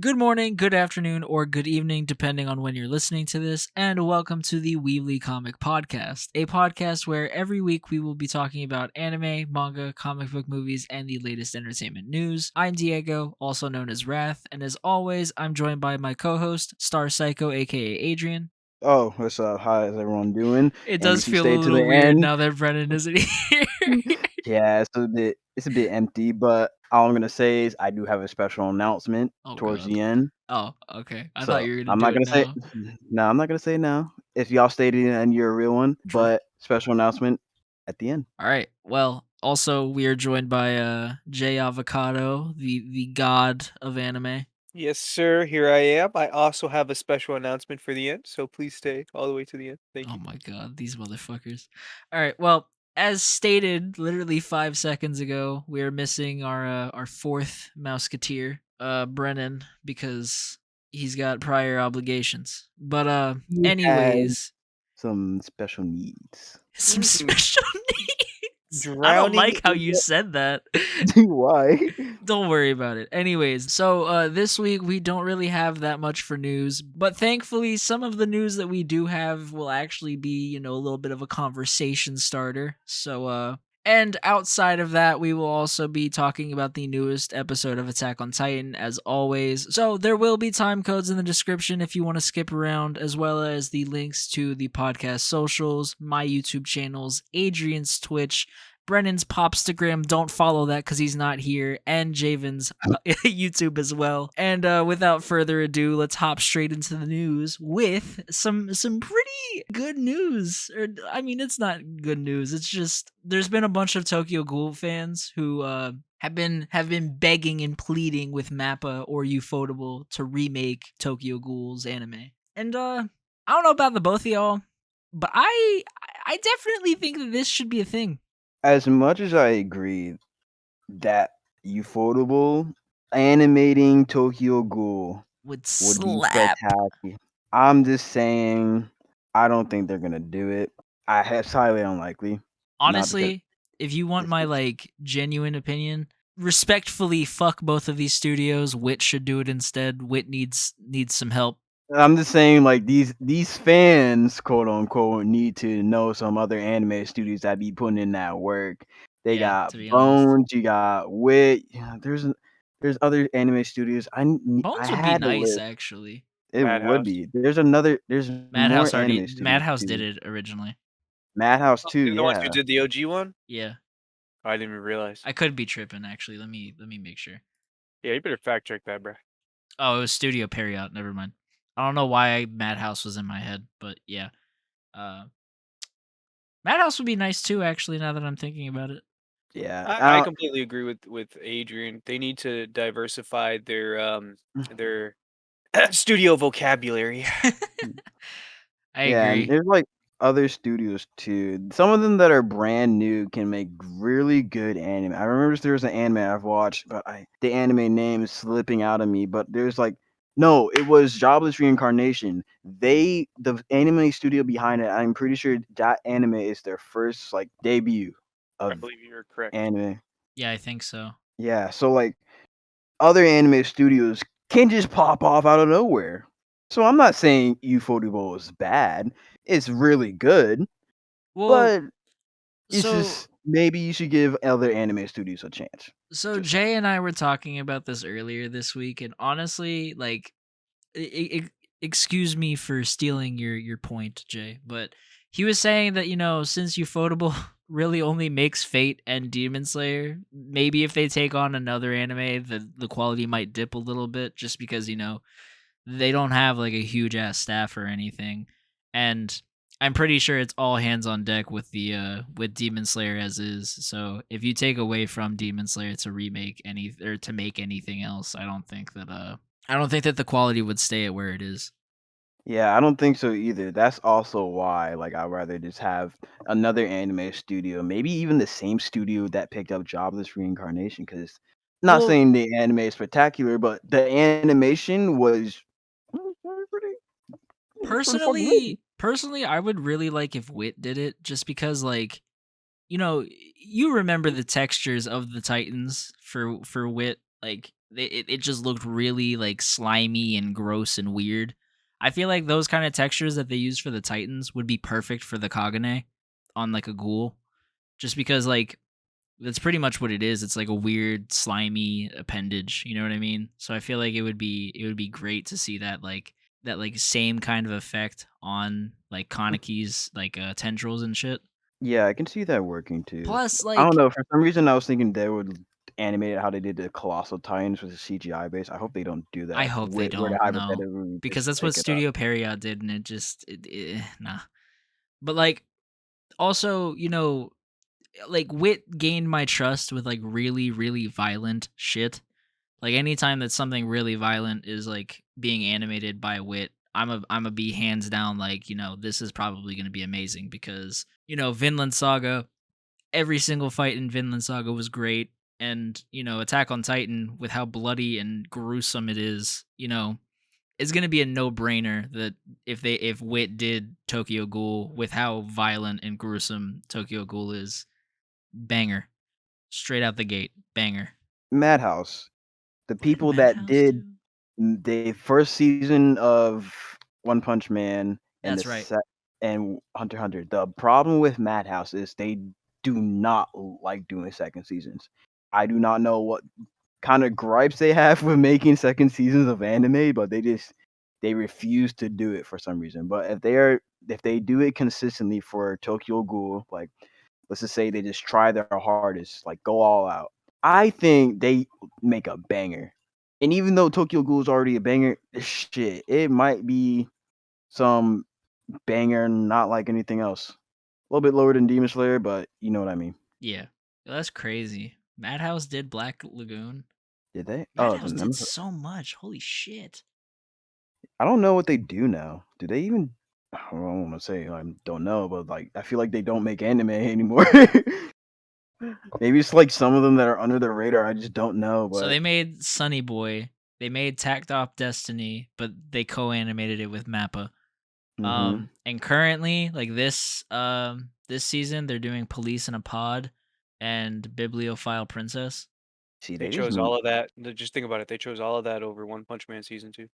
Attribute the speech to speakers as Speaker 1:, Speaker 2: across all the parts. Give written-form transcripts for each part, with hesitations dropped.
Speaker 1: Good morning, good afternoon, or good evening, depending on when you're listening to this, and welcome to the Weebly Comic Podcast, a podcast where every week we will be talking about anime, manga, comic book movies, and the latest entertainment news. I'm Diego, also known as Wrath, and as always, I'm joined by my co-host, Star Psycho, aka Adrian.
Speaker 2: Oh, what's up? How is everyone doing?
Speaker 1: It
Speaker 2: And
Speaker 1: does
Speaker 2: if you
Speaker 1: feel a
Speaker 2: stay to the
Speaker 1: little weird
Speaker 2: end,
Speaker 1: now that Brennan isn't here.
Speaker 2: yeah, it's a bit empty, but all I'm gonna say is I do have a special announcement
Speaker 1: Oh
Speaker 2: towards
Speaker 1: god.
Speaker 2: the end.
Speaker 1: Oh, okay. I thought
Speaker 2: So
Speaker 1: you were gonna
Speaker 2: I'm
Speaker 1: do
Speaker 2: not
Speaker 1: it
Speaker 2: gonna say
Speaker 1: now.
Speaker 2: no, I'm not gonna say it now. If y'all stay to the end, you're a real one.
Speaker 1: True.
Speaker 2: But special announcement at the end.
Speaker 1: All right. Well, also we are joined by Jay Avocado, the god of anime.
Speaker 3: Yes, sir. Here I am. I also have a special announcement for the end, so please stay all the way to the end. Thank
Speaker 1: Oh
Speaker 3: you.
Speaker 1: my god, these motherfuckers. All right. Well, as stated literally 5 seconds ago, we are missing our fourth Mouseketeer, Brennan, because he's got prior obligations. But
Speaker 2: He has
Speaker 1: anyways,
Speaker 2: some special needs.
Speaker 1: some
Speaker 3: Mm,
Speaker 1: special needs. I don't
Speaker 3: Drowning
Speaker 1: like how
Speaker 3: in
Speaker 1: you
Speaker 3: the
Speaker 1: said that.
Speaker 2: Why?
Speaker 1: Don't worry about it. Anyways, so this week we don't really have that much for news, but thankfully some of the news that we do have will actually be, a little bit of a conversation starter. And outside of that, we will also be talking about the newest episode of Attack on Titan, as always. So there will be time codes in the description if you want to skip around, as well as the links to the podcast socials, my YouTube channels, Adrian's Twitch, Brennan's Popstagram. Don't follow that because he's not here, and Javen's YouTube as well. And without further ado, let's hop straight into the news with some pretty good news. Or I mean, it's not good news. It's just there's been a bunch of Tokyo Ghoul fans who have been begging and pleading with MAPPA or Ufotable to remake Tokyo Ghoul's anime. And I don't know about the both of y'all, but I definitely think that this should be a thing.
Speaker 2: As much as I agree that Ufotable animating Tokyo Ghoul
Speaker 1: Would
Speaker 2: would be
Speaker 1: slap.
Speaker 2: spectacular. I'm just saying, I don't think they're gonna do it. It's highly unlikely. Not because
Speaker 1: Honestly, if you want
Speaker 2: it's
Speaker 1: my
Speaker 2: just.
Speaker 1: genuine opinion, respectfully fuck both of these studios. Wit should do it instead. Wit needs some help.
Speaker 2: I'm just saying, like these fans, quote unquote, need to know some other anime studios that be putting in that work. They
Speaker 1: Yeah,
Speaker 2: got
Speaker 1: to be honest.
Speaker 2: Bones, you got Wit. Yeah, there's other anime studios. I
Speaker 1: Bones would be
Speaker 2: had a
Speaker 1: nice
Speaker 2: list.
Speaker 1: actually.
Speaker 2: It would
Speaker 3: Madhouse.
Speaker 2: be. There's more anime studios
Speaker 1: Madhouse did
Speaker 2: too.
Speaker 1: it originally.
Speaker 2: Madhouse
Speaker 3: Oh,
Speaker 2: too,
Speaker 3: they're the ones who
Speaker 2: yeah.
Speaker 3: did the OG one?
Speaker 1: Yeah.
Speaker 3: I didn't even realize.
Speaker 1: I could be tripping actually. Let me make sure.
Speaker 3: Yeah, you better fact check that, bro.
Speaker 1: Oh, it was Studio Period. Never mind. I don't know why Madhouse was in my head, but yeah. Uh Madhouse would be nice too actually now that I'm thinking about it.
Speaker 2: Yeah.
Speaker 3: I completely agree with Adrian. They need to diversify their studio vocabulary.
Speaker 1: I
Speaker 2: Yeah, and
Speaker 1: agree.
Speaker 2: there's like other studios too. Some of them that are brand new can make really good anime. I remember there was an anime I've watched, but the anime name is slipping out of me. But there's like no, it was Jobless Reincarnation. The anime studio behind it, I'm pretty sure that anime is their first like debut
Speaker 3: I
Speaker 2: of
Speaker 3: believe you're correct.
Speaker 2: anime.
Speaker 1: Yeah, I think so.
Speaker 2: Yeah, so like other anime studios can just pop off out of nowhere. So I'm not saying Ufotable is bad. It's really good,
Speaker 1: Well,
Speaker 2: but it's
Speaker 1: so
Speaker 2: just maybe you should give other anime studios a chance.
Speaker 1: so
Speaker 2: Just saying.
Speaker 1: Jay and I were talking about this earlier this week, and honestly, like, excuse me for stealing your point, Jay, but he was saying that since Ufotable really only makes Fate and Demon Slayer, maybe if they take on another anime, the quality might dip a little bit, just because they don't have like a huge ass staff or anything, and I'm pretty sure it's all hands on deck with the with Demon Slayer as is. So if you take away from Demon Slayer to remake any or to make anything else, I don't think that the quality would stay at where it is.
Speaker 2: Yeah, I don't think so either. That's also why, like, I'd rather just have another anime studio, maybe even the same studio that picked up Jobless Reincarnation. Because, not
Speaker 1: Well,
Speaker 2: saying the anime is spectacular, but the animation was pretty, pretty fucking good.
Speaker 1: personally, I would really like if Wit did it, just because like you remember the textures of the Titans for Wit. Like it just looked really like slimy and gross and weird. I feel like those kind of textures that they use for the Titans would be perfect for the Kagane on like a ghoul, just because like that's pretty much what it is. It's like a weird slimy appendage, you know what I mean? So I feel like it would be great to see that same kind of effect on like Kaneki's like tendrils and shit.
Speaker 2: Yeah, I can see that working too.
Speaker 1: Plus
Speaker 2: I don't
Speaker 1: like
Speaker 2: know, for some reason I was thinking they would animate it how they did the Colossal Titans with the CGI base. I hope they don't do
Speaker 1: I
Speaker 2: that
Speaker 1: hope they
Speaker 2: with where they
Speaker 1: don't know,
Speaker 2: hypothetically
Speaker 1: because
Speaker 2: just
Speaker 1: that's what
Speaker 2: pick it up.
Speaker 1: Studio Period did, and nah. But like also, like Wit gained my trust with like really really violent shit. Like anytime that something really violent is like being animated by Wit, I'm a be hands down like, this is probably going to be amazing because, Vinland Saga, every single fight in Vinland Saga was great, and, Attack on Titan with how bloody and gruesome it is, it's going to be a no-brainer that if Wit did Tokyo Ghoul with how violent and gruesome Tokyo Ghoul is, banger. Straight out the gate, banger.
Speaker 2: Madhouse, the
Speaker 1: What did
Speaker 2: people that
Speaker 1: Madhouse
Speaker 2: did
Speaker 1: do?
Speaker 2: the first season of One Punch Man and
Speaker 1: That's right.
Speaker 2: and Hunter x Hunter. The problem with Madhouse is they do not like doing second seasons. I do not know what kind of gripes they have with making second seasons of anime, but they refuse to do it for some reason. But if they do it consistently for Tokyo Ghoul, like let's just say they just try their hardest, like go all out. I think they make a banger. And even though Tokyo Ghoul is already a banger, shit, it might be some banger, not like anything else. A little bit lower than Demon Slayer, but you know what I mean.
Speaker 1: Yeah. That's crazy. Madhouse did Black Lagoon.
Speaker 2: Did they? Oh,
Speaker 1: Madhouse
Speaker 2: then
Speaker 1: did so much. Holy shit.
Speaker 2: I don't know what they do now. Do they even? I don't want to say I don't know, but like I feel like they don't make anime anymore. Maybe it's like some of them that are under the radar. I just don't know,
Speaker 1: So
Speaker 2: but
Speaker 1: they made Sunny Boy. They made Tacked Off Destiny, but they co-animated it with MAPPA.
Speaker 2: hmm
Speaker 1: And currently, like this season, they're doing Police in a Pod and Bibliophile Princess.
Speaker 2: see,
Speaker 3: They
Speaker 2: they just
Speaker 3: chose all of that. Just think about it. They chose all of that over One Punch Man season 2.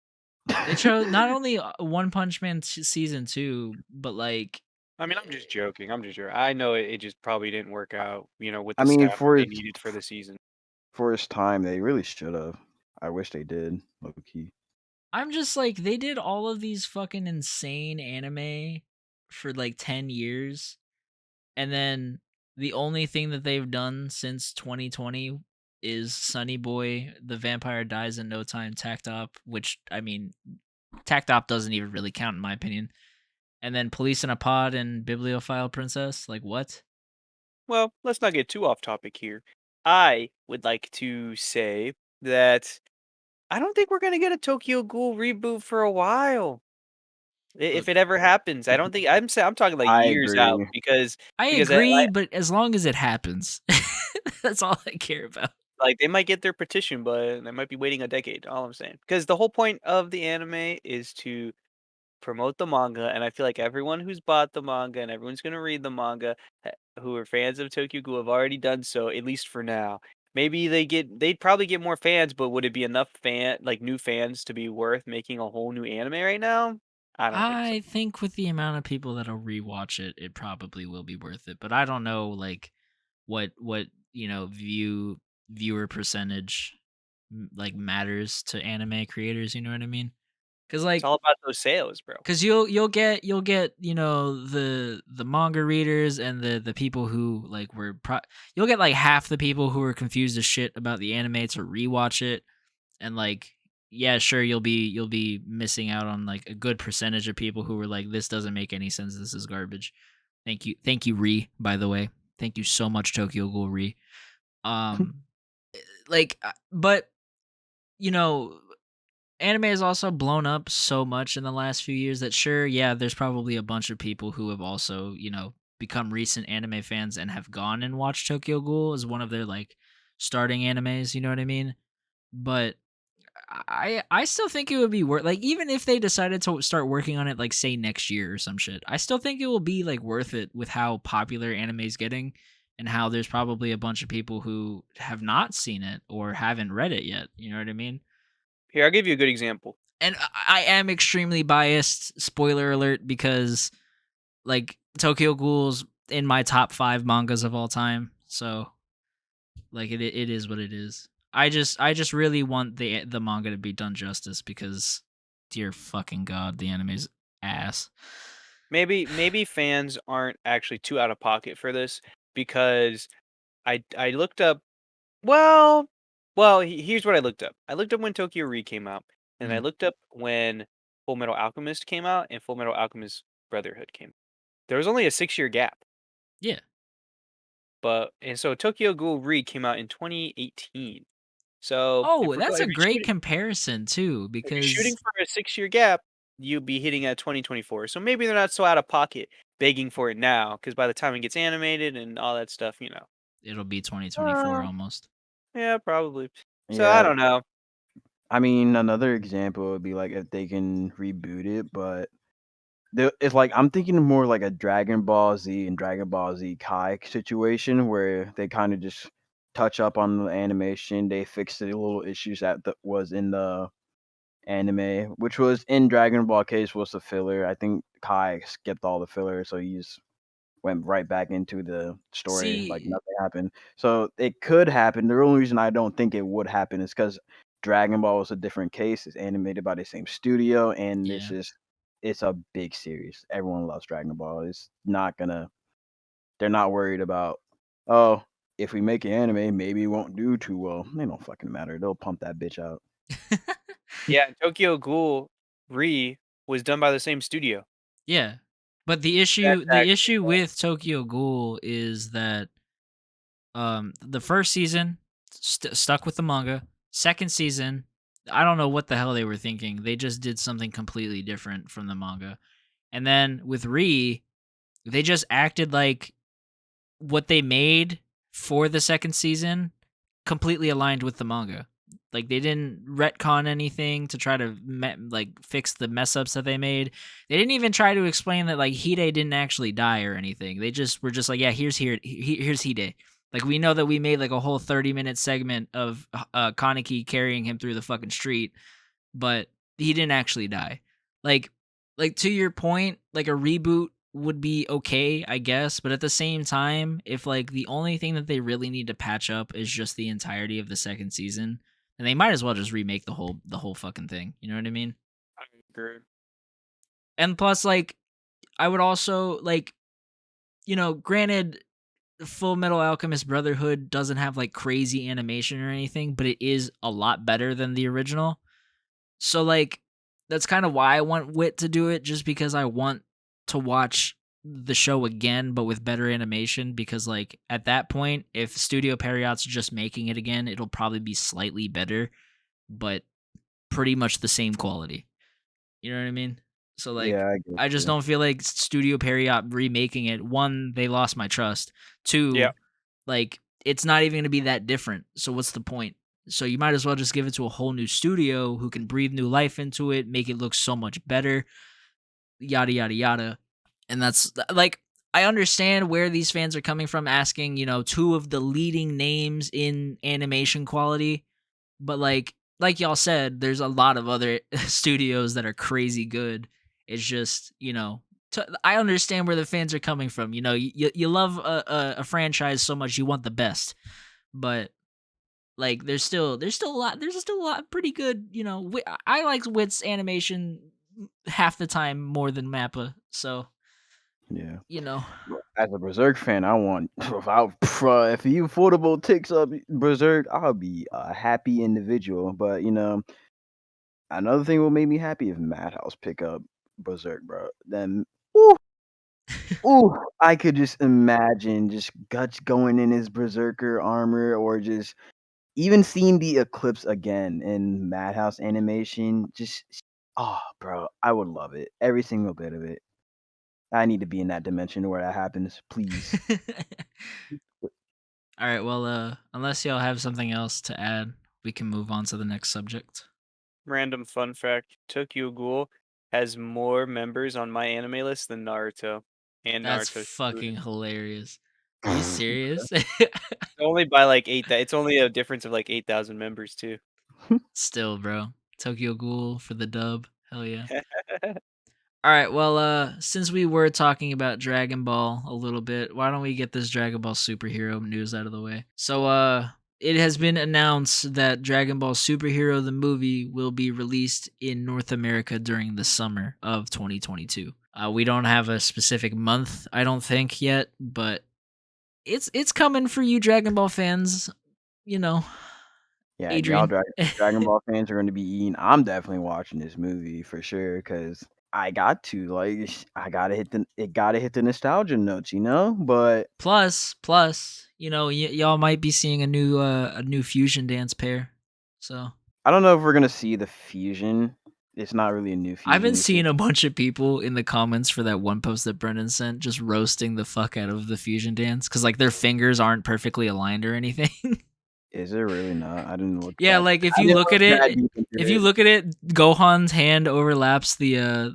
Speaker 1: They chose not only One Punch Man season 2, but like
Speaker 3: I mean, I'm just joking. I'm just joking. I know it just probably didn't work out, with
Speaker 2: I
Speaker 3: the
Speaker 2: mean,
Speaker 3: staff that they needed for the season.
Speaker 2: for its time, they really should have. I wish they did, low key.
Speaker 1: I'm just like, they did all of these fucking insane anime for like 10 years, and then the only thing that they've done since 2020 is Sunny Boy, The Vampire Dies in No Time, Tacked Up, which, I mean, Tacked Up doesn't even really count in my opinion. And then Police in a Pod and Bibliophile Princess. Like, what?
Speaker 3: Well, let's not get too off topic here. I would like to say that I don't think we're gonna get a Tokyo Ghoul reboot for a while.
Speaker 1: Look,
Speaker 3: If it ever happens, I don't think I'm talking like
Speaker 2: I
Speaker 3: years out
Speaker 2: agree.
Speaker 1: I
Speaker 3: because
Speaker 1: agree, but as long as it happens, that's all I care about.
Speaker 3: like they might get their petition, but they might be waiting a decade. All I'm saying, because the whole point of the anime is to promote the manga, and I feel like everyone who's bought the manga and everyone's gonna read the manga, who are fans of Tokyo Ghoul have already done so, at least for now. Maybe they'd probably get more fans, but would it be enough new fans to be worth making a whole new anime right now? I don't think so.
Speaker 1: I think with the amount of people that'll rewatch it, it probably will be worth it. But I don't know, like what viewer percentage like matters to anime creators. You know what I mean? Because
Speaker 3: It's all about those sales, bro.
Speaker 1: you'll get the manga readers and the people who like you'll get like half the people who are confused as shit about the anime to rewatch it, and like, yeah, sure, you'll be missing out on like a good percentage of people who were like, this doesn't make any sense, this is garbage. Thank you, Re, by the way. Thank you so much, Tokyo Ghoul Re. um but you know anime has also blown up so much in the last few years that, sure, yeah, there's probably a bunch of people who have also, become recent anime fans and have gone and watched Tokyo Ghoul as one of their like starting animes, you know what I mean? But I still think it would be worth, like, even if they decided to start working on it like say next year or some shit, I still think it will be like worth it with how popular anime is getting and how there's probably a bunch of people who have not seen it or haven't read it yet. You know what I mean?
Speaker 3: Here, I'll give you a good example.
Speaker 1: And I am extremely biased, spoiler alert, because like Tokyo Ghoul's in my top 5 mangas of all time. So like it is what it is. I just really want the manga to be done justice because dear fucking god, the anime's ass.
Speaker 3: Maybe fans aren't actually too out of pocket for this because I looked up. Well, here's what I looked up. I looked up when Tokyo Re came out, and I
Speaker 1: Mm,
Speaker 3: looked up when Fullmetal Alchemist came out and Fullmetal Alchemist Brotherhood came. There was only a 6-year gap,
Speaker 1: yeah.
Speaker 3: so Tokyo Ghoul Re came out in 2018. So
Speaker 1: Oh, that's a
Speaker 3: if you're
Speaker 1: great comparison too
Speaker 3: shooting
Speaker 1: because
Speaker 3: for a 6-year gap, you'd be hitting at 2024. So maybe they're not so out of pocket begging for it now, because by the time it gets animated and all that stuff,
Speaker 1: it'll be 2024
Speaker 3: Uh,
Speaker 1: almost.
Speaker 3: yeah, probably. So I
Speaker 2: Yeah,
Speaker 3: don't know.
Speaker 2: I mean, another example would be like if they can reboot it, but it's like I'm thinking more like a Dragon Ball Z and Dragon Ball Z Kai situation where they kind of just touch up on the animation. They fix the little issues that was in the anime, which was in Dragon Ball case was the filler. I think Kai skipped all the filler, so he just went right back into the story like
Speaker 1: See,
Speaker 2: nothing happened. So it could happen. The only reason I don't think it would happen is because Dragon Ball was a different case. It's animated by the same studio, and
Speaker 1: yeah.
Speaker 2: it's a big series. Everyone loves Dragon Ball. It's not gonna. They're not worried about. Oh, if we make an anime, maybe it won't do too well. They don't fucking matter. They'll pump that bitch out.
Speaker 3: Yeah, Tokyo Ghoul Re was done by the same studio.
Speaker 1: Yeah. But
Speaker 3: That's
Speaker 1: the
Speaker 3: actually
Speaker 1: issue with Tokyo Ghoul is that the first season stuck with the manga. Second season, I don't know what the hell they were thinking. They just did something completely different from the manga. And then with Re, they just acted like what they made for the second season completely aligned with the manga. Like they didn't retcon anything to try to fix the mess ups that they made. They didn't even try to explain that like Hide didn't actually die or anything. They just were just like, yeah, here's Hide. Like we know that we made like a whole 30-minute segment of Kaneki carrying him through the fucking street, but he didn't actually die. Like like to your point, like a reboot would be okay, I guess, but at the same time, if like the only thing that they really need to patch up is just the entirety of the second season, then they might as well just remake the whole fucking thing. You know what I mean?
Speaker 3: I agree.
Speaker 1: And plus like I would also like, granted Full Metal Alchemist Brotherhood doesn't have like crazy animation or anything, but it is a lot better than the original. So like that's kind of why I want Wit to do it, just because I want to watch the show again but with better animation, because like at that point if Studio Periot's just making it again, it'll probably be slightly better but pretty much the same quality. You know what I mean? So like
Speaker 2: Yeah, I get
Speaker 1: I just
Speaker 2: you.
Speaker 1: don't feel like Studio Periot remaking it. One, they lost my trust.
Speaker 3: Yeah.
Speaker 1: Two, like it's not even going to be that different. So what's the point? So you might as well just give it to a whole new studio who can breathe new life into it, make it look so much better, yada yada yada. And that's like I understand where these fans are coming from asking, two of the leading names in animation quality, but like y'all said, there's a lot of other studios that are crazy good. It's just, I understand where the fans are coming from. You love a franchise so much you want the best, but like there's still a lot pretty good. I like Wit's animation half the time more than Mappa. So
Speaker 2: Yeah.
Speaker 1: you know,
Speaker 2: As a Berserk fan, I want if Ufotable takes up Berserk, I'll be a happy individual. But another thing will make me happy if Madhouse pick up Berserk, bro. Then, ooh, ooh, I could just imagine just Guts going in his Berserker armor, or just even seeing the Eclipse again in Madhouse animation. Just, oh, bro, I would love it. Every single bit of it. I need to be in that dimension where that happens, please.
Speaker 1: all right. Well, unless y'all have something else to add, we can move on to the next subject.
Speaker 3: Random fun fact: Tokyo Ghoul has more members on my anime list than Naruto and
Speaker 1: That's
Speaker 3: Naruto
Speaker 1: fucking
Speaker 3: Shippuden.
Speaker 1: hilarious. Are you serious?
Speaker 3: Only by like 8. It's only a difference of like 8,000 members too.
Speaker 1: Still, bro. Tokyo Ghoul for the dub. Hell yeah. All right, well, since we were talking about Dragon Ball a little bit, why don't we get this Dragon Ball superhero news out of the way? So, it has been announced that Dragon Ball Superhero the movie will be released in North America during the summer of 2022. We don't have a specific month, I don't think yet, but it's coming for you Dragon Ball fans, you know.
Speaker 2: Yeah, y'all
Speaker 1: Adrian.
Speaker 2: Dragon Ball fans are going to be eating. I'm definitely watching this movie for sure because I got to like I gotta hit the nostalgia notes, you know. But
Speaker 1: Plus, you know, y'all might be seeing a new fusion dance pair. So
Speaker 2: I don't know if we're gonna see the fusion. It's not really a new
Speaker 1: I've been
Speaker 2: fusion.
Speaker 1: seeing a bunch of people in the comments for that one post that Brendan sent, just roasting the fuck out of the fusion dance because like their fingers aren't perfectly aligned or anything.
Speaker 2: Is it really not? I didn't look
Speaker 1: Yeah,
Speaker 2: that.
Speaker 1: like if
Speaker 2: I
Speaker 1: you
Speaker 2: didn't
Speaker 1: look
Speaker 2: look
Speaker 1: at
Speaker 2: that
Speaker 1: it,
Speaker 2: deep into
Speaker 1: if you
Speaker 2: it.
Speaker 1: look at it, Gohan's hand overlaps the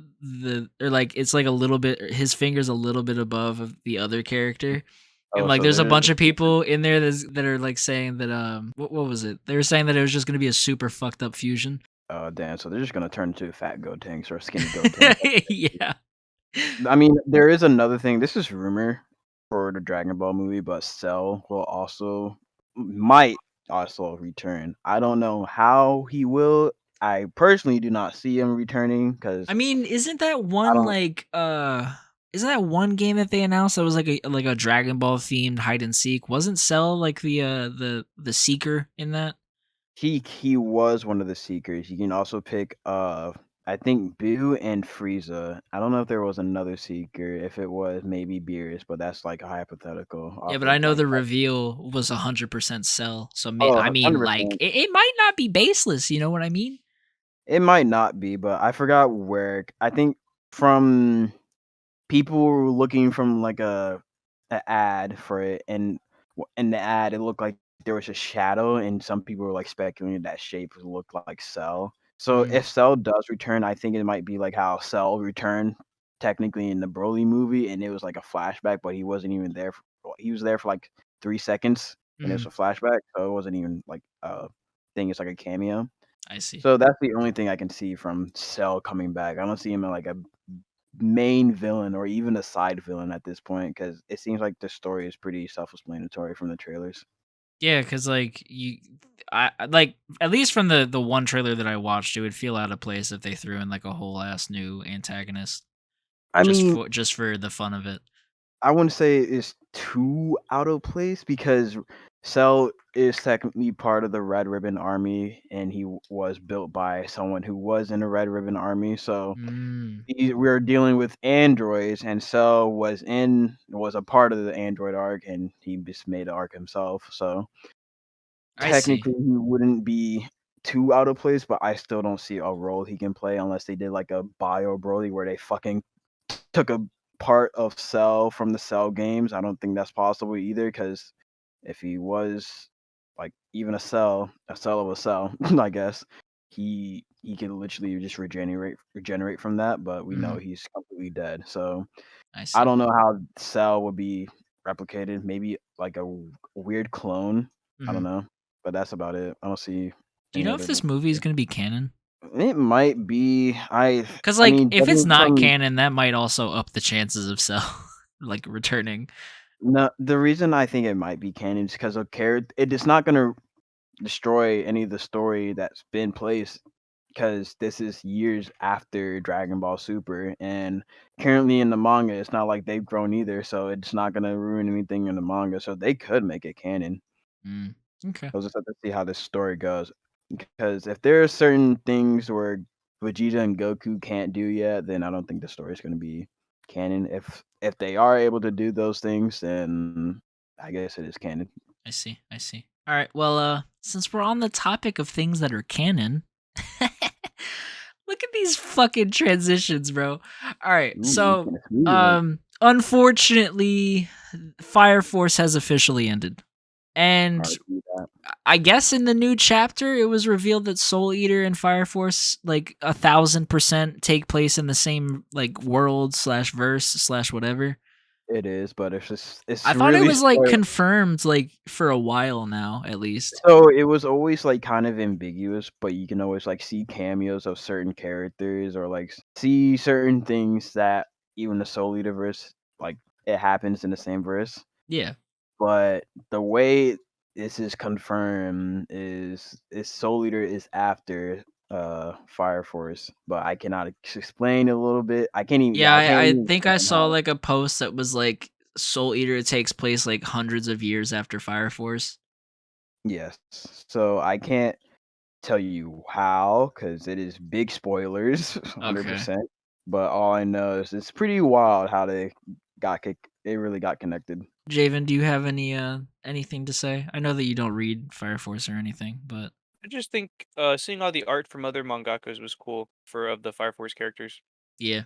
Speaker 1: or like it's like a little bit his fingers a little bit above of the other character. And
Speaker 2: Oh,
Speaker 1: like
Speaker 2: so
Speaker 1: there's a
Speaker 2: there's
Speaker 1: bunch of people in there that are like saying that what was it? They were saying that it was just gonna be a super fucked up fusion.
Speaker 2: oh damn. So they're just gonna turn into fat Gotenks or skinny Gotenks.
Speaker 1: Yeah.
Speaker 2: I mean, there is another thing. This is rumor for the Dragon Ball movie, but Cell will also might also return. I don't know how he will. I personally do not see him returning because
Speaker 1: I mean, isn't that
Speaker 2: I
Speaker 1: one
Speaker 2: don't.
Speaker 1: like isn't that one game that they announced that was like a Dragon Ball themed hide and seek? Wasn't Cell like the seeker in that?
Speaker 2: He was one of the seekers. You can also pick I think Boo and Frieza. I don't know if there was another seeker. If it was, maybe Beerus, but that's like a hypothetical
Speaker 1: Yeah,
Speaker 2: off
Speaker 1: but I
Speaker 2: of
Speaker 1: know
Speaker 2: like
Speaker 1: the reveal was 100% Cell. So
Speaker 2: oh
Speaker 1: I mean, like
Speaker 2: 100%.
Speaker 1: it might not be baseless. You know what I mean?
Speaker 2: It might not be, but I forgot where. I think from people were looking from like a ad for it, and in the ad it looked like there was a shadow, and some people were like speculating that shape would look like Cell. So
Speaker 1: Mm,
Speaker 2: if Cell does return, I think it might be like how Cell returned technically in the Broly movie, and it was like a flashback, but he wasn't even there. He was there for like 3 seconds, and it was
Speaker 1: mm,
Speaker 2: a flashback, so it wasn't even like a thing. It's like a cameo.
Speaker 1: I see.
Speaker 2: So that's the only thing I can see from Cell coming back. I don't see him in like a main villain or even a side villain at this point because it seems like the story is pretty self-explanatory from the trailers.
Speaker 1: Yeah, because like like at least from the one trailer that I watched, it would feel out of place if they threw in like a whole ass new antagonist
Speaker 2: I mean,
Speaker 1: just for the fun of it.
Speaker 2: I wouldn't say it's too out of place because Cell is technically part of the Red Ribbon Army, and he was built by someone who was in the Red Ribbon Army. So
Speaker 1: Mm,
Speaker 2: we're dealing with androids, and Cell was a part of the android arc, and he just made the arc himself. So
Speaker 1: I see.
Speaker 2: technically he wouldn't be too out of place, but I still don't see a role he can play unless they did like a Bio Broly where they fucking took a part of Cell from the Cell games. I don't think that's possible either because if he was like even a cell of a cell, I guess he could literally just regenerate from that. But we know
Speaker 1: Mm,
Speaker 2: he's completely dead. So
Speaker 1: I
Speaker 2: I
Speaker 1: see.
Speaker 2: don't know how Cell would be replicated. Maybe like a weird clone. I don't
Speaker 1: Mhm.
Speaker 2: know, but that's about it. I don't see
Speaker 1: Do you
Speaker 2: any
Speaker 1: know if
Speaker 2: other.
Speaker 1: this movie is gonna be canon?
Speaker 2: It might be.
Speaker 1: Because
Speaker 2: I
Speaker 1: like
Speaker 2: mean,
Speaker 1: if it's
Speaker 2: judging
Speaker 1: not
Speaker 2: from
Speaker 1: canon, that might also up the chances of Cell like returning.
Speaker 2: no, the reason I think it might be canon is because of character. It is not gonna destroy any of the story that's been placed because this is years after Dragon Ball Super, and currently in the manga, it's not like they've grown either, so it's not gonna ruin anything in the manga. So they could make it canon.
Speaker 1: Mm, okay,
Speaker 2: We'll just have to see how this story goes. Because if there are certain things where Vegeta and Goku can't do yet, then I don't think the story is going to be canon. If they are able to do those things, then I guess it is canon.
Speaker 1: I see. I see. All right. Well, since we're on the topic of things that are canon, look at these fucking transitions, bro. All right.
Speaker 2: Ooh,
Speaker 1: So,
Speaker 2: kind of smooth one.
Speaker 1: unfortunately, Fire Force has officially ended. And
Speaker 2: Hard to do that.
Speaker 1: I guess in the new chapter, it was revealed that Soul Eater and Fire Force, like 1,000% take place in the same like world slash verse slash whatever.
Speaker 2: It is, but it's
Speaker 1: I thought it
Speaker 2: really
Speaker 1: was like
Speaker 2: spoiled.
Speaker 1: confirmed like for a while now, at least.
Speaker 2: So it was always like kind of ambiguous, but you can always like see cameos of certain characters or like see certain things that even the Soul Eater verse like it happens in the same verse.
Speaker 1: Yeah.
Speaker 2: But the way this is confirmed is Soul Eater is after Fire Force, but I cannot explain a little bit.
Speaker 1: Yeah,
Speaker 2: I can't
Speaker 1: I
Speaker 2: even
Speaker 1: think I
Speaker 2: explain
Speaker 1: saw
Speaker 2: how.
Speaker 1: like a post that was like Soul Eater takes place like hundreds of years after Fire Force.
Speaker 2: Yes. So I can't tell you how because it is big spoilers,
Speaker 1: Okay.
Speaker 2: 100%. But all I know is it's pretty wild how they really got connected.
Speaker 1: Javen, do you have anything to say? I know that you don't read Fire Force or anything, but
Speaker 3: I just think seeing all the art from other mangakas was cool for of the Fire Force characters.
Speaker 1: yeah.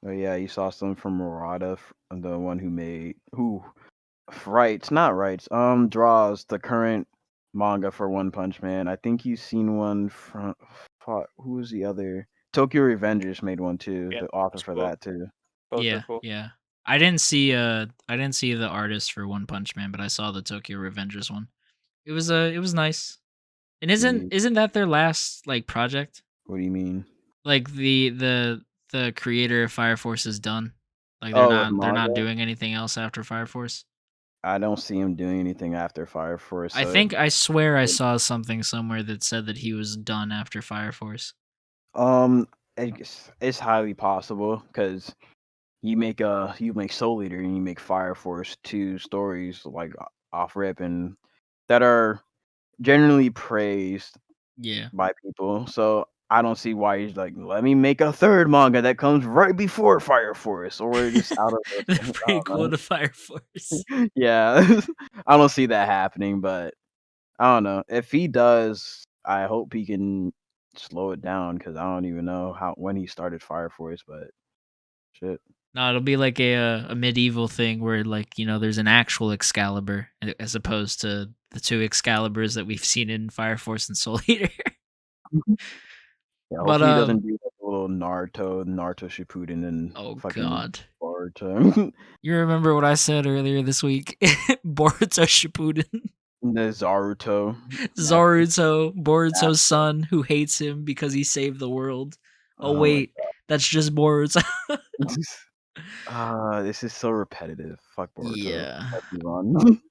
Speaker 2: Oh yeah, you saw some from Murata, the one who writes, not writes, draws the current manga for One Punch Man. I think you've seen one from who was the other? Tokyo Revengers made one too.
Speaker 3: Yeah,
Speaker 2: The author
Speaker 3: it's
Speaker 2: for
Speaker 3: cool.
Speaker 2: that too.
Speaker 3: Both are
Speaker 1: Yeah,
Speaker 3: cool.
Speaker 1: yeah. I didn't see the artist for One Punch Man, but I saw the Tokyo Revengers one. It was nice. And
Speaker 2: Yeah.
Speaker 1: isn't that their last like project?
Speaker 2: What do you mean?
Speaker 1: Like the creator of Fire Force is done. Like
Speaker 2: Oh, with
Speaker 1: they're not
Speaker 2: manga,
Speaker 1: doing anything else after Fire Force.
Speaker 2: I don't see him doing anything after Fire Force.
Speaker 1: I swear I saw something somewhere that said that he was done after Fire Force.
Speaker 2: Um, it's highly possible because you make Soul Eater and you make Fire Force, two stories like off rip and that are generally praised
Speaker 1: Yeah.
Speaker 2: by people. So I don't see why he's like, let me make a third manga that comes right before Fire Force, or just out of
Speaker 1: The
Speaker 2: I don't
Speaker 1: prequel
Speaker 2: know.
Speaker 1: to Fire Force.
Speaker 2: Yeah, I don't see that happening, but I don't know. If he does, I hope he can slow it down because I don't even know how when he started Fire Force, but shit.
Speaker 1: No, it'll be like a medieval thing where like, there's an actual Excalibur as opposed to the two Excaliburs that we've seen in Fire Force and Soul Eater.
Speaker 2: Yeah,
Speaker 1: But
Speaker 2: hopefully he doesn't do like a little Naruto Shippuden and
Speaker 1: oh
Speaker 2: fucking
Speaker 1: god.
Speaker 2: Boruto.
Speaker 1: You remember what I said earlier this week? Boruto Shippuden.
Speaker 2: The Zaruto.
Speaker 1: Boruto's son who hates him because he saved the world. Oh
Speaker 2: Oh my
Speaker 1: wait, that's just Boruto.
Speaker 2: god. This is so repetitive. Fuck Boruto.
Speaker 1: Yeah.
Speaker 2: Let's move on.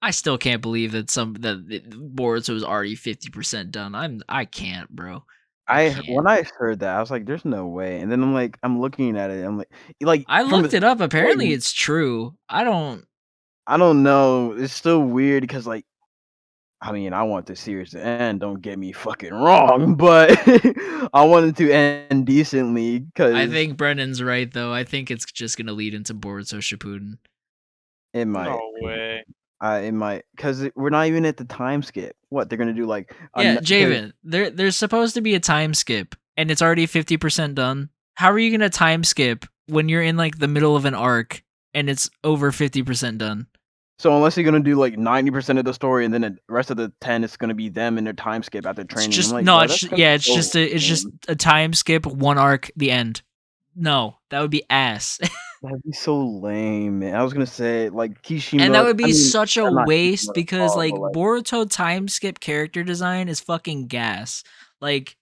Speaker 1: I still can't believe that Boruto is already 50% done. I can't, bro. I can't.
Speaker 2: When I heard that, I was like, "There's no way." And then I'm looking at it. I'm like
Speaker 1: I
Speaker 2: from the
Speaker 1: looked it up. Apparently,
Speaker 2: story,
Speaker 1: it's true.
Speaker 2: I don't know. It's still weird because like I mean, I want the series to end. Don't get me fucking wrong, but I want it to end decently
Speaker 1: I
Speaker 2: because
Speaker 1: think Brennan's right though. I think it's just gonna lead into Boruto Shippuden.
Speaker 2: it might.
Speaker 3: No way.
Speaker 2: It might because we're not even at the time skip. What they're gonna do like
Speaker 1: Yeah,
Speaker 2: because
Speaker 1: Javen. There's supposed to be a time skip, and it's already 50% done. How are you gonna time skip when you're in like the middle of an arc and it's over 50% done?
Speaker 2: so unless you're gonna do like 90% of the story and then the rest of the 10 is gonna be them in their time skip after
Speaker 1: It's
Speaker 2: training. I'm
Speaker 1: just
Speaker 2: like,
Speaker 1: no.
Speaker 2: bro,
Speaker 1: It's
Speaker 2: that's
Speaker 1: just,
Speaker 2: gonna be
Speaker 1: yeah.
Speaker 2: so
Speaker 1: It's just
Speaker 2: lame.
Speaker 1: a time skip, one arc, the end. No, that would be ass.
Speaker 2: That'd be so lame, man. I was gonna say like
Speaker 1: And that
Speaker 2: Kishimoto.
Speaker 1: would
Speaker 2: I
Speaker 1: be
Speaker 2: mean,
Speaker 1: such a
Speaker 2: not
Speaker 1: waste
Speaker 2: Kishimoto's
Speaker 1: because
Speaker 2: fault,
Speaker 1: like
Speaker 2: but like,
Speaker 1: Boruto time skip character design is fucking gas. Like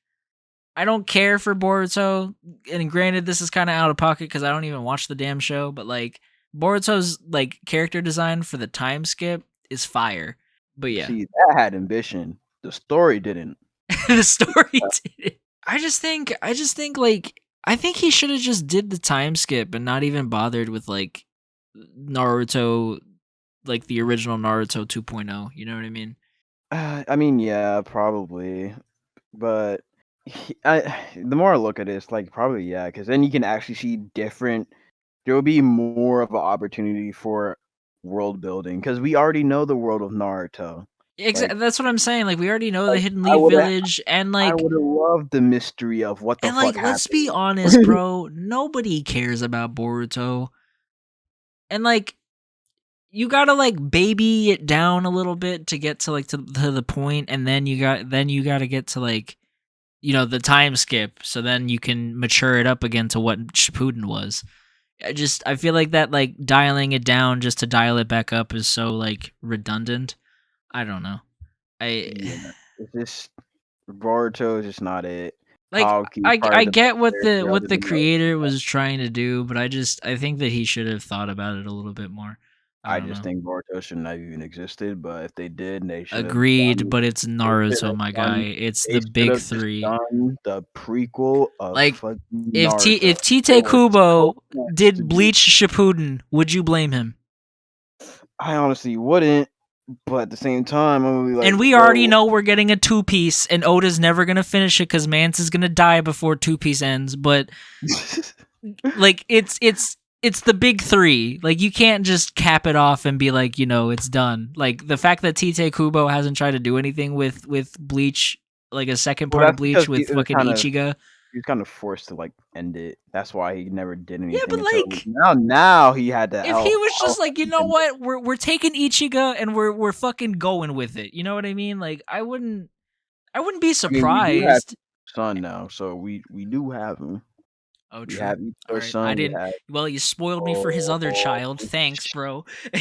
Speaker 1: I don't care for Boruto, and granted this is kind of out of pocket because I don't even watch the damn show, but like Boruto's like character design for the time skip is fire. But yeah,
Speaker 2: see, that had ambition. The story didn't.
Speaker 1: the story did it. I just think like I think he should have just did the time skip and not even bothered with like Naruto, like the original Naruto 2.0. You know what I mean?
Speaker 2: I mean, yeah, probably, but the more I look at it, it's like probably yeah, because then you can actually see different. There will be more of an opportunity for world building because we already know the world of Naruto. Like,
Speaker 1: That's what I'm saying. Like we already know the Hidden
Speaker 2: I
Speaker 1: Leaf
Speaker 2: would have,
Speaker 1: Village,
Speaker 2: I would have loved the mystery of what the
Speaker 1: and like
Speaker 2: fuck
Speaker 1: let's be
Speaker 2: happened.
Speaker 1: honest, bro. Nobody cares about Boruto, and like you gotta like baby it down a little bit to get to like to the point, and then you gotta get to like the time skip, so then you can mature it up again to what Shippuden was. I feel like that like dialing it down just to dial it back up is so like redundant. I don't know.
Speaker 2: Yeah, it's just Boruto is just not it.
Speaker 1: Like
Speaker 2: Haoki's probably
Speaker 1: I
Speaker 2: the best
Speaker 1: get what
Speaker 2: character
Speaker 1: the
Speaker 2: other than
Speaker 1: creator
Speaker 2: Naruto.
Speaker 1: was trying to do, but I think that he should have thought about it a little bit more. I
Speaker 2: I
Speaker 1: don't
Speaker 2: just
Speaker 1: know.
Speaker 2: think Boruto shouldn't have even existed, but if they did, they should have
Speaker 1: Agreed,
Speaker 2: done.
Speaker 1: but it's
Speaker 2: They should
Speaker 1: Naruto,
Speaker 2: have
Speaker 1: my guy.
Speaker 2: done.
Speaker 1: It's
Speaker 2: They
Speaker 1: the
Speaker 2: should
Speaker 1: big
Speaker 2: have just
Speaker 1: 3.
Speaker 2: done the prequel of
Speaker 1: Like
Speaker 2: fucking
Speaker 1: if
Speaker 2: Naruto.
Speaker 1: Tite
Speaker 2: It was so
Speaker 1: Kubo
Speaker 2: nice to
Speaker 1: did
Speaker 2: do.
Speaker 1: Bleach Shippuden, would you blame him?
Speaker 2: I honestly wouldn't, but at the same time, I'm gonna be
Speaker 1: And
Speaker 2: like,
Speaker 1: we already
Speaker 2: bro.
Speaker 1: know we're getting a 2-piece, and Oda's never gonna finish it because Mance is gonna die before 2-piece ends. But like, it's the big 3. Like, you can't just cap it off and be like, it's done. Like the fact that Tite Kubo hasn't tried to do anything with Bleach, like a second
Speaker 2: Well,
Speaker 1: part of
Speaker 2: that's because
Speaker 1: Bleach with
Speaker 2: it was
Speaker 1: fucking
Speaker 2: kind of
Speaker 1: Ichigo.
Speaker 2: he was kind of forced to like end it. That's why he never did
Speaker 1: Yeah,
Speaker 2: anything
Speaker 1: but
Speaker 2: until
Speaker 1: like,
Speaker 2: now he had the
Speaker 1: if he was
Speaker 2: I'll
Speaker 1: just like, you know what, we're taking Ichigo and we're fucking going with it. You know what I mean? Like, I wouldn't be
Speaker 2: I mean, we do have
Speaker 1: surprised.
Speaker 2: son now, so we do have him.
Speaker 1: Oh,
Speaker 2: We
Speaker 1: true.
Speaker 2: have each
Speaker 1: All
Speaker 2: other's
Speaker 1: right. I
Speaker 2: son. We
Speaker 1: didn't.
Speaker 2: have.
Speaker 1: Well, you spoiled me for his other
Speaker 2: Oh,
Speaker 1: child. Thanks, bro. I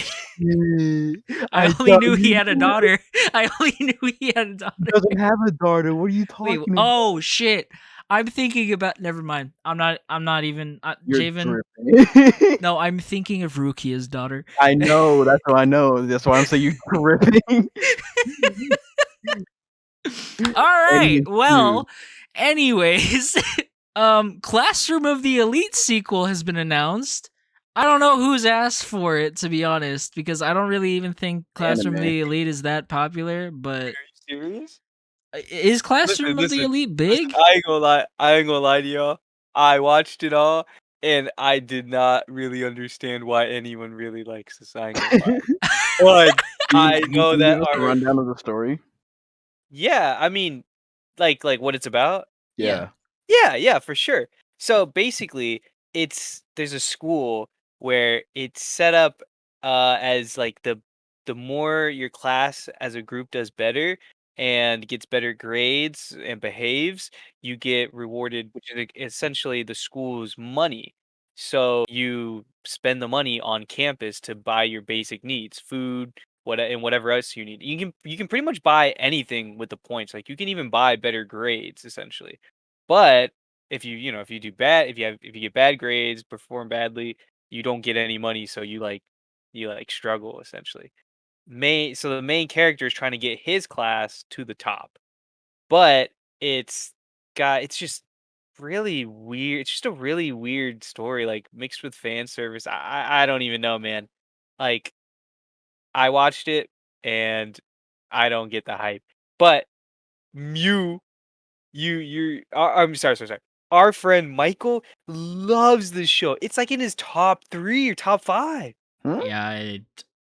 Speaker 2: I
Speaker 1: only
Speaker 2: thought
Speaker 1: knew he
Speaker 2: you
Speaker 1: had a daughter. I only knew he had a daughter.
Speaker 2: doesn't have a daughter. What are you
Speaker 1: Wait.
Speaker 2: talking about?
Speaker 1: Oh shit. I'm thinking about. Never mind. I'm not. I'm not even.
Speaker 2: You're
Speaker 1: Javen.
Speaker 2: tripping.
Speaker 1: No, I'm thinking of Rukia's daughter.
Speaker 2: I know. That's what I know. That's why I'm saying you're tripping.
Speaker 1: All right.
Speaker 2: Anywho,
Speaker 1: Well, anyways, Classroom of the Elite sequel has been announced. I don't know who's asked for it, to be honest, because I don't really even think Classroom of
Speaker 2: anime.
Speaker 1: the Elite is that popular. But
Speaker 3: Are you serious?
Speaker 1: is Classroom
Speaker 3: Listen,
Speaker 1: of the
Speaker 3: listen,
Speaker 1: Elite
Speaker 3: listen.
Speaker 1: big?
Speaker 3: I ain't gonna lie. I ain't gonna lie to y'all. I watched it all, and I did not really understand why anyone really likes this. I ain't gonna lie. But I
Speaker 2: You
Speaker 3: know
Speaker 2: can
Speaker 3: that
Speaker 2: give us a
Speaker 3: our
Speaker 2: rundown of the story.
Speaker 3: yeah. I mean, like what it's about.
Speaker 1: Yeah.
Speaker 2: Yeah.
Speaker 3: Yeah, for sure. So basically, there's a school where it's set up as like the more your class as a group does better and gets better grades and behaves, you get rewarded, which is essentially the school's money. So you spend the money on campus to buy your basic needs, food, and whatever else you need. You can pretty much buy anything with the points. Like you can even buy better grades essentially. But if if you do bad, if you get bad grades, perform badly, you don't get any money, so you struggle essentially. So the main character is trying to get his class to the top. But it's it's just really weird. It's just a really weird story, like mixed with fan service. I don't even know, man. Like I watched it and I don't get the hype. But Mew I'm sorry. Our friend Michael loves this show. It's like in his top 3 or top 5.
Speaker 2: Hmm?
Speaker 1: Yeah.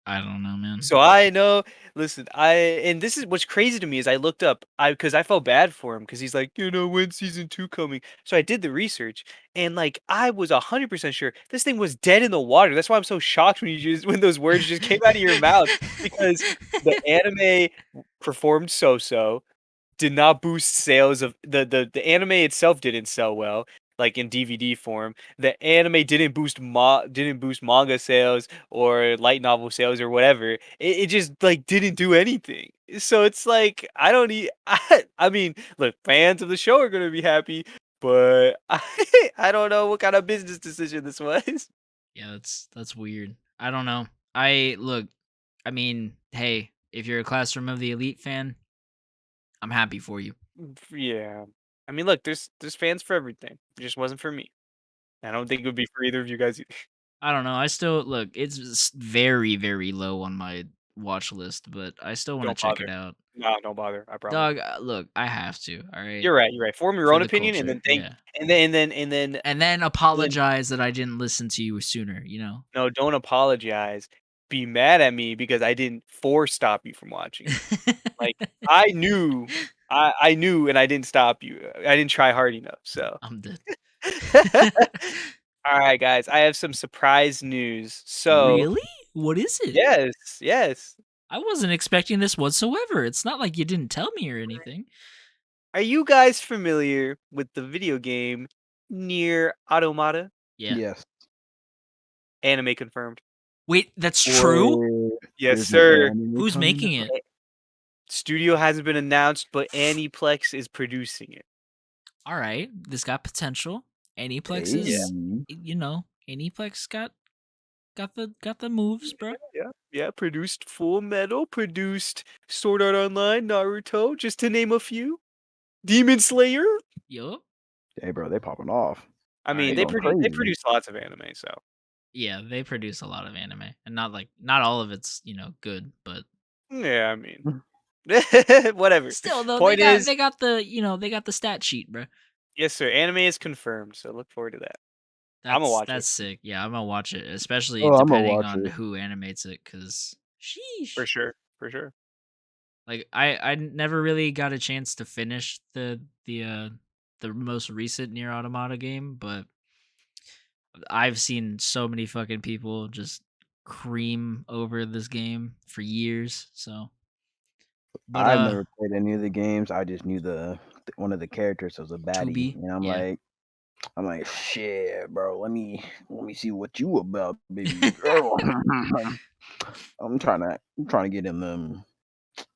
Speaker 1: I don't know, man.
Speaker 3: So I know, listen, and this is what's crazy to me is I looked up, because I felt bad for him because he's like, when's season 2 coming? So I did the research and like I was 100% sure this thing was dead in the water. That's why I'm so shocked when those words just came out of your mouth because the anime performed so did not boost sales of the anime itself didn't sell well, like in DVD form. The anime didn't boost manga sales or light novel sales or whatever. It just like didn't do anything. So it's like I don't need I mean, look, fans of the show are gonna be happy, but I don't know what kind of business decision this was.
Speaker 1: Yeah, that's weird. I don't know. I look. I mean, hey, if you're a Classroom of the Elite fan, I'm happy for you.
Speaker 3: Yeah. I mean, look, there's fans for everything. It just wasn't for me. I don't think it would be for either of you guys either.
Speaker 1: I don't know. I still look. It's very very low on my watch list, but I still want to
Speaker 3: Don't
Speaker 1: check
Speaker 3: bother.
Speaker 1: it out.
Speaker 3: No, don't bother. I promise.
Speaker 1: Dog, look, I have to. All right,
Speaker 3: You're right. You're right. Form your
Speaker 1: for
Speaker 3: own
Speaker 1: the
Speaker 3: opinion, and
Speaker 1: culture.
Speaker 3: then
Speaker 1: Yeah, and then
Speaker 3: and then
Speaker 1: apologize that I didn't listen to you sooner.
Speaker 3: no, don't apologize. Be mad at me because I didn't force stop you from watching it. Like I knew, I knew, and I didn't stop you. I didn't try hard enough. So,
Speaker 1: I'm dead.
Speaker 3: all right, guys, I have some surprise news. So,
Speaker 1: Really? What is it?
Speaker 3: yes.
Speaker 1: I wasn't expecting this whatsoever. It's not like you didn't tell me or anything.
Speaker 3: Are you guys familiar with the video game Nier Automata?
Speaker 1: Yeah.
Speaker 2: Yes.
Speaker 3: Anime confirmed.
Speaker 1: Wait, that's true?
Speaker 2: Wait,
Speaker 3: Yes,
Speaker 2: there's more
Speaker 3: sir.
Speaker 2: anime
Speaker 1: Who's
Speaker 2: coming
Speaker 1: making
Speaker 2: out?
Speaker 1: it?
Speaker 3: Studio hasn't been announced, but Aniplex is producing it.
Speaker 1: All right, this got potential. Aniplex
Speaker 2: Hey,
Speaker 1: is, Aniplex got the moves, bro.
Speaker 3: Yeah. Produced Full Metal, produced Sword Art Online, Naruto, just to name a few. Demon Slayer.
Speaker 1: Yup.
Speaker 2: hey, bro, they popping off.
Speaker 3: I mean,
Speaker 2: They
Speaker 3: they
Speaker 2: going
Speaker 3: produce
Speaker 2: crazy.
Speaker 3: lots of anime, so
Speaker 1: Yeah, they produce a lot of anime, and not all of it's good, but
Speaker 3: yeah. I mean, whatever.
Speaker 1: still though
Speaker 3: Point is,
Speaker 1: they got the they got the stat sheet, bro.
Speaker 3: yes, sir. Anime is confirmed, so look forward to that. I'ma watch it
Speaker 1: That's sick. Yeah, I'm gonna watch it, especially
Speaker 2: Oh, I'm gonna
Speaker 1: depending
Speaker 2: watch
Speaker 1: on
Speaker 2: it.
Speaker 1: who animates it, cause
Speaker 3: for
Speaker 1: sheesh.
Speaker 3: sure. For sure.
Speaker 1: Like I never really got a chance to finish the most recent Nier Automata game, but I've seen so many fucking people just cream over this game for years. So, but
Speaker 2: I've never played any of the games. I just knew one of the characters was a
Speaker 1: to
Speaker 2: baddie,
Speaker 1: be,
Speaker 2: and
Speaker 1: yeah.
Speaker 2: I'm like, shit, bro. Let me see what you about, baby girl. I'm trying to get in them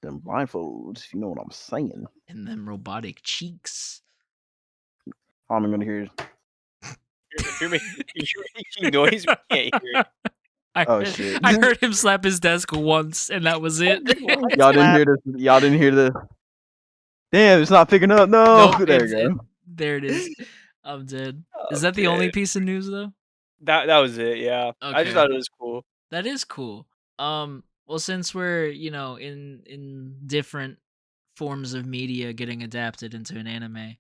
Speaker 2: blindfolds. If you know what I'm saying.
Speaker 1: And them robotic cheeks.
Speaker 2: All I'm gonna hear is,
Speaker 3: If you're making noise, we can't hear it.
Speaker 2: oh shit.
Speaker 1: I heard him slap his desk once, and that was it.
Speaker 2: Y'all didn't hear this. Y'all didn't hear the. Damn, it's not picking up. No,
Speaker 1: Nope,
Speaker 2: there you go.
Speaker 1: there it is. I'm dead. Is
Speaker 3: Oh,
Speaker 1: that the only
Speaker 3: man.
Speaker 1: piece of news though?
Speaker 3: That was it. Yeah, I just
Speaker 1: Okay.
Speaker 3: thought it was cool.
Speaker 1: That is cool. Well, since we're in different forms of media getting adapted into an anime,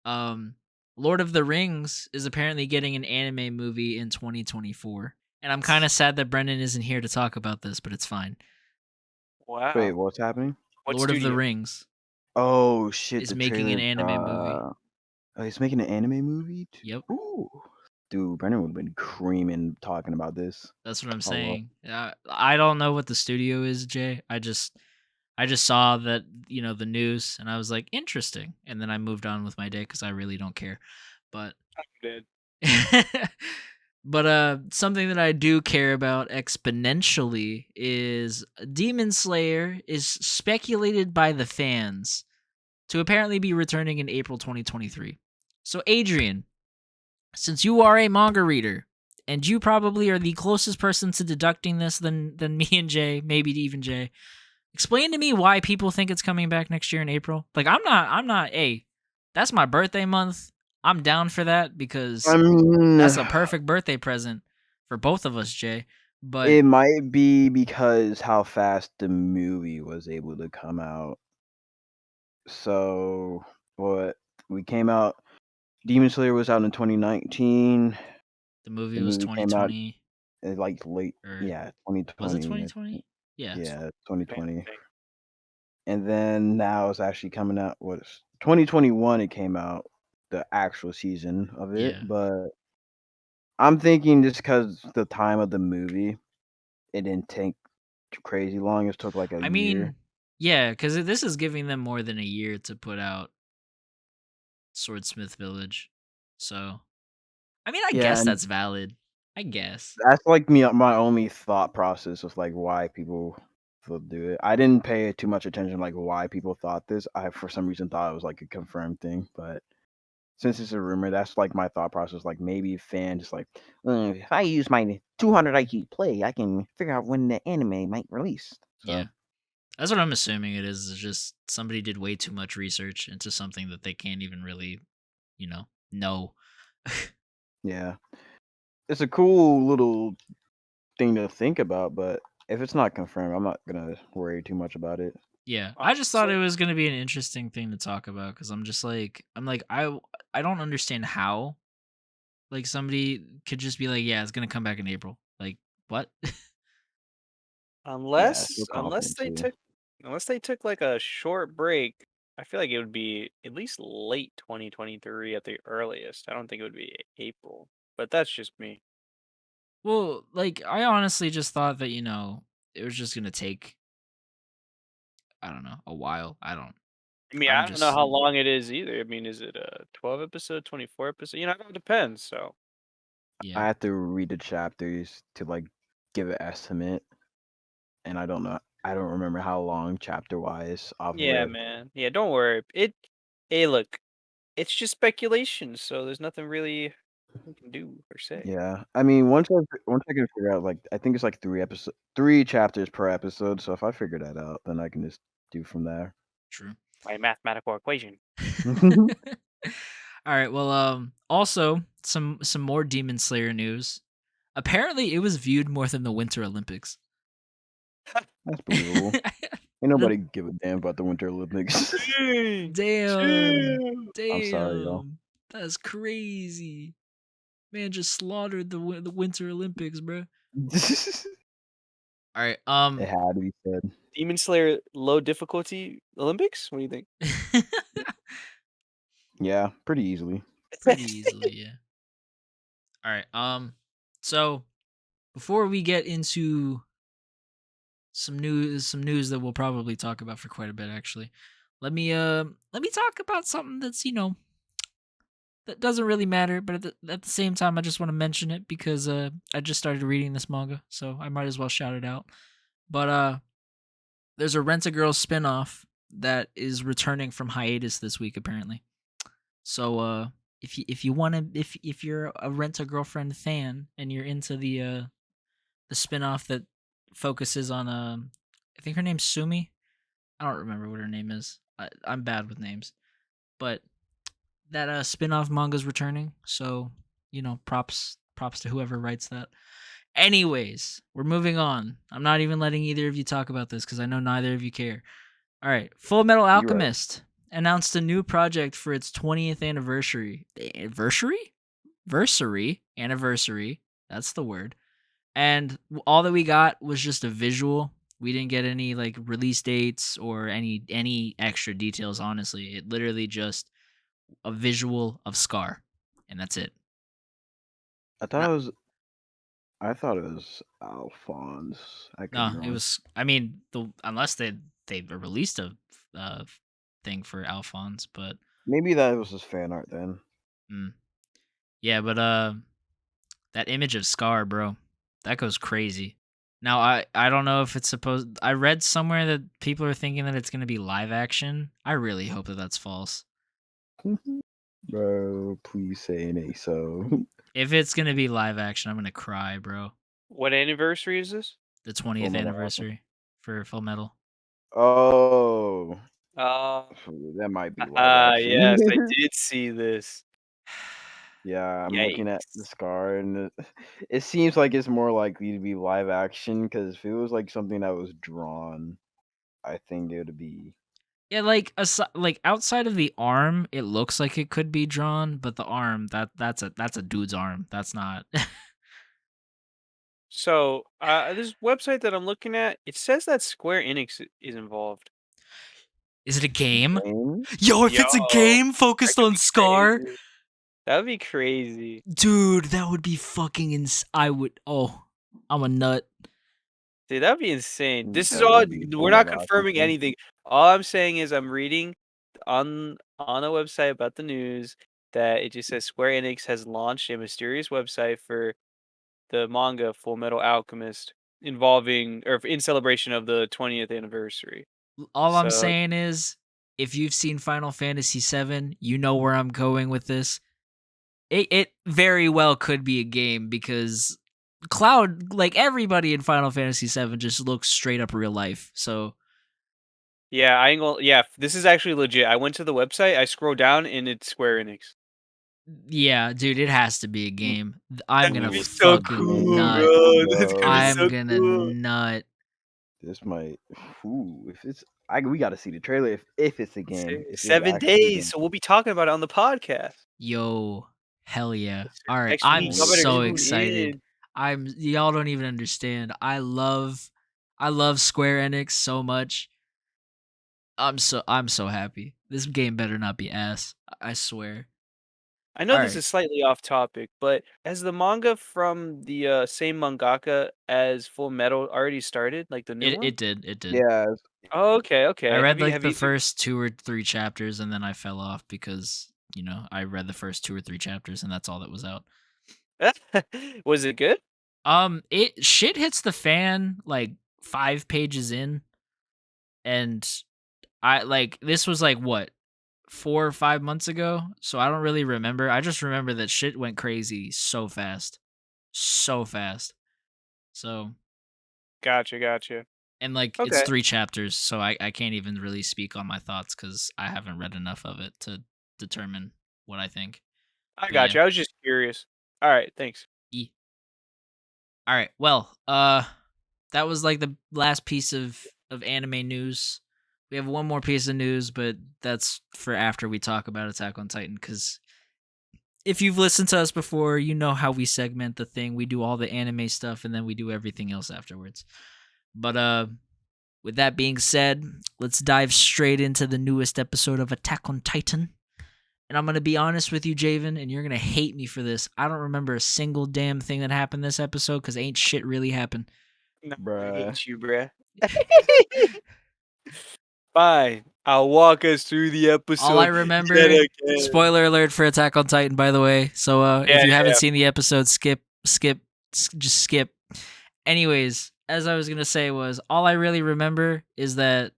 Speaker 1: um, Lord of the Rings is apparently getting an anime movie in 2024, and I'm kind of sad that Brendan isn't here to talk about this, but it's fine.
Speaker 2: Wait,
Speaker 3: Wow.
Speaker 2: what's happening?
Speaker 3: What
Speaker 1: Lord of the
Speaker 3: studio?
Speaker 1: Rings
Speaker 2: Oh shit,
Speaker 1: is
Speaker 2: the
Speaker 1: making an
Speaker 2: trailer
Speaker 1: anime movie.
Speaker 2: dropped. Oh, he's making an anime movie?
Speaker 1: Yep,
Speaker 2: Ooh. Dude, Brendan would have been creaming talking about this.
Speaker 1: that's what I'm
Speaker 2: I love
Speaker 1: saying. I don't know what the studio is, Jay. I just saw that the news, and I was like, interesting, and then I moved on with my day because I really don't care. But
Speaker 3: I'm dead.
Speaker 1: but something that I do care about exponentially is Demon Slayer is speculated by the fans to apparently be returning in April 2023. So Adrian, since you are a manga reader and you probably are the closest person to deducting this than me and Jay, maybe even Jay, explain to me why people think it's coming back next year in April. Like I'm not, hey, that's my birthday month. I'm down for that because
Speaker 2: I mean,
Speaker 1: that's a perfect birthday present for both of us, Jay. But
Speaker 2: it might be because how fast the movie was able to come out. So, what we came out, Demon Slayer was out in 2019.
Speaker 1: the movie
Speaker 2: The
Speaker 1: was
Speaker 2: movie came out
Speaker 1: 2020,
Speaker 2: like late,
Speaker 1: or
Speaker 2: yeah,
Speaker 1: was it
Speaker 2: 2020.
Speaker 1: 2020? Yeah.
Speaker 2: Yeah,
Speaker 3: Same
Speaker 2: 2020.
Speaker 3: thing.
Speaker 2: And then now it's actually coming out. What's 2021? It came out, the actual season of it.
Speaker 1: Yeah.
Speaker 2: But I'm thinking just because the time of the movie, it didn't take crazy long. It took like a
Speaker 1: I
Speaker 2: year.
Speaker 1: mean, yeah, because this is giving them more than a year to put out Swordsmith Village. So, I mean, I
Speaker 2: Yeah,
Speaker 1: guess
Speaker 2: and
Speaker 1: that's valid. I guess.
Speaker 2: that's like my only thought process of like why people would do it. I didn't pay too much attention like why people thought this. I for some reason thought it was like a confirmed thing, but since it's a rumor, that's like my thought process. Like maybe fans just like, if I use my 200 IQ play, I can figure out when the anime might release.
Speaker 1: Yeah.
Speaker 2: So
Speaker 1: That's what I'm assuming it is just somebody did way too much research into something that they can't even really, know.
Speaker 2: yeah, it's a cool little thing to think about, but if it's not confirmed, I'm not gonna worry too much about it.
Speaker 1: Yeah, I just thought
Speaker 3: Honestly,
Speaker 1: it was gonna be an interesting thing to talk about because I'm like I don't understand how like somebody could just be like, yeah, it's gonna come back in April. Like what?
Speaker 2: Yeah, I feel
Speaker 3: unless
Speaker 2: confident
Speaker 3: they
Speaker 2: too.
Speaker 3: took like a short break, I feel like it would be at least late 2023 at the earliest. I don't think it would be April, but that's just me.
Speaker 1: Well, like I honestly just thought that it was just gonna take I don't know a while.
Speaker 3: I mean,
Speaker 1: I'm
Speaker 3: I don't know
Speaker 1: just
Speaker 3: how long it is either. I mean, is it a 12 episode, 24 episode? It all depends. So
Speaker 1: Yeah.
Speaker 2: I have to read the chapters to like give an estimate, and I don't know. I don't remember how long chapter wise off
Speaker 3: Yeah,
Speaker 2: rip.
Speaker 3: man. Yeah, don't worry. Hey, look, it's just speculation, so there's nothing really we can do or say.
Speaker 2: Yeah, I mean, once I can figure out, like, I think it's like 3 chapters per episode. So if I figure that out, then I can just do from there.
Speaker 1: True.
Speaker 3: My mathematical equation.
Speaker 1: All right. Well, also some more Demon Slayer news. Apparently, it was viewed more than the Winter Olympics.
Speaker 2: That's believable. Ain't nobody give a damn about the Winter Olympics.
Speaker 1: Damn.
Speaker 2: I'm sorry, y'all.
Speaker 1: Damn. That's crazy. Man just slaughtered the Winter Olympics, bro.
Speaker 2: It
Speaker 1: All right.
Speaker 2: had to be said.
Speaker 3: Demon Slayer low difficulty Olympics? What do you think?
Speaker 2: Yeah, pretty easily.
Speaker 1: Pretty easily, yeah. All right. So before we get into some news that we'll probably talk about for quite a bit, actually, let me talk about something that's that doesn't really matter, but at the same time, I just want to mention it because I just started reading this manga, so I might as well shout it out. But there's a Rent-A-Girl spinoff that is returning from hiatus this week, apparently. So if you want to if you're a Rent-A-Girlfriend fan and you're into the spinoff that focuses on I think her name's Sumi. I don't remember what her name is. I'm bad with names, but that spin-off manga's returning, so props to whoever writes that. Anyways, we're moving on. I'm not even letting either of you talk about this because I know neither of you care. All right, Fullmetal
Speaker 2: right.
Speaker 1: Alchemist announced a new project for its 20th anniversary. Anniversary. That's the word. And all that we got was just a visual. We didn't get any like release dates or any extra details. Honestly, it literally just a visual of Scar, and that's it.
Speaker 2: I thought it was Alphonse. I could be
Speaker 1: No, it
Speaker 2: wrong.
Speaker 1: was. I mean, unless they released a thing for Alphonse, but
Speaker 2: Maybe that was his fan art then.
Speaker 1: yeah, but that image of Scar, bro, that goes crazy. Now I don't know if it's supposed. I read somewhere that people are thinking that it's gonna be live action. I really hope that that's false.
Speaker 2: Bro, please say it ain't so.
Speaker 1: If it's gonna be live action, I'm gonna cry, bro.
Speaker 3: What anniversary is this?
Speaker 1: The 20th
Speaker 2: Fullmetal
Speaker 1: anniversary for Full Metal.
Speaker 2: Oh,
Speaker 3: Uh,
Speaker 2: that might be live action.
Speaker 3: yes, I did see this.
Speaker 2: Yeah, I'm looking at the
Speaker 3: Yikes.
Speaker 2: Scar, and it seems like it's more likely to be live action. Because if it was like something that was drawn, I think it would be.
Speaker 1: Yeah, like outside of the arm, it looks like it could be drawn, but the arm that's a dude's arm. That's not.
Speaker 3: So, this website that I'm looking at, it says that Square Enix is involved.
Speaker 1: Is it a game?
Speaker 2: Game?
Speaker 1: Yo, if
Speaker 3: Yo,
Speaker 1: it's a game
Speaker 3: that
Speaker 1: focused
Speaker 3: could
Speaker 1: on
Speaker 3: be
Speaker 1: Scar,
Speaker 3: crazy. That would be crazy.
Speaker 1: dude, that would be fucking I would. Oh, I'm a nut.
Speaker 3: Dude, that'd be insane. This is
Speaker 2: That
Speaker 3: all.
Speaker 2: would be
Speaker 3: We're not
Speaker 2: Fullmetal
Speaker 3: confirming
Speaker 2: Alchemist.
Speaker 3: anything. All I'm saying is I'm reading on a website about the news that it just says Square Enix has launched a mysterious website for the manga Fullmetal Alchemist involving or in celebration of the 20th anniversary.
Speaker 1: All I'm
Speaker 3: So
Speaker 1: saying is, if you've seen Final Fantasy VII, you know where I'm going with this. It very well could be a game because Cloud, like everybody in Final Fantasy VII, just looks straight up real life. So
Speaker 3: yeah, I ain't gonna. Yeah, this is actually legit. I went to the website. I scroll down and it's Square Enix.
Speaker 1: yeah, dude, it has to be a game. I'm
Speaker 3: That's
Speaker 1: gonna
Speaker 3: gonna be
Speaker 2: Ooh,
Speaker 3: so
Speaker 1: fucking
Speaker 3: cool,
Speaker 1: nut.
Speaker 3: bro. That's gonna be
Speaker 2: bro.
Speaker 1: I'm
Speaker 3: so
Speaker 1: gonna
Speaker 3: cool.
Speaker 1: nut.
Speaker 2: This might. Ooh, if it's. We got to see the trailer if it's a game. If it's
Speaker 3: 7 days,
Speaker 2: actually
Speaker 3: so we'll be talking about it on the podcast.
Speaker 1: Yo, hell yeah. All right,
Speaker 3: Next
Speaker 1: I'm
Speaker 3: week, y'all better
Speaker 1: so
Speaker 2: a game.
Speaker 3: tune
Speaker 1: excited.
Speaker 3: in.
Speaker 1: Y'all don't even understand. I love Square Enix so much. I'm so happy. This game better not be ass. I swear.
Speaker 3: I know
Speaker 1: All
Speaker 3: this
Speaker 1: right.
Speaker 3: is slightly off topic, but has the manga from the same mangaka as Full Metal already started, like the new one?
Speaker 1: It did.
Speaker 2: Yeah,
Speaker 3: Oh, okay,
Speaker 1: I
Speaker 3: okay.
Speaker 1: read like
Speaker 3: Have
Speaker 1: the
Speaker 3: you?
Speaker 1: first 2 or 3 chapters and then I fell off because, I read the first 2 or 3 chapters and that's all that was out.
Speaker 3: Was it good?
Speaker 1: It shit hits the fan like 5 pages in, and I like this was like what 4 or 5 months ago, so I don't really remember. I just remember that shit went crazy so fast, so fast. So
Speaker 3: Gotcha.
Speaker 1: and like it's
Speaker 3: Okay,
Speaker 1: 3 chapters, so I can't even really speak on my thoughts because I haven't read enough of it to determine what I think.
Speaker 3: I
Speaker 1: But
Speaker 3: got
Speaker 1: yeah,
Speaker 3: you. I was just curious. All right, thanks.
Speaker 1: E. All right. Well, that was like the last piece of anime news. We have one more piece of news, but that's for after we talk about Attack on Titan. Because if you've listened to us before, you know how we segment the thing. We do all the anime stuff, and then we do everything else afterwards. But with that being said, let's dive straight into the newest episode of Attack on Titan. And I'm going to be honest with you, Javen, and you're going to hate me for this. I don't remember a single damn thing that happened this episode because ain't shit really happened.
Speaker 3: No, I
Speaker 2: Bruh.
Speaker 3: hate you, bruh. Fine. I'll walk us through the episode.
Speaker 1: All I
Speaker 3: yet
Speaker 1: remember,
Speaker 3: again.
Speaker 1: spoiler alert for Attack on Titan, by the way. So if you haven't
Speaker 3: Yeah.
Speaker 1: seen the episode, just skip. Anyways, as I was going to say was, all I really remember is that,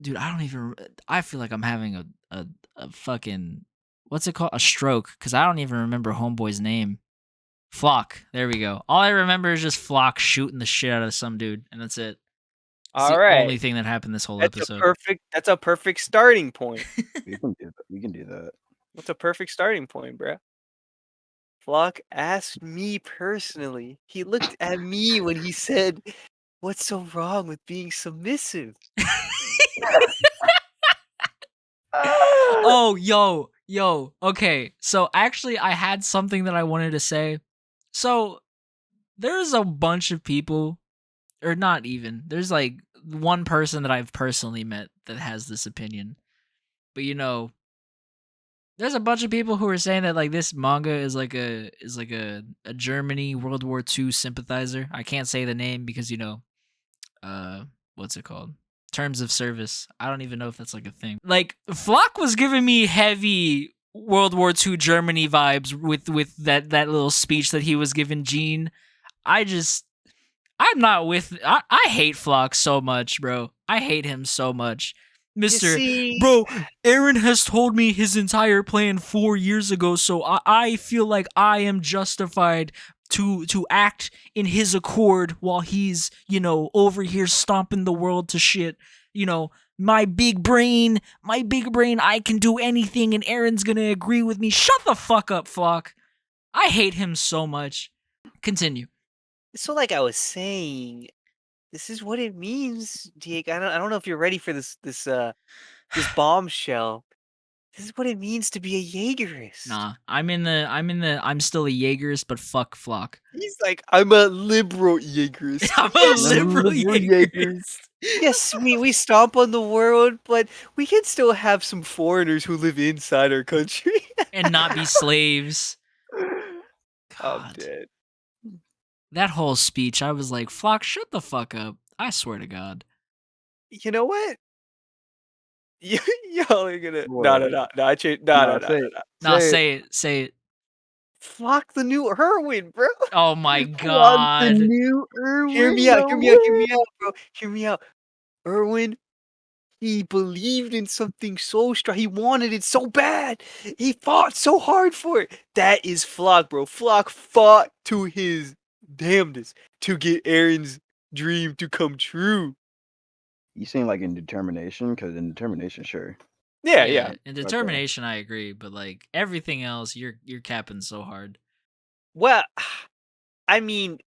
Speaker 1: dude, I feel like I'm having a fucking, what's it called? A stroke, because I don't even remember Homeboy's name. Floch. There we go. All I remember is just Floch shooting the shit out of some dude, and that's it. It's
Speaker 3: All
Speaker 1: the
Speaker 3: right.
Speaker 1: only thing that happened this whole episode.
Speaker 3: That's a perfect starting point.
Speaker 2: We can do that. We can do that.
Speaker 3: That's a perfect starting point, bruh. Flock asked me personally. He looked at me when he said, "What's so wrong with being submissive?"
Speaker 1: Oh, yo. Okay, so actually, I had something that I wanted to say. So there's a bunch of people, or not even. There's like one person that I've personally met that has this opinion. But there's a bunch of people who are saying that like this manga is like a Germany World War II sympathizer. I can't say the name because what's it called? Terms of service. I don't even know if that's like a thing. Like Flock was giving me heavy World War II Germany vibes with that little speech that he was giving Jean. I'm not with. I hate Flock so much, bro. I hate him so much. Mister, bro, Aaron has told me his entire plan 4 years ago, so I feel like I am justified to act in his accord while he's, over here stomping the world to shit. My big brain, I can do anything and Aaron's gonna agree with me. Shut the fuck up, Flock. I hate him so much. Continue.
Speaker 3: So, like I was saying, this is what it means, Diego. I don't know if you're ready for this bombshell. This is what it means to be a Jaegerist.
Speaker 1: Nah, I'm still a Jaegerist, but fuck Flock.
Speaker 3: He's like, I'm a liberal Jaegerist.
Speaker 1: I'm a liberal Jaegerist.
Speaker 3: Yes, we stomp on the world, but we can still have some foreigners who live inside our country.
Speaker 1: And not be slaves.
Speaker 3: I'm
Speaker 1: God.
Speaker 3: dead.
Speaker 1: That whole speech, I was like, Flock, shut the fuck up. I swear to God.
Speaker 3: You know what? Y'all are gonna
Speaker 2: What?
Speaker 3: no. I changed. No.
Speaker 1: No, say it.
Speaker 3: Flock the new Erwin, bro.
Speaker 1: Oh my
Speaker 2: Flock
Speaker 1: God.
Speaker 2: the new Erwin.
Speaker 3: Hear me out, bro. Hear me out. Erwin, he believed in something so strong. He wanted it so bad. He fought so hard for it. That is Flock, bro. Flock fought to his damnedest to get Aaron's dream to come true.
Speaker 2: You saying like in determination? Because in determination, sure.
Speaker 3: Yeah.
Speaker 1: In determination, I agree, but like everything else, you're capping so hard.
Speaker 3: Well, I mean,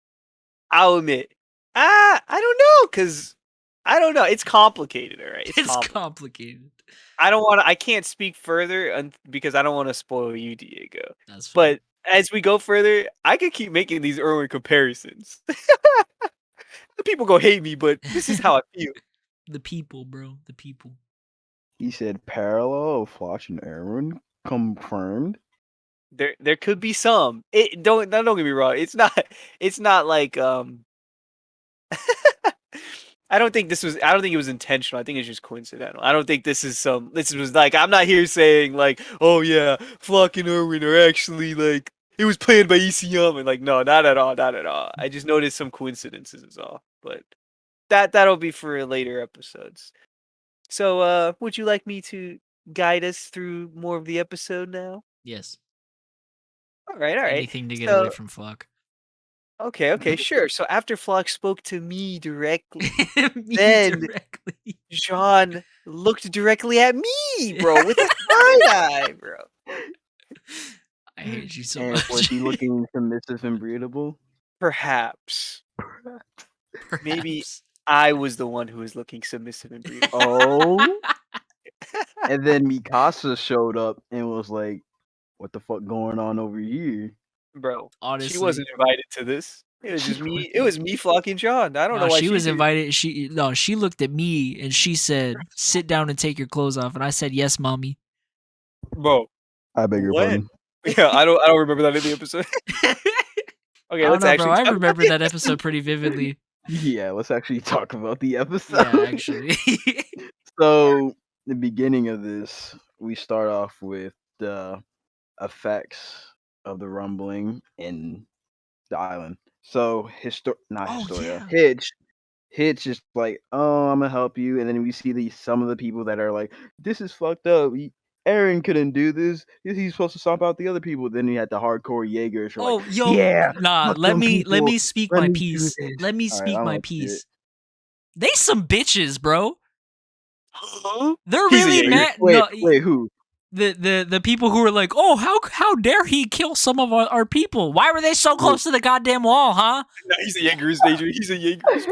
Speaker 3: I'll admit, I don't know, cause I don't know. It's complicated, all right.
Speaker 1: It's complicated.
Speaker 3: I can't speak further because I don't want to spoil you, Diego.
Speaker 1: That's fine.
Speaker 3: But as we go further, I could keep making these Erwin comparisons. The people go hate me, but this is how I feel.
Speaker 1: The people, bro. The people.
Speaker 2: He said parallel of Floch and Erwin confirmed.
Speaker 3: There could be some. Don't get me wrong. It's not like I don't think it was intentional. I think it's just coincidental. I don't think this was like, I'm not here saying like, oh yeah, Flock and Erwin are actually like, it was planned by ECM, and like, no, not at all, not at all. I just noticed some coincidences is all, but that'll be for later episodes. So, would you like me to guide us through more of the episode now?
Speaker 1: Yes.
Speaker 3: All right, all right.
Speaker 1: Anything to get
Speaker 3: So,
Speaker 1: away from Floch.
Speaker 3: okay, sure. So after Floch spoke to me directly,
Speaker 1: Me
Speaker 3: then
Speaker 1: directly.
Speaker 3: Jean looked directly at me, bro, with a side eye, bro.
Speaker 1: I hate you so
Speaker 2: And
Speaker 1: much.
Speaker 2: was he looking submissive and breedable?
Speaker 3: Perhaps. Maybe
Speaker 1: Perhaps.
Speaker 3: I was the one who was looking submissive and breedable.
Speaker 2: Oh. And then Mikasa showed up and was like, "What the fuck going on over here?"
Speaker 3: Bro, she
Speaker 1: Honestly.
Speaker 3: wasn't invited to this. It was just me. It was me, Floch, and John. I don't know
Speaker 1: No,
Speaker 3: why
Speaker 1: she was
Speaker 3: did.
Speaker 1: invited. She looked at me and she said, "Sit down and take your clothes off." And I said, "Yes, mommy."
Speaker 3: Bro,
Speaker 2: I beg your
Speaker 3: when?
Speaker 2: pardon.
Speaker 3: Yeah, I don't remember that in the episode. Okay,
Speaker 1: I don't
Speaker 3: let's
Speaker 1: know,
Speaker 3: actually
Speaker 1: bro. I
Speaker 3: talk about
Speaker 1: remember
Speaker 3: the
Speaker 1: that episode pretty vividly.
Speaker 2: Yeah, let's actually talk about the episode.
Speaker 1: Yeah, actually.
Speaker 2: So, the beginning of this, we start off with the effects of the rumbling in the island. So, not
Speaker 1: Oh,
Speaker 2: Historia.
Speaker 1: yeah.
Speaker 2: Hitch is like, "Oh, I'm gonna help you," and then we see some of the people that are like, "This is fucked up. Aaron couldn't do this. He's supposed to stomp out the other people." Then you had the hardcore Jaegers who are like,
Speaker 1: Oh, yo,
Speaker 2: "Yeah,
Speaker 1: nah.
Speaker 2: fuck
Speaker 1: Let
Speaker 2: them
Speaker 1: me
Speaker 2: people.
Speaker 1: speak
Speaker 2: Let
Speaker 1: my
Speaker 2: me do
Speaker 1: piece.
Speaker 2: this."
Speaker 1: Let me
Speaker 2: All right,
Speaker 1: speak
Speaker 2: I
Speaker 1: my
Speaker 2: want to see it.
Speaker 1: piece. They some bitches, bro.
Speaker 3: Huh?
Speaker 1: They're
Speaker 3: He's a
Speaker 1: really
Speaker 3: Jaeger.
Speaker 1: mad.
Speaker 2: Wait,
Speaker 1: No,
Speaker 2: who?
Speaker 1: the people who were like, "Oh, how dare he kill some of our people? Why were they so close to the goddamn wall, huh?"
Speaker 3: No, he's a Jaeger's, Adrian. He's a Jaeger's.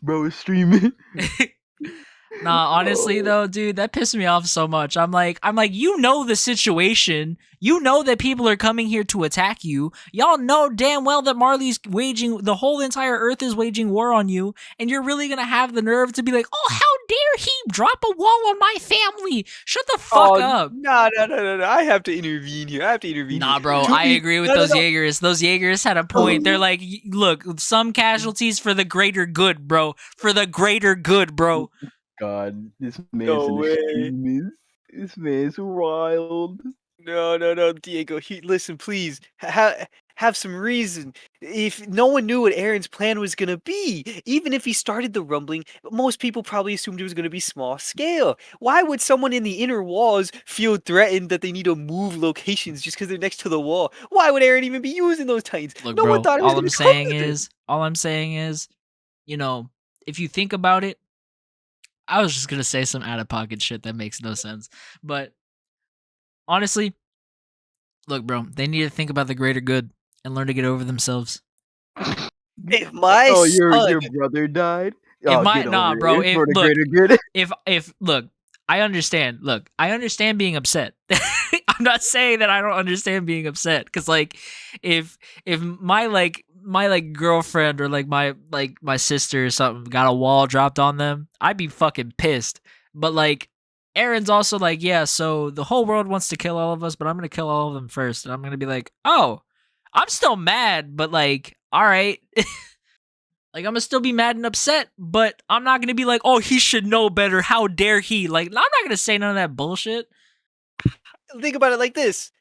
Speaker 2: Bro is streaming.
Speaker 1: Nah, honestly though, dude, that pissed me off so much. I'm like, you know the situation. You know that people are coming here to attack you. Y'all know damn well that Marley's waging, the whole entire earth is waging war on you, and you're really gonna have the nerve to be like, "Oh, how dare he drop a wall on my family? Shut the fuck up."
Speaker 3: No. I have to intervene here.
Speaker 1: Nah, bro, I agree with those Jaegers. Those Jaegers had a point. They're like, look, some casualties for the greater good, bro. For the greater good, bro.
Speaker 2: God, this man's
Speaker 3: No
Speaker 2: an
Speaker 3: way.
Speaker 2: extremist. This man's wild.
Speaker 3: No, Diego. Listen, please. Have some reason. If no one knew what Aaron's plan was gonna be, even if he started the rumbling, most people probably assumed it was gonna be small scale. Why would someone in the inner walls feel threatened that they need to move locations just because they're next to the wall? Why would Aaron even be using those titans?
Speaker 1: Look,
Speaker 3: No
Speaker 1: bro,
Speaker 3: one thought it was gonna come to this.
Speaker 1: all I'm saying is, you know, if you think about it, I was just gonna say some out of pocket shit that makes no sense. But honestly, look, bro, they need to think about the greater good and learn to get over themselves.
Speaker 3: If my
Speaker 2: your
Speaker 3: son,
Speaker 2: brother died?
Speaker 1: If
Speaker 2: Oh,
Speaker 1: my
Speaker 2: get
Speaker 1: nah,
Speaker 2: over
Speaker 1: bro,
Speaker 2: it. It's
Speaker 1: if
Speaker 2: for the
Speaker 1: look,
Speaker 2: greater good.
Speaker 1: if look, I understand. Look, I understand being upset. I'm not saying that I don't understand being upset, because like, if my girlfriend or like my sister or something got a wall dropped on them, I'd be fucking pissed. But like, Aaron's also like, yeah, so the whole world wants to kill all of us, but I'm gonna kill all of them first, and I'm gonna be like, oh, I'm still mad, but like, all right. Like, I'm gonna still be mad and upset, but I'm not gonna be like, oh, he should know better. How dare he? Like, I'm not gonna say none of that bullshit.
Speaker 3: think about it like this.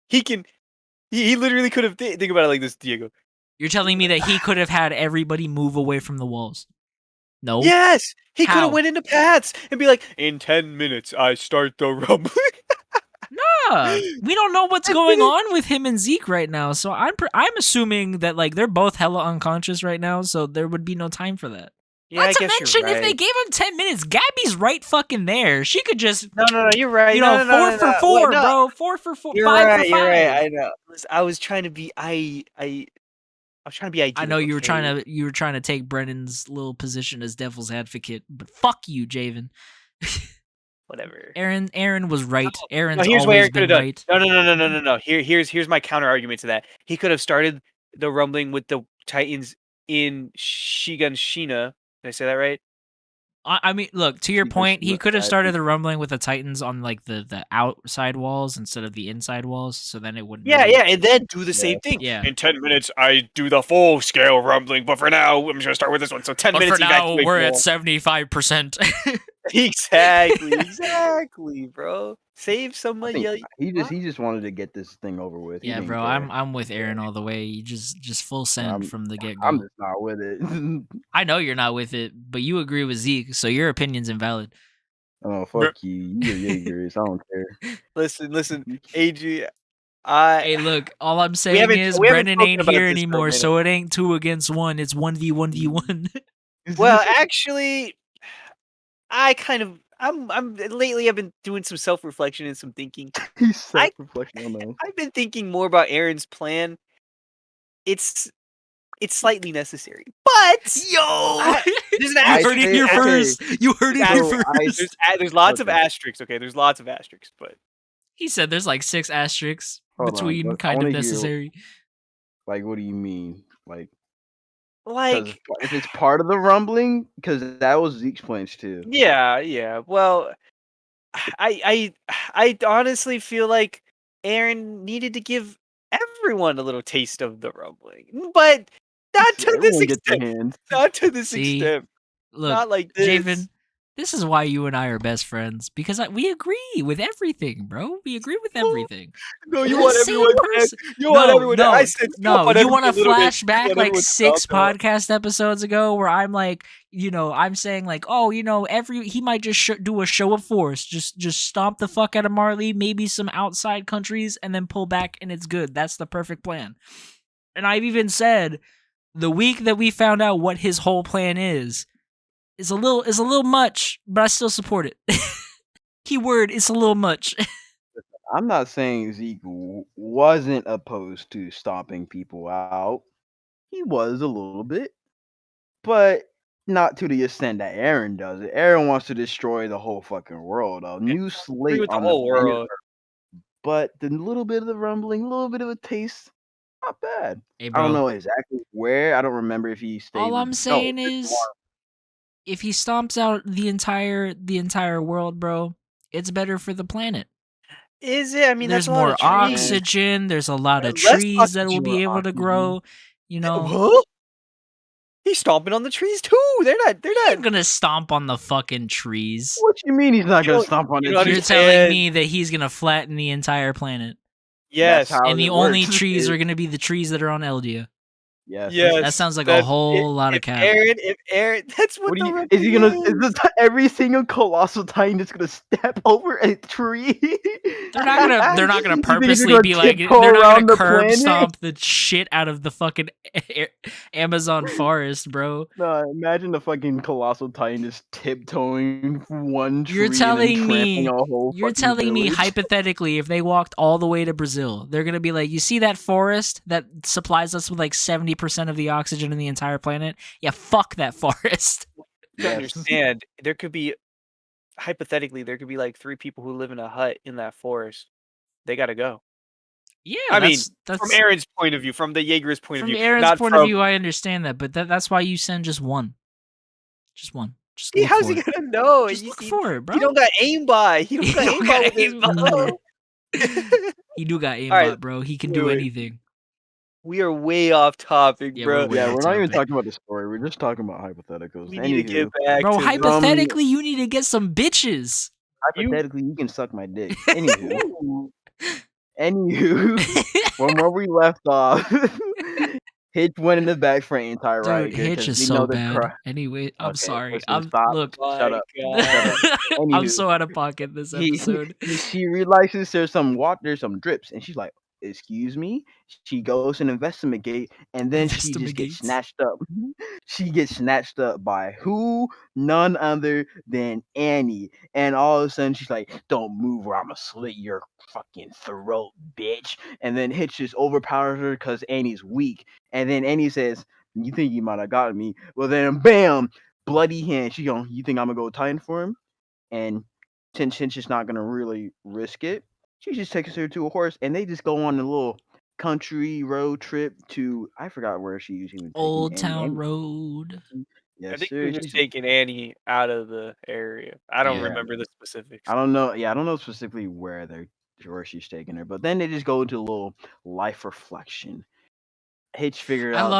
Speaker 3: He literally could have. Think about it like this, Diego.
Speaker 1: You're telling me that he could have had everybody move away from the walls? No.
Speaker 3: Yes, he could
Speaker 1: How?
Speaker 3: have went into Pats and be like, "In 10 minutes, I start the rumbling."
Speaker 1: Nah, we don't know what's going on with him and Zeke right now, so I'm assuming that like they're both hella unconscious right now, so there would be no time for that.
Speaker 3: Yeah,
Speaker 1: Not
Speaker 3: I
Speaker 1: to
Speaker 3: guess
Speaker 1: mention,
Speaker 3: you're right.
Speaker 1: if they gave him 10 minutes, Gabby's right fucking there. She could just
Speaker 3: No, you're right.
Speaker 1: You know,
Speaker 3: no,
Speaker 1: 4 for
Speaker 3: no.
Speaker 1: 4,
Speaker 3: Wait, no.
Speaker 1: bro. 4 for 4.
Speaker 3: You're
Speaker 1: 5
Speaker 3: right.
Speaker 1: for 5.
Speaker 3: You're right. I know. Listen, I was trying to be. I was trying to be idyllic.
Speaker 1: I know you were
Speaker 3: okay?
Speaker 1: trying to take Brennan's little position as devil's advocate, but fuck you, Javen.
Speaker 3: Whatever.
Speaker 1: Aaron was right. Aaron's
Speaker 3: No, here's what
Speaker 1: always
Speaker 3: Aaron could
Speaker 1: been
Speaker 3: have done.
Speaker 1: right.
Speaker 3: No. Here's my counter argument to that. He could have started the rumbling with the Titans in Shiganshina. Did I say that right?
Speaker 1: I mean, look, to your
Speaker 2: She
Speaker 1: point, he
Speaker 2: looked
Speaker 1: could have
Speaker 2: at
Speaker 1: started
Speaker 2: it.
Speaker 1: the rumbling with the Titans on like the outside walls instead of the inside walls, so then it wouldn't.
Speaker 3: Yeah,
Speaker 1: really...
Speaker 3: and then do the same thing.
Speaker 1: Yeah.
Speaker 3: In 10 minutes, I do the full scale rumbling, but for now, I'm just gonna start with this one. So 10
Speaker 1: But
Speaker 3: minutes.
Speaker 1: for now, we're at
Speaker 3: wall.
Speaker 1: 75%.
Speaker 3: Exactly, bro. Save some
Speaker 2: I
Speaker 3: of
Speaker 2: think
Speaker 3: your.
Speaker 2: he just wanted to get this thing over with. He
Speaker 1: Yeah,
Speaker 2: didn't
Speaker 1: bro,
Speaker 2: care.
Speaker 1: I'm with Aaron all the way. You just full send from the get go.
Speaker 2: I'm just not with it.
Speaker 1: I know you're not with it, but you agree with Zeke, so your opinion's invalid.
Speaker 2: Oh, fuck you. You're Jaegers. I don't care.
Speaker 3: Listen, Adrian. I
Speaker 1: Hey, look, all I'm
Speaker 3: we
Speaker 1: saying
Speaker 3: haven't
Speaker 1: is
Speaker 3: we haven't
Speaker 1: Brennan
Speaker 3: spoken
Speaker 1: ain't
Speaker 3: about
Speaker 1: here
Speaker 3: this for a
Speaker 1: anymore,
Speaker 3: minute.
Speaker 1: so it ain't 2 against 1. It's 1v1v1.
Speaker 3: Well, actually, I'm lately I've been doing some self-reflection and some thinking.
Speaker 2: He's self-reflection on that.
Speaker 3: I've been thinking more about Aaron's plan. It's slightly necessary, but
Speaker 1: Yo!
Speaker 3: there's an
Speaker 1: You heard it here
Speaker 3: asterisk.
Speaker 1: first. You heard it here
Speaker 2: So
Speaker 1: first.
Speaker 3: There's lots of
Speaker 2: Okay.
Speaker 3: asterisks. Okay, there's lots of asterisks, but
Speaker 1: He said there's like 6 asterisks
Speaker 2: Hold on,
Speaker 1: between
Speaker 2: I
Speaker 1: kind of
Speaker 2: wanna hear,
Speaker 1: necessary.
Speaker 2: like, what do you mean? Like, because
Speaker 3: like,
Speaker 2: if it's part of the rumbling, because that was Zeke's plans too.
Speaker 3: yeah. Well, I honestly feel like Aaron needed to give everyone a little taste of the rumbling, but not to this
Speaker 2: Everyone get their
Speaker 3: extent.
Speaker 2: hands.
Speaker 3: Not to this
Speaker 1: See?
Speaker 3: extent.
Speaker 1: Look,
Speaker 3: Not like this.
Speaker 1: Javen, this is why you and I are best friends, because we agree with everything, bro. We agree with everything.
Speaker 3: No,
Speaker 1: We're
Speaker 3: you
Speaker 1: the
Speaker 3: want
Speaker 1: same
Speaker 3: everyone dead.
Speaker 1: person.
Speaker 3: You want everyone dead.
Speaker 1: No,
Speaker 3: I said stop on
Speaker 1: you want to
Speaker 3: everything a little bit.
Speaker 1: flash
Speaker 3: You
Speaker 1: back
Speaker 3: want
Speaker 1: like
Speaker 3: everyone to
Speaker 1: 6
Speaker 3: stop now.
Speaker 1: podcast episodes ago where I'm like, I'm saying like, oh, he might just do a show of force, just stomp the fuck out of Marley, maybe some outside countries, and then pull back, and it's good. That's the perfect plan. And I've even said the week that we found out what his whole plan is a little much, but I still support it. Keyword, it's a little much.
Speaker 2: I'm not saying Zeke wasn't opposed to stomping people out. He was a little bit, but not to the extent that Aaron does it. Aaron wants to destroy the whole fucking world. A new
Speaker 3: Agree
Speaker 2: slate
Speaker 3: with the
Speaker 2: on the
Speaker 3: whole
Speaker 2: planet.
Speaker 3: world.
Speaker 2: But the little bit of the rumbling, a little bit of a taste, not bad.
Speaker 1: Hey,
Speaker 2: I don't
Speaker 1: bro.
Speaker 2: know exactly where. I don't remember if he stayed.
Speaker 1: All I'm saying is, if he stomps out the entire world, bro, it's better for the planet.
Speaker 3: Is it? I mean,
Speaker 1: There's
Speaker 3: that's a lot
Speaker 1: more
Speaker 3: of trees.
Speaker 1: oxygen. There's a lot of
Speaker 3: Less
Speaker 1: trees that will
Speaker 3: oxygen.
Speaker 1: be able to grow.
Speaker 3: Huh? He's stomping on the trees too. They're
Speaker 1: He ain't
Speaker 3: not.
Speaker 1: gonna stomp on the fucking trees.
Speaker 2: What you mean he's not
Speaker 3: You
Speaker 2: gonna
Speaker 3: don't-
Speaker 2: stomp on
Speaker 3: you
Speaker 2: it?
Speaker 3: don't
Speaker 1: You're
Speaker 3: understand.
Speaker 1: telling me that he's gonna flatten the entire planet,
Speaker 3: Yes.
Speaker 2: That's how
Speaker 1: and the
Speaker 2: it
Speaker 1: only
Speaker 2: works.
Speaker 1: trees are gonna be the trees that are on Eldia.
Speaker 2: Yes.
Speaker 3: Yes.
Speaker 1: That sounds like a whole lot of cap.
Speaker 3: If Aaron, that's what
Speaker 2: What
Speaker 3: the
Speaker 2: do you,
Speaker 3: rumbling
Speaker 2: is he gonna? Is this every single colossal titan just gonna step over a tree?
Speaker 1: They're not gonna
Speaker 2: You think he's
Speaker 1: purposely
Speaker 2: gonna
Speaker 1: be like,
Speaker 2: tiptoe
Speaker 1: they're not
Speaker 2: around
Speaker 1: gonna
Speaker 2: the
Speaker 1: curb
Speaker 2: planet?
Speaker 1: stomp the shit out of the fucking Amazon forest, bro.
Speaker 2: No, imagine the fucking colossal titan just tiptoeing one tree
Speaker 1: You're
Speaker 2: and then
Speaker 1: telling
Speaker 2: trampling
Speaker 1: me
Speaker 2: a whole fucking village.
Speaker 1: hypothetically, if they walked all the way to Brazil, they're gonna be like, you see that forest that supplies us with like 70% of the oxygen in the entire planet? Yeah, fuck that forest.
Speaker 3: To understand, there could be hypothetically there could be like 3 people who live in a hut in that forest. They got to go.
Speaker 1: Yeah,
Speaker 3: I mean,
Speaker 1: that's
Speaker 3: from Aaron's point of view, from the Jaeger's point of
Speaker 1: from
Speaker 3: view,
Speaker 1: Aaron's
Speaker 3: not
Speaker 1: point
Speaker 3: from.
Speaker 1: of view. I understand that, but that's why you send just one. Just one. Just
Speaker 3: See,
Speaker 1: look
Speaker 3: how's
Speaker 1: for
Speaker 3: he
Speaker 1: it.
Speaker 3: gonna know?
Speaker 1: Just
Speaker 3: You
Speaker 1: look
Speaker 3: see,
Speaker 1: for it, bro.
Speaker 3: he don't got aimbot. He don't got
Speaker 1: don't
Speaker 3: aimbot
Speaker 1: got
Speaker 3: with his
Speaker 1: aimbot.
Speaker 3: bow.
Speaker 1: He do got aimbot,
Speaker 3: Alright,
Speaker 1: bro. He can do
Speaker 3: wait.
Speaker 1: anything.
Speaker 3: We are way off topic,
Speaker 1: Yeah,
Speaker 3: bro.
Speaker 1: we're way
Speaker 2: Yeah,
Speaker 1: off
Speaker 2: we're not even
Speaker 1: topic.
Speaker 2: talking about the story. We're just talking about hypotheticals.
Speaker 3: We need to get
Speaker 2: Anywho,
Speaker 3: back
Speaker 1: Bro,
Speaker 3: to
Speaker 1: hypothetically, you need to get some bitches.
Speaker 2: hypothetically, you can suck my dick. Anywho, from where we left off, Hitch went in the back for an entire ride.
Speaker 1: Dude, Hitch is so bad. Anyway, I'm
Speaker 2: Okay,
Speaker 1: sorry.
Speaker 2: listen, stop.
Speaker 1: Look.
Speaker 2: Shut up.
Speaker 1: I'm
Speaker 2: Anywho,
Speaker 1: so out of pocket this episode.
Speaker 2: She realizes there's some drips, and she's like, "Excuse me." She goes and investigate, and then she just gets
Speaker 1: Investigates.
Speaker 2: snatched up. She gets snatched up by who? None other than Annie. And all of a sudden, she's like, "Don't move, or I'ma slit your fucking throat, bitch." And then Hitch just overpowers her because Annie's weak. And then Annie says, "You think you might have gotten me? Well, then, bam, bloody hand." She going, "You think I'm gonna go Titan for him?" And since she's not gonna really risk it, she just takes her to a horse, and they just go on a little country road trip to, I forgot where she was even taking
Speaker 1: Old
Speaker 2: Annie.
Speaker 1: Town Road.
Speaker 2: Yes,
Speaker 3: I think
Speaker 2: sir.
Speaker 3: you're just taking Annie out of the area. I don't remember the specifics.
Speaker 2: I don't know. Yeah, I don't know specifically where she's taking her, but then they just go into a little life reflection. Hitch figured out that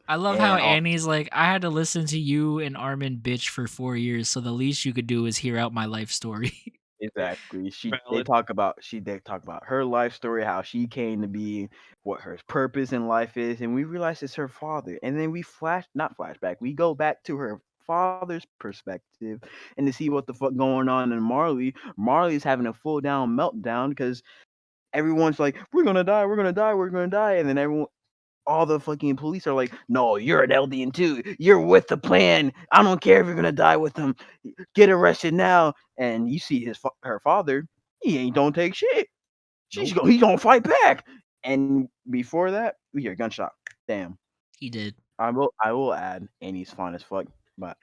Speaker 1: I love how Annie's like, I had to listen to you and Armin bitch for 4 years, so the least you could do is hear out my life story.
Speaker 2: Exactly. They
Speaker 3: Valid.
Speaker 2: talk about her life story, how she came to be, what her purpose in life is, and we realize it's her father. And then we not flashback. We go back to her father's perspective and to see what the fuck going on in Marley. Marley's having a full down meltdown because everyone's like, "We're gonna die, we're gonna die, we're gonna die," and then all the fucking police are like, "No, you're an Eldian too. You're with the plan. I don't care if you're gonna die with them. Get arrested now." And you see her father. He ain't don't take shit.
Speaker 1: Nope.
Speaker 2: He's gonna fight back. And before that, we hear a gunshot. Damn.
Speaker 1: He did.
Speaker 2: I will add Annie's fine as fuck, but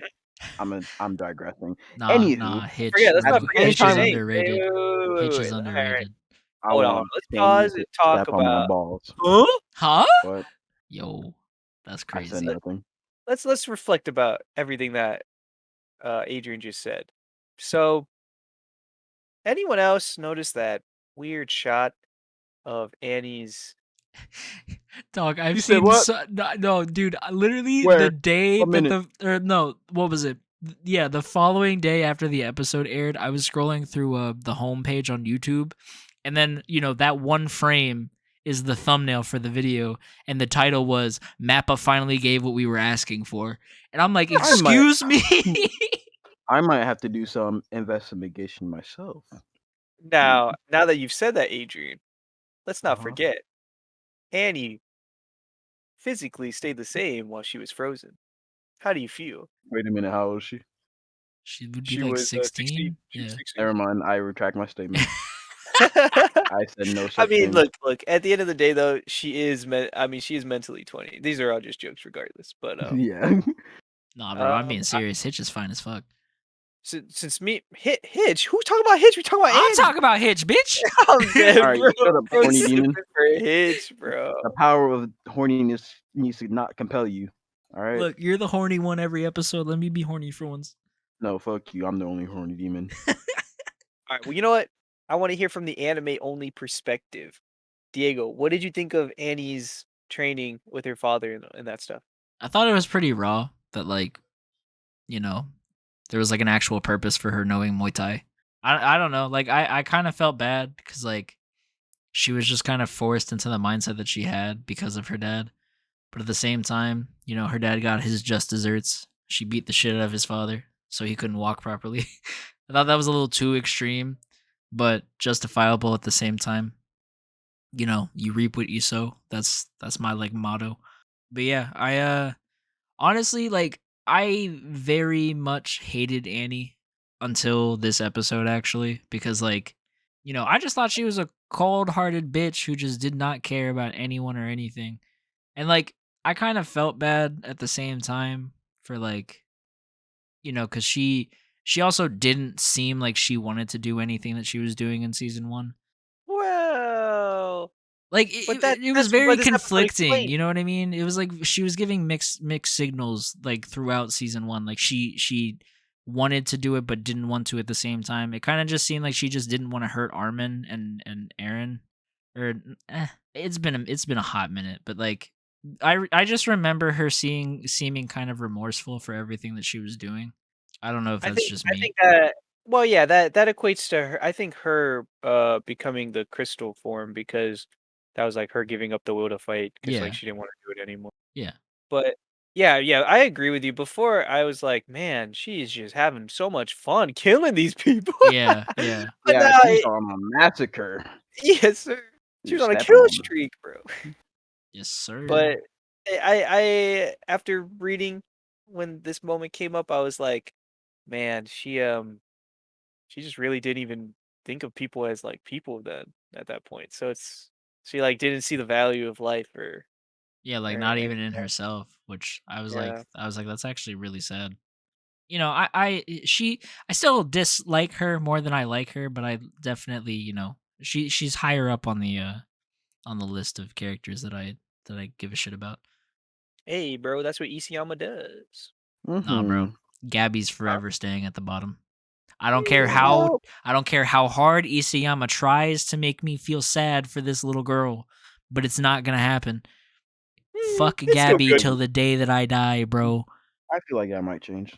Speaker 2: I'm digressing.
Speaker 1: Nah,
Speaker 2: Anywho,
Speaker 1: Hitch.
Speaker 3: Let's
Speaker 2: at
Speaker 3: not
Speaker 2: the
Speaker 3: forget
Speaker 2: same
Speaker 1: Hitch is
Speaker 2: time,
Speaker 3: Shane. Wait,
Speaker 1: underrated. Hitch is
Speaker 3: All right.
Speaker 1: underrated.
Speaker 2: I
Speaker 3: Hold on.
Speaker 2: want
Speaker 3: Let's
Speaker 2: Danny
Speaker 3: pause
Speaker 2: to
Speaker 3: and talk
Speaker 2: step on my
Speaker 3: about.
Speaker 2: balls.
Speaker 3: Huh?
Speaker 1: Huh?
Speaker 2: But
Speaker 1: Yo, that's
Speaker 2: I said
Speaker 1: crazy.
Speaker 2: nothing.
Speaker 3: Let's reflect about everything that Adrian just said. So, anyone else notice that weird shot of Annie's?
Speaker 1: Dog, I've
Speaker 2: You said
Speaker 1: seen
Speaker 2: what?
Speaker 1: no, dude. Literally,
Speaker 2: Where?
Speaker 1: the day
Speaker 2: What
Speaker 1: that
Speaker 2: minute?
Speaker 1: what was it? Yeah, the following day after the episode aired, I was scrolling through the homepage on YouTube, and then that one frame is the thumbnail for the video, and the title was "MAPPA finally gave what we were asking for," and I'm like,
Speaker 2: I might
Speaker 1: "Excuse me."
Speaker 2: I might have to do some investigation myself.
Speaker 3: Now that you've said that, Adrian, let's not
Speaker 2: Uh-huh.
Speaker 3: forget Annie physically stayed the same while she was frozen. How do you feel?
Speaker 2: Wait a minute, how old is she?
Speaker 1: She would be
Speaker 3: She
Speaker 1: like
Speaker 3: was 16.
Speaker 1: 16.
Speaker 3: She was
Speaker 1: Yeah.
Speaker 3: 16.
Speaker 2: Never mind, I retract my statement. I said no
Speaker 3: I
Speaker 2: such
Speaker 3: mean,
Speaker 2: thing.
Speaker 3: look. At the end of the day, though, she is. She is mentally 20. These are all just jokes, regardless. But
Speaker 2: Yeah.
Speaker 1: Nah, bro, I'm being
Speaker 3: I,
Speaker 1: serious. Hitch is fine as fuck.
Speaker 3: since me Hitch, who's talking about Hitch? We talking about
Speaker 1: I'm
Speaker 3: Annie.
Speaker 1: talking about Hitch, bitch.
Speaker 3: I'm dead,
Speaker 2: Alright,
Speaker 3: bro.
Speaker 2: shut up,
Speaker 3: Bro,
Speaker 2: horny demon.
Speaker 3: sipping for Hitch, bro.
Speaker 2: The power of horniness needs to not compel you. Alright?
Speaker 1: Look, you're the horny one every episode. Let me be horny for once.
Speaker 2: No, fuck you. I'm the only horny demon.
Speaker 3: All right. Well, you know what? I want to hear from the anime only perspective. Diego, what did you think of Annie's training with her father and that stuff?
Speaker 1: I thought it was pretty raw that there was like an actual purpose for her knowing Muay Thai. I don't know. Like I kind of felt bad because like she was just kind of forced into the mindset that she had because of her dad. But at the same time, her dad got his just desserts. She beat the shit out of his father, so he couldn't walk properly. I thought that was a little too extreme, but justifiable at the same time. You reap what you sow. That's my like motto. But yeah, I honestly like I very much hated Annie until this episode actually because like I just thought she was a cold-hearted bitch who just did not care about anyone or anything. And like I kind of felt bad at the same time for like cuz she also didn't seem like she wanted to do anything that she was doing in season 1.
Speaker 3: Well,
Speaker 1: Like
Speaker 3: but
Speaker 1: it was
Speaker 3: that's what
Speaker 1: very
Speaker 3: this episode
Speaker 1: conflicting,
Speaker 3: explains.
Speaker 1: you know what I mean? It was like she was giving mixed signals like throughout season 1. Like she wanted to do it but didn't want to at the same time. It kind of just seemed like she just didn't want to hurt Armin and Aaron. Or it's been a hot minute, but like I just remember her seeming kind of remorseful for everything that she was doing. I don't know if that's just
Speaker 3: I
Speaker 1: me.
Speaker 3: think that well, yeah, that equates to her. I think her becoming the crystal form because that was like her giving up the will to fight because like
Speaker 1: Yeah.
Speaker 3: she didn't want to do it anymore.
Speaker 1: Yeah.
Speaker 3: But yeah, I agree with you. Before I was like, man, she's just having so much fun killing these people.
Speaker 1: Yeah. Yeah.
Speaker 3: But
Speaker 2: Yeah,
Speaker 3: now,
Speaker 2: she's on a massacre.
Speaker 3: yes, sir. She
Speaker 2: You're
Speaker 3: was on a
Speaker 2: stepping
Speaker 3: kill
Speaker 2: on her.
Speaker 3: streak, bro.
Speaker 1: Yes, sir.
Speaker 3: But I after reading when this moment came up, I was like, man, she just really didn't even think of people as like people then at that point. So she like didn't see the value of life
Speaker 1: Yeah, like
Speaker 3: or
Speaker 1: not
Speaker 3: any
Speaker 1: even in
Speaker 3: of that.
Speaker 1: herself, which
Speaker 3: Yeah.
Speaker 1: I was like that's actually really sad. I still dislike her more than I like her, but I definitely, she's higher up on the list of characters that I give a shit about.
Speaker 3: Hey, bro, that's what Isayama does.
Speaker 1: Nah, bro.
Speaker 2: Mm-hmm.
Speaker 1: Gabby's
Speaker 3: Huh?
Speaker 1: forever staying at the bottom. I
Speaker 3: Well,
Speaker 1: don't care how hard Isayama tries to make me feel sad for this little girl, but it's not gonna happen. Fuck
Speaker 3: it's still
Speaker 1: Gabby
Speaker 3: good.
Speaker 1: till the day that I die, bro.
Speaker 2: I feel like that might change.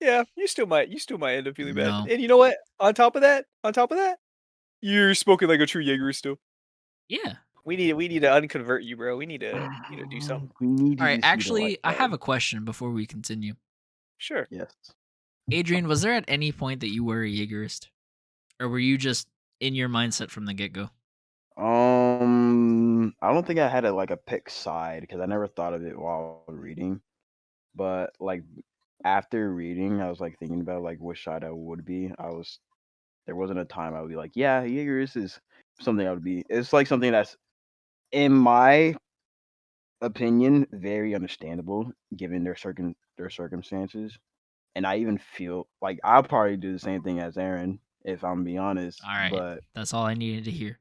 Speaker 3: Yeah, you still might end up feeling bad.
Speaker 1: No.
Speaker 3: And you know what? On top of that, you're spoken like a true Jaeger still.
Speaker 1: Yeah.
Speaker 3: We need to unconvert you, bro. We need to, do something.
Speaker 2: We need
Speaker 1: All
Speaker 2: you
Speaker 1: right.
Speaker 2: to see the light
Speaker 1: Actually, I have
Speaker 2: side.
Speaker 1: a question before we continue.
Speaker 3: Sure.
Speaker 2: Yes.
Speaker 1: Adrian, was there at any point that you were a Jaegerist? Or were you just in your mindset from the get go?
Speaker 2: I don't think I had a pick side because I never thought of it while reading. But after reading, I was thinking about which side I would be. There wasn't a time I would be like, yeah, Jaegerist is something I would be. It's something that's in my opinion very understandable given their circumstances. And I even feel like I'll probably do the same thing as Aaron if I'm being honest.
Speaker 1: All right.
Speaker 2: But
Speaker 1: That's all I needed to hear.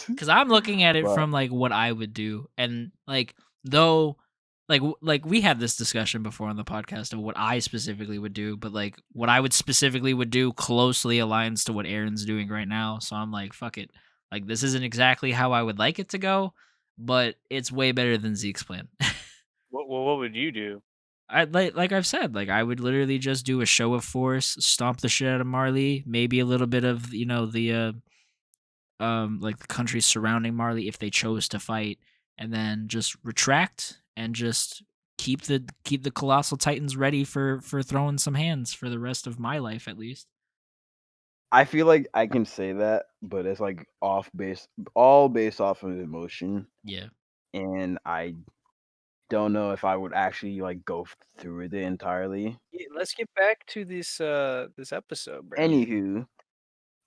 Speaker 1: Because I'm looking at it
Speaker 2: but
Speaker 1: from what I would do, and though we had this discussion before on the podcast of what I specifically would do, but what I would specifically would do closely aligns to what Aaron's doing right now. So I'm like, fuck it. This isn't exactly how I would like it to go, but it's way better than Zeke's plan.
Speaker 3: What would you do?
Speaker 1: I like I've said, I would literally just do a show of force, stomp the shit out of Marley, maybe a little bit of the the countries surrounding Marley if they chose to fight, and then just retract and just keep the colossal titans ready for throwing some hands for the rest of my life at least.
Speaker 2: I feel like I can say that, but it's all based off of emotion,
Speaker 1: Yeah.
Speaker 2: and I don't know if I would actually go through it entirely.
Speaker 3: Yeah, let's get back to this episode, bro.
Speaker 2: Anywho,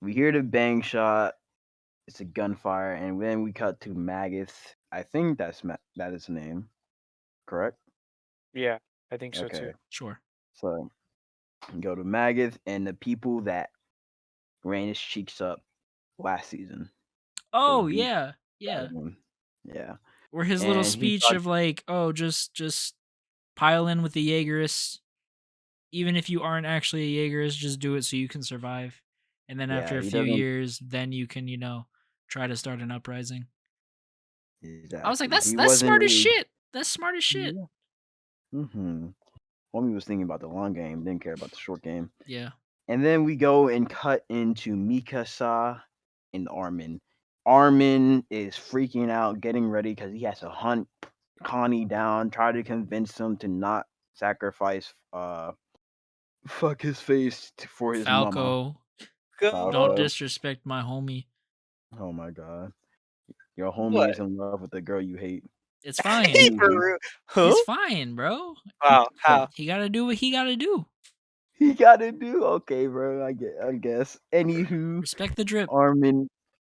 Speaker 2: we hear the bang shot. It's a gunfire, and then we cut to Magath. I think that is the name, correct?
Speaker 3: Yeah, I think so too.
Speaker 2: Okay,
Speaker 1: Sure.
Speaker 2: so we go to Magath and the people that ran his cheeks up last season. They
Speaker 1: Oh
Speaker 2: beat
Speaker 1: yeah.
Speaker 2: out
Speaker 1: Yeah.
Speaker 2: of him. Yeah,
Speaker 1: Where his little
Speaker 2: and he
Speaker 1: speech
Speaker 2: talked.
Speaker 1: of oh, just pile in with the Jaegerists. Even if you aren't actually a Jaegerist, just do it so you can survive. And then after
Speaker 2: Yeah,
Speaker 1: a
Speaker 2: he
Speaker 1: few
Speaker 2: doesn't
Speaker 1: years, then you can, try to start an uprising. I was like,
Speaker 2: exactly.
Speaker 1: that's
Speaker 2: He
Speaker 1: that's
Speaker 2: wasn't
Speaker 1: smart as
Speaker 2: really.
Speaker 1: shit. That's smart as shit.
Speaker 2: Yeah. Homie was thinking about the long game, didn't care about the short game.
Speaker 1: Yeah.
Speaker 2: And then we go and cut into Mikasa and Armin. Armin is freaking out, getting ready because he has to hunt Connie down, try to convince him to not sacrifice fuck his face for his mama.
Speaker 1: Falco, don't
Speaker 2: Falco.
Speaker 3: Go.
Speaker 1: disrespect my homie.
Speaker 2: Oh my god. Your homie
Speaker 3: What?
Speaker 2: is in love with the girl you hate.
Speaker 1: It's fine.
Speaker 3: For
Speaker 2: Anywho,
Speaker 3: real? Huh?
Speaker 1: It's fine, bro.
Speaker 3: Wow. How?
Speaker 1: He gotta do what he gotta do.
Speaker 2: he gotta do okay, bro. I guess. Anywho,
Speaker 1: Respect the drip.
Speaker 2: Armin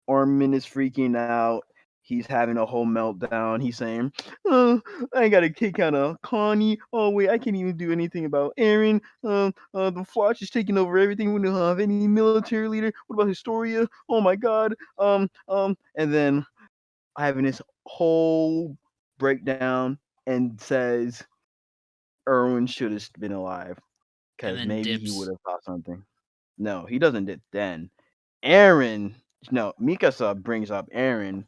Speaker 2: Armin is freaking out. He's having a whole meltdown. He's saying, "Oh, I got to kick out of Connie. Oh wait, I can't even do anything about Aaron. The Floch is taking over everything. We don't have any military leader. What about Historia? Oh my God. And then having this whole breakdown and says Erwin should have been alive
Speaker 1: And
Speaker 2: because
Speaker 1: then
Speaker 2: maybe he would
Speaker 1: dips.
Speaker 2: have thought something. No, he doesn't did then. Aaron, no, Mikasa brings up Aaron,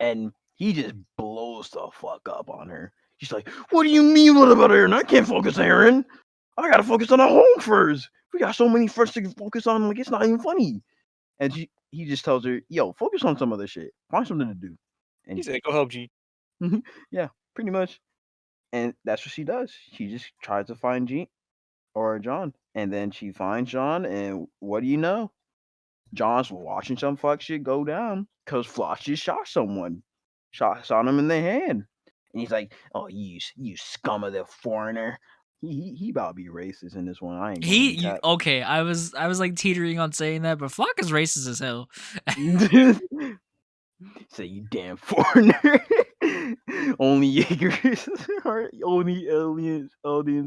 Speaker 2: and he just blows the fuck up on her. She's like, "What do you mean? What about Aaron? I can't focus Aaron. I gotta focus on the home first. We got so many first to focus on. It's not even funny." And he just tells her, "Yo, focus on some other shit. Find something to do."
Speaker 3: He
Speaker 2: And
Speaker 3: said, "Go help G."
Speaker 2: yeah, pretty much. And that's what she does. She just tries to find Jean or John, and then she finds John, and what do you know? John's watching some fuck shit go down because Floch just shot someone, shot him in the hand, and he's like, "Oh, you scum of the foreigner." He about to be racist in this one. I ain't gonna even cap.
Speaker 1: Okay, I was teetering on saying that, but Flock is racist as hell.
Speaker 2: Say you damn foreigner. Only Jaegers are only aliens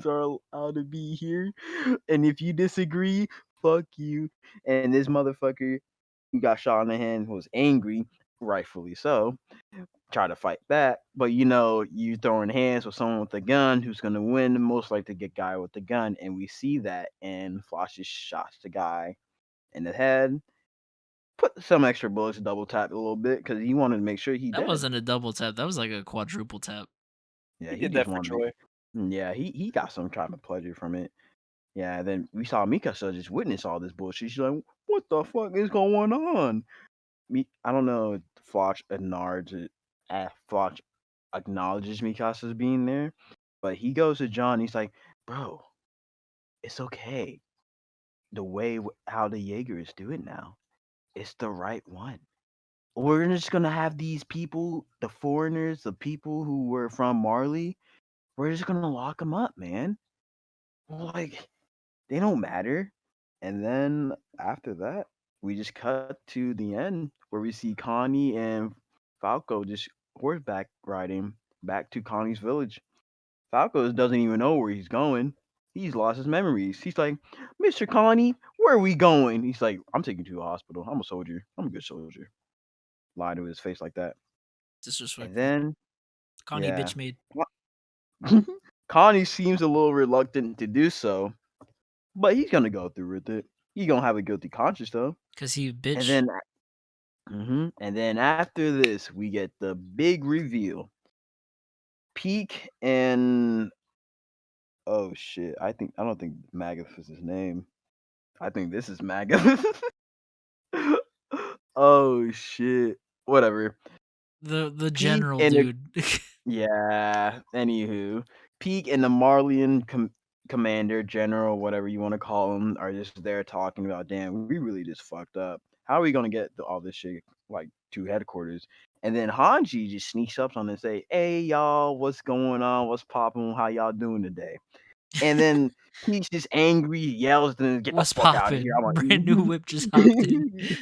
Speaker 2: are allowed to be here, and if you disagree, fuck you. And this motherfucker who got shot in the hand was angry, rightfully so, try to fight back. But you throwing hands with someone with a gun who's gonna win, most likely to get guy with the gun, and we see that, and Flash just shots the guy in the head. Put some extra bullets, double tap a little bit because he wanted to make sure he
Speaker 1: That
Speaker 2: dead.
Speaker 1: wasn't a double tap. That was like a quadruple tap.
Speaker 2: Yeah,
Speaker 3: He
Speaker 2: he
Speaker 3: did
Speaker 2: just
Speaker 3: that for
Speaker 2: wanted.
Speaker 3: Troy.
Speaker 2: Yeah, he got some type of pleasure from it. Yeah, then we saw Mikasa just witness all this bullshit. She's like, "What the fuck is going on?" I don't know if Floch acknowledges Mikasa's being there, but he goes to John. He's like, "Bro, it's okay. The way how the Jaegers do it now, it's the right one. We're just gonna have these people, the foreigners, the people who were from Marley. We're just gonna lock them up, man. Like they don't matter." And then after that, we just cut to the end where we see Connie and Falco just horseback riding back to Connie's village. Falco doesn't even know where he's going. He's lost his memories. He's like, "Mr. Connie, where are we going?" He's like, "I'm taking you to a hospital. I'm a soldier. I'm a good soldier." Lie to his face like that. And
Speaker 1: Disrespectful.
Speaker 2: then,
Speaker 1: Connie
Speaker 2: yeah.
Speaker 1: bitch made.
Speaker 2: Connie seems a little reluctant to do so, but he's gonna go through with it. He's gonna have a guilty conscience though.
Speaker 1: Cause he
Speaker 2: And
Speaker 1: bitch.
Speaker 2: then and then after this, we get the big reveal. Peak and oh shit, I don't think Magath is his name. I think this is Magath. Oh shit. Whatever.
Speaker 1: The
Speaker 2: Peak
Speaker 1: general
Speaker 2: and the
Speaker 1: dude.
Speaker 2: yeah. Anywho, Peak and the Marlian commander, general, whatever you want to call him, are just there talking about, damn, we really just fucked up. How are we gonna get all this shit like to headquarters? And then Hanji just sneaks up on them and say, "Hey y'all, what's going on? What's popping? How y'all doing today?" And then he's just angry, yells at them, "Get the
Speaker 1: What's
Speaker 2: fuck out of here!"
Speaker 1: poppin'?
Speaker 2: I'm
Speaker 1: Brand new whip just hopped in.
Speaker 2: like,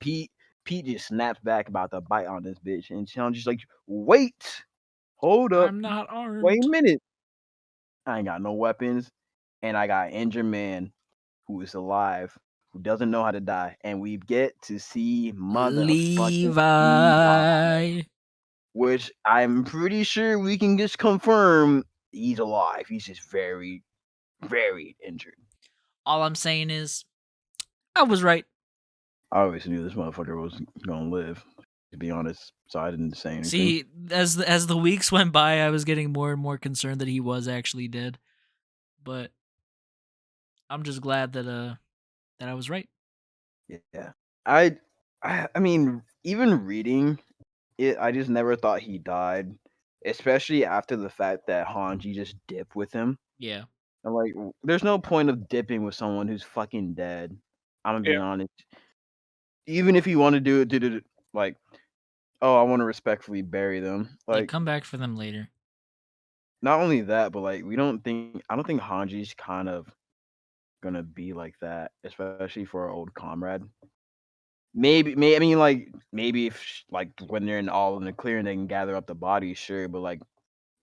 Speaker 2: Pete. Pete just snaps back about to bite on this bitch, and Hanji's like, "Wait, hold up,
Speaker 1: I'm not
Speaker 2: wait a
Speaker 1: armed.
Speaker 2: minute. I ain't got no weapons, and I got an injured man who is alive, who doesn't know how to die, and we get to see motherfucking Levi,
Speaker 1: Levi.
Speaker 2: which I'm pretty sure we can just confirm he's alive. He's just very, very injured.
Speaker 1: All I'm saying is, I was right.
Speaker 2: I always knew this motherfucker was gonna live, to be honest, so I didn't say anything.
Speaker 1: See, as the weeks went by, I was getting more and more concerned that he was actually dead. But I'm just glad that I was right.
Speaker 2: Yeah, I mean, even reading it, I just never thought he died, especially after the fact that Hanji just dipped with him.
Speaker 1: Yeah.
Speaker 2: I'm like, there's no point of dipping with someone who's fucking dead. I'm gonna
Speaker 3: Yeah.
Speaker 2: be honest. Even if you want to do it, like, oh, I want to respectfully bury them.
Speaker 1: Yeah,
Speaker 2: Like,
Speaker 1: come back for them later.
Speaker 2: not only that, but like, I don't think Hanji's kind of gonna be like that, especially for our old comrade. I mean, like, maybe if like when they're all in the clearing, they can gather up the bodies, sure. But like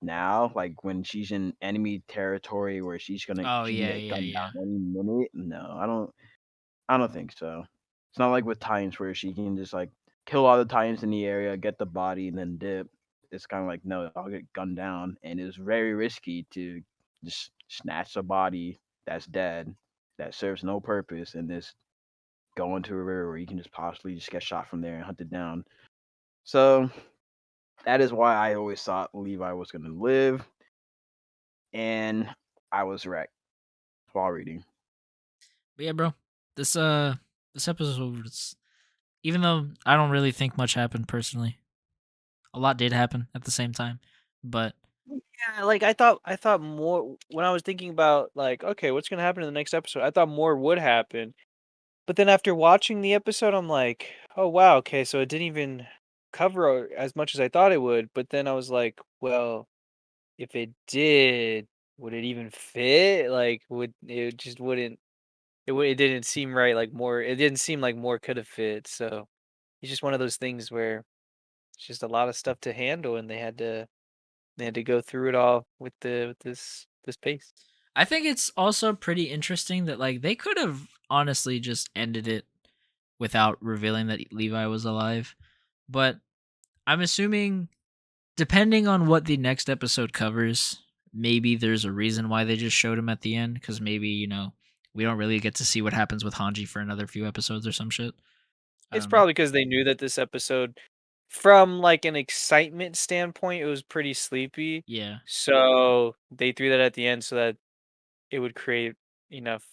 Speaker 2: now, like when she's in enemy territory where
Speaker 1: Oh
Speaker 2: she can
Speaker 1: yeah,
Speaker 2: get
Speaker 1: yeah,
Speaker 2: gunned
Speaker 1: yeah.
Speaker 2: down any minute. No, I don't think so. It's not like with Titans where she can just like kill all the Titans in the area, get the body, and then dip. It's kind of like no, I'll get gunned down, and it's very risky to just snatch a body that's dead that serves no purpose and just go into a river where you can just possibly just get shot from there and hunted down. So that is why I always thought Levi was going to live, and I was right while reading.
Speaker 1: But yeah, bro. This episode was, even though I don't really think much happened personally, a lot did happen at the same time. But
Speaker 3: Yeah, like I thought more when I was thinking about like, okay, what's gonna happen in the next episode? I thought more would happen. But then after watching the episode, I'm like, oh wow, okay, so it didn't even cover as much as I thought it would. But then I was like, well, if it did, would it even fit? Like, would it just wouldn't it didn't seem right, like more it didn't seem like more could have fit. So it's just one of those things where it's just a lot of stuff to handle and they had to go through it all with this pace.
Speaker 1: I think it's also pretty interesting that like they could have honestly just ended it without revealing that Levi was alive. But I'm assuming, depending on what the next episode covers, maybe there's a reason why they just showed him at the end, because maybe, we don't really get to see what happens with Hanji for another few episodes or some shit. I
Speaker 3: It's
Speaker 1: don't know.
Speaker 3: probably because they knew that this episode, from like an excitement standpoint, it was pretty sleepy.
Speaker 1: Yeah.
Speaker 3: So they threw that at the end so that it would create enough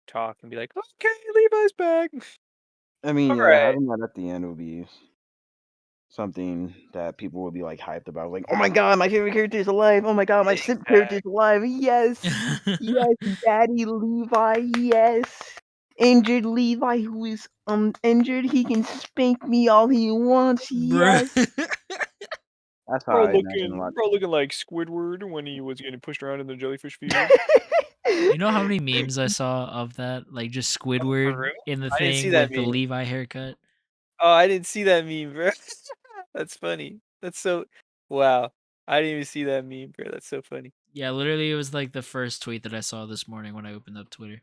Speaker 3: talk and be like, okay, Levi's back.
Speaker 2: I mean,
Speaker 3: All
Speaker 2: yeah,
Speaker 3: right.
Speaker 2: having that at the end would be something that people would be like hyped about. Like, oh my god, my favorite character is alive. Oh my god, my simp character is alive. Yes, yes, Daddy Levi. Yes, injured Levi who is injured. He can spank me all he wants.
Speaker 1: Bruh.
Speaker 2: Yes, that's how I imagine a lot.
Speaker 3: Bro looking like Squidward when he was getting pushed around in the jellyfish field.
Speaker 1: You know how many memes I saw of that? Like just
Speaker 3: Oh, for
Speaker 1: Squidward
Speaker 3: real?
Speaker 1: in the
Speaker 3: I didn't see
Speaker 1: thing
Speaker 3: that
Speaker 1: with the
Speaker 3: meme.
Speaker 1: Levi haircut.
Speaker 3: Oh, I didn't see that meme, bro. That's funny. That's so wow. I didn't even see that meme, bro. That's so funny.
Speaker 1: Yeah, literally it was like the first tweet that I saw this morning when I opened up Twitter.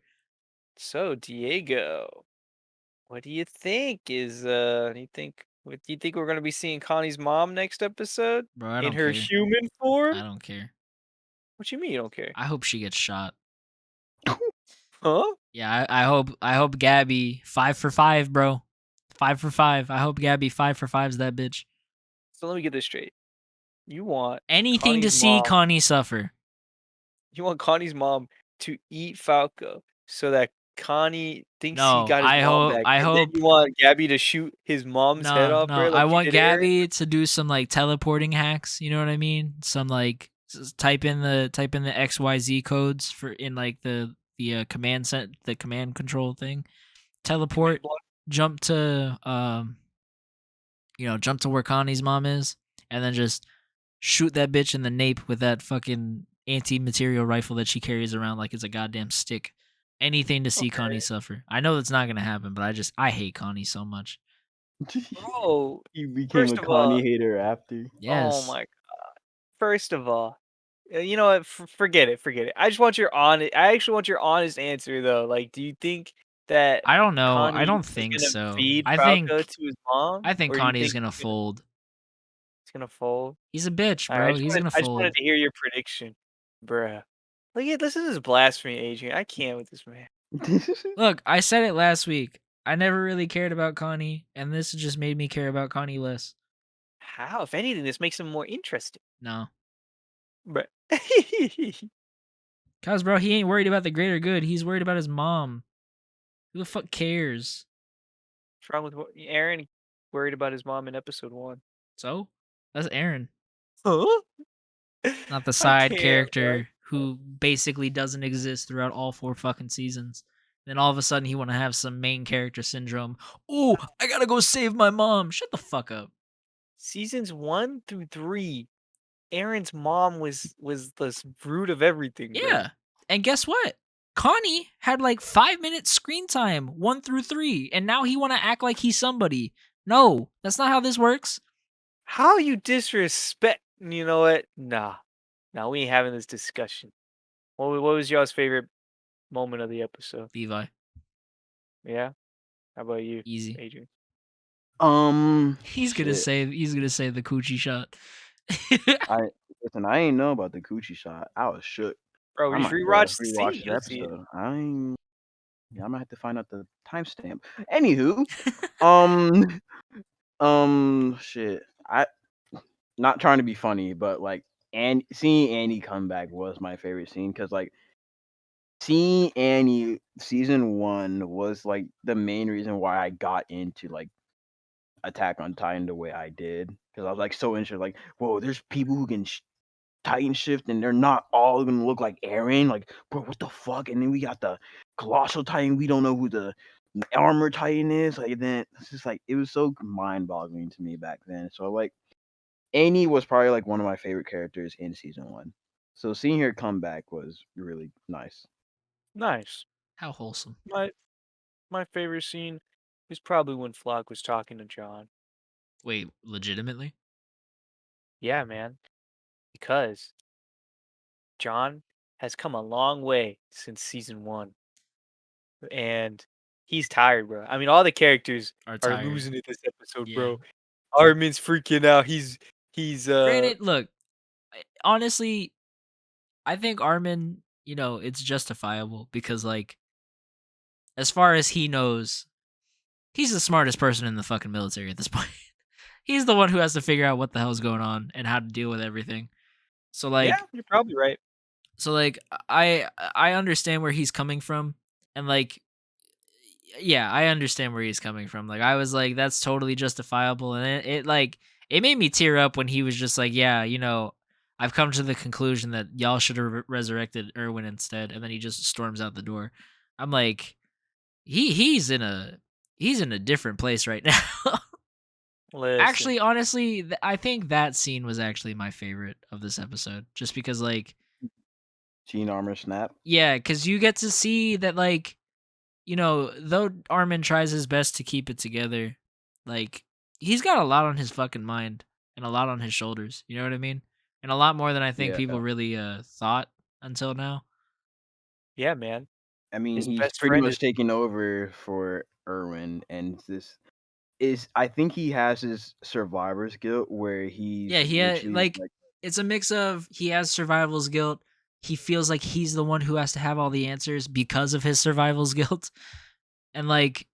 Speaker 3: So, Diego, what do you think what do you think we're gonna be seeing Connie's mom next episode?
Speaker 1: Bro, I
Speaker 3: In
Speaker 1: don't
Speaker 3: her
Speaker 1: care.
Speaker 3: human form?
Speaker 1: I don't care.
Speaker 3: What you mean you don't care?
Speaker 1: I hope she gets shot.
Speaker 3: Huh?
Speaker 1: Yeah, I hope Gabby 5 for 5, bro. 5 for 5. I hope Gabby 5 for 5's that bitch.
Speaker 3: So let me get this straight. You want
Speaker 1: Anything to
Speaker 3: Connie's
Speaker 1: see
Speaker 3: mom
Speaker 1: Connie suffer.
Speaker 3: you want Connie's mom to eat Falco so that Connie thinks he
Speaker 1: No,
Speaker 3: got his mom back,
Speaker 1: I
Speaker 3: and then
Speaker 1: hope
Speaker 3: you want Gabby to shoot his mom's head
Speaker 1: no,
Speaker 3: off,
Speaker 1: no.
Speaker 3: bro,
Speaker 1: I
Speaker 3: like you
Speaker 1: want
Speaker 3: did Aaron?
Speaker 1: Gabby to do some like teleporting hacks, you know what I mean? Some like type in the XYZ codes for in like the command set the command control thing.
Speaker 3: Command
Speaker 1: Teleport,
Speaker 3: block?
Speaker 1: jump to jump to where Connie's mom is and then just shoot that bitch in the nape with that fucking anti-material rifle that she carries around like it's a goddamn stick. Anything to see Connie
Speaker 3: Okay.
Speaker 1: suffer. I know that's not gonna happen, but I hate Connie so much.
Speaker 3: Bro,
Speaker 2: He became
Speaker 3: first
Speaker 2: a
Speaker 3: of all,
Speaker 2: Connie hater after.
Speaker 3: oh
Speaker 1: Yes.
Speaker 3: my god. First of all, you know what? Forget it. Forget it. I actually want your honest answer though. Like, do you think that
Speaker 1: I don't know. I
Speaker 3: Connie
Speaker 1: don't
Speaker 3: is
Speaker 1: think
Speaker 3: gonna
Speaker 1: so.
Speaker 3: feed Falco to his mom,
Speaker 1: I think
Speaker 3: or do you
Speaker 1: Connie's
Speaker 3: think
Speaker 1: gonna fold.
Speaker 3: he's gonna fold?
Speaker 1: He's a bitch,
Speaker 3: All right,
Speaker 1: bro. He's gonna
Speaker 3: I just wanted
Speaker 1: fold.
Speaker 3: to hear your prediction, bruh. Look at this is blasphemy, Adrian. I can't with this man.
Speaker 1: Look, I said it last week. I never really cared about Connie, and this just made me care about Connie less.
Speaker 3: How? If anything, this makes him more interesting,
Speaker 1: No.
Speaker 3: bruh.
Speaker 1: Cause bro, he ain't worried about the greater good. He's worried about his mom. Who the fuck cares?
Speaker 3: What's wrong with Aaron? Worried about his mom in episode 1.
Speaker 1: So? That's Aaron.
Speaker 3: Huh?
Speaker 1: Not the
Speaker 3: I
Speaker 1: side
Speaker 3: can't, bro.
Speaker 1: character who basically doesn't exist throughout all 4 fucking seasons. Then all of a sudden he want to have some main character syndrome. Oh, I gotta go save my mom. Shut the fuck up.
Speaker 3: Seasons 1 through 3, Aaron's mom was the root of everything, bro.
Speaker 1: Yeah. And guess what? Connie had like 5 minutes screen time, 1 through 3, and now he want to act like he's somebody. No, that's not how this works.
Speaker 3: How you disrespect? You know what? Nah, we ain't having this discussion. What was y'all's favorite moment of the episode?
Speaker 1: Levi,
Speaker 3: Yeah. How about you,
Speaker 1: easy.
Speaker 3: Adrian?
Speaker 1: He's gonna
Speaker 2: Shit.
Speaker 1: say the coochie shot.
Speaker 2: I listen. I ain't know about the coochie shot. I was shook.
Speaker 3: Bro,
Speaker 2: I
Speaker 3: just
Speaker 2: might go
Speaker 3: rewatch the
Speaker 2: rewatch
Speaker 3: scene.
Speaker 2: the
Speaker 3: You'll see it.
Speaker 2: episode. Yeah, I might have to find out the timestamp. Anywho, um, shit. I not trying to be funny, but like, and seeing Annie come back was my favorite scene because like seeing Annie season 1 was like the main reason why I got into like Attack on Titan the way I did because I was like so interested. Like, whoa, there's people who can Titan shift, and they're not all gonna look like Aaron. Like, bro, what the fuck? And then we got the Colossal Titan. We don't know who the Armor Titan is. Like, then it's just like it was so mind-boggling to me back then. So like, Annie was probably like one of my favorite characters in season 1. So seeing her come back was really nice.
Speaker 3: Nice.
Speaker 1: How wholesome.
Speaker 3: My favorite scene is probably when Floch was talking to John.
Speaker 1: Wait, legitimately?
Speaker 3: Yeah, man. Because John has come a long way since season 1. And he's tired, bro. I mean, all the characters
Speaker 1: Are
Speaker 3: are
Speaker 1: tired.
Speaker 3: losing it this episode,
Speaker 1: Yeah.
Speaker 3: bro. Armin's freaking out. He's
Speaker 1: Granted, look, honestly, I think Armin, it's justifiable because like as far as he knows, he's the smartest person in the fucking military at this point. He's the one who has to figure out what the hell's going on and how to deal with everything. So like
Speaker 3: yeah, you're probably right.
Speaker 1: So like I understand where he's coming from, and like yeah, I understand where he's coming from. Like I was like that's totally justifiable, and it like it made me tear up when he was just like, yeah, I've come to the conclusion that y'all should have resurrected Erwin instead, and then he just storms out the door. I'm like, he's in a different place right now.
Speaker 3: Listen,
Speaker 1: Actually, honestly, I think that scene was actually my favorite of this episode, just because like
Speaker 2: Gene armor snap.
Speaker 1: yeah, because you get to see that like though Armin tries his best to keep it together, like he's got a lot on his fucking mind and a lot on his shoulders. You know what I mean? And a lot more than I think
Speaker 2: Yeah.
Speaker 1: people really thought until now.
Speaker 3: yeah, man.
Speaker 2: I mean,
Speaker 3: His
Speaker 2: he's
Speaker 3: best
Speaker 2: pretty
Speaker 3: friend is
Speaker 2: much taking over for Erwin, and this is I think he has his survivor's guilt where he's
Speaker 1: Yeah, he had
Speaker 2: literally
Speaker 1: like
Speaker 2: like,
Speaker 1: it's a mix of he has survival's guilt. He feels like he's the one who has to have all the answers because of his survival's guilt, and like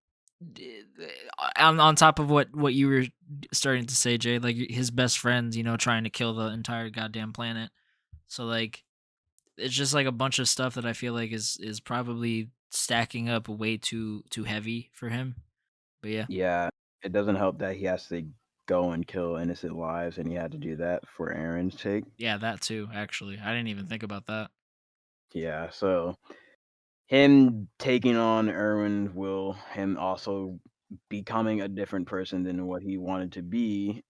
Speaker 1: on top of what you were starting to say, Jay, like his best friends, trying to kill the entire goddamn planet. So like it's just like a bunch of stuff that I feel like is probably stacking up way too heavy for him. But yeah,
Speaker 2: yeah, it doesn't help that he has to go and kill innocent lives, and he had to do that for Aaron's sake.
Speaker 1: yeah, that too. Actually, I didn't even think about that.
Speaker 2: Yeah, so him taking on Erwin will him also becoming a different person than what he wanted to be,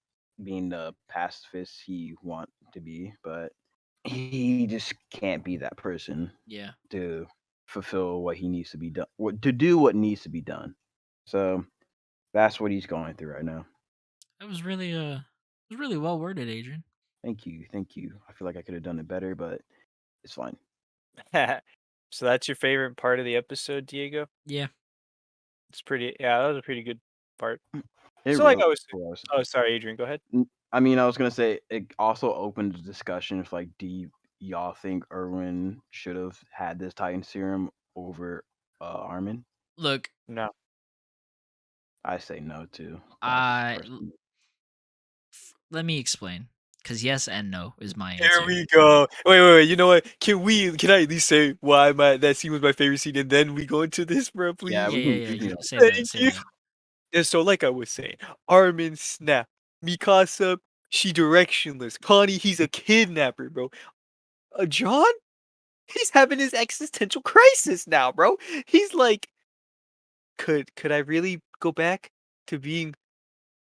Speaker 2: being the pacifist he want to be, but he just can't be that person
Speaker 1: Yeah,
Speaker 2: to fulfill what he needs to be done, to do what needs to be done. So that's what he's going through right now.
Speaker 1: that was really well worded, Adrian.
Speaker 2: Thank you, thank you. I feel like I could have done it better, but it's fine.
Speaker 3: so that's your favorite part of the episode, Diego?
Speaker 1: Yeah.
Speaker 3: It's pretty yeah, that was a pretty good part.
Speaker 2: It
Speaker 3: So like
Speaker 2: really
Speaker 3: I was
Speaker 2: was.
Speaker 3: oh sorry, Adrian, go ahead.
Speaker 2: I mean, I was gonna say it also opened the discussion of like, y'all think Erwin should have had this Titan serum over Armin?
Speaker 1: Look,
Speaker 3: No.
Speaker 2: I say no too. That's
Speaker 1: I
Speaker 2: personally.
Speaker 1: let me explain. Cause yes and no is my
Speaker 3: Here
Speaker 1: answer.
Speaker 3: we go. Wait. You know what? Can I at least say why that scene was my favorite scene and then we go into this, bro,
Speaker 2: Yeah,
Speaker 1: Yeah,
Speaker 3: please?
Speaker 1: yeah, yeah.
Speaker 2: we can
Speaker 1: You
Speaker 2: go.
Speaker 1: say that.
Speaker 3: Thank
Speaker 1: Say
Speaker 3: you.
Speaker 1: that.
Speaker 3: And so like I was saying, Armin snap. Mikasa, she directionless. Connie, he's a kidnapper, bro. John? He's having his existential crisis now, bro. He's like, could I really go back to being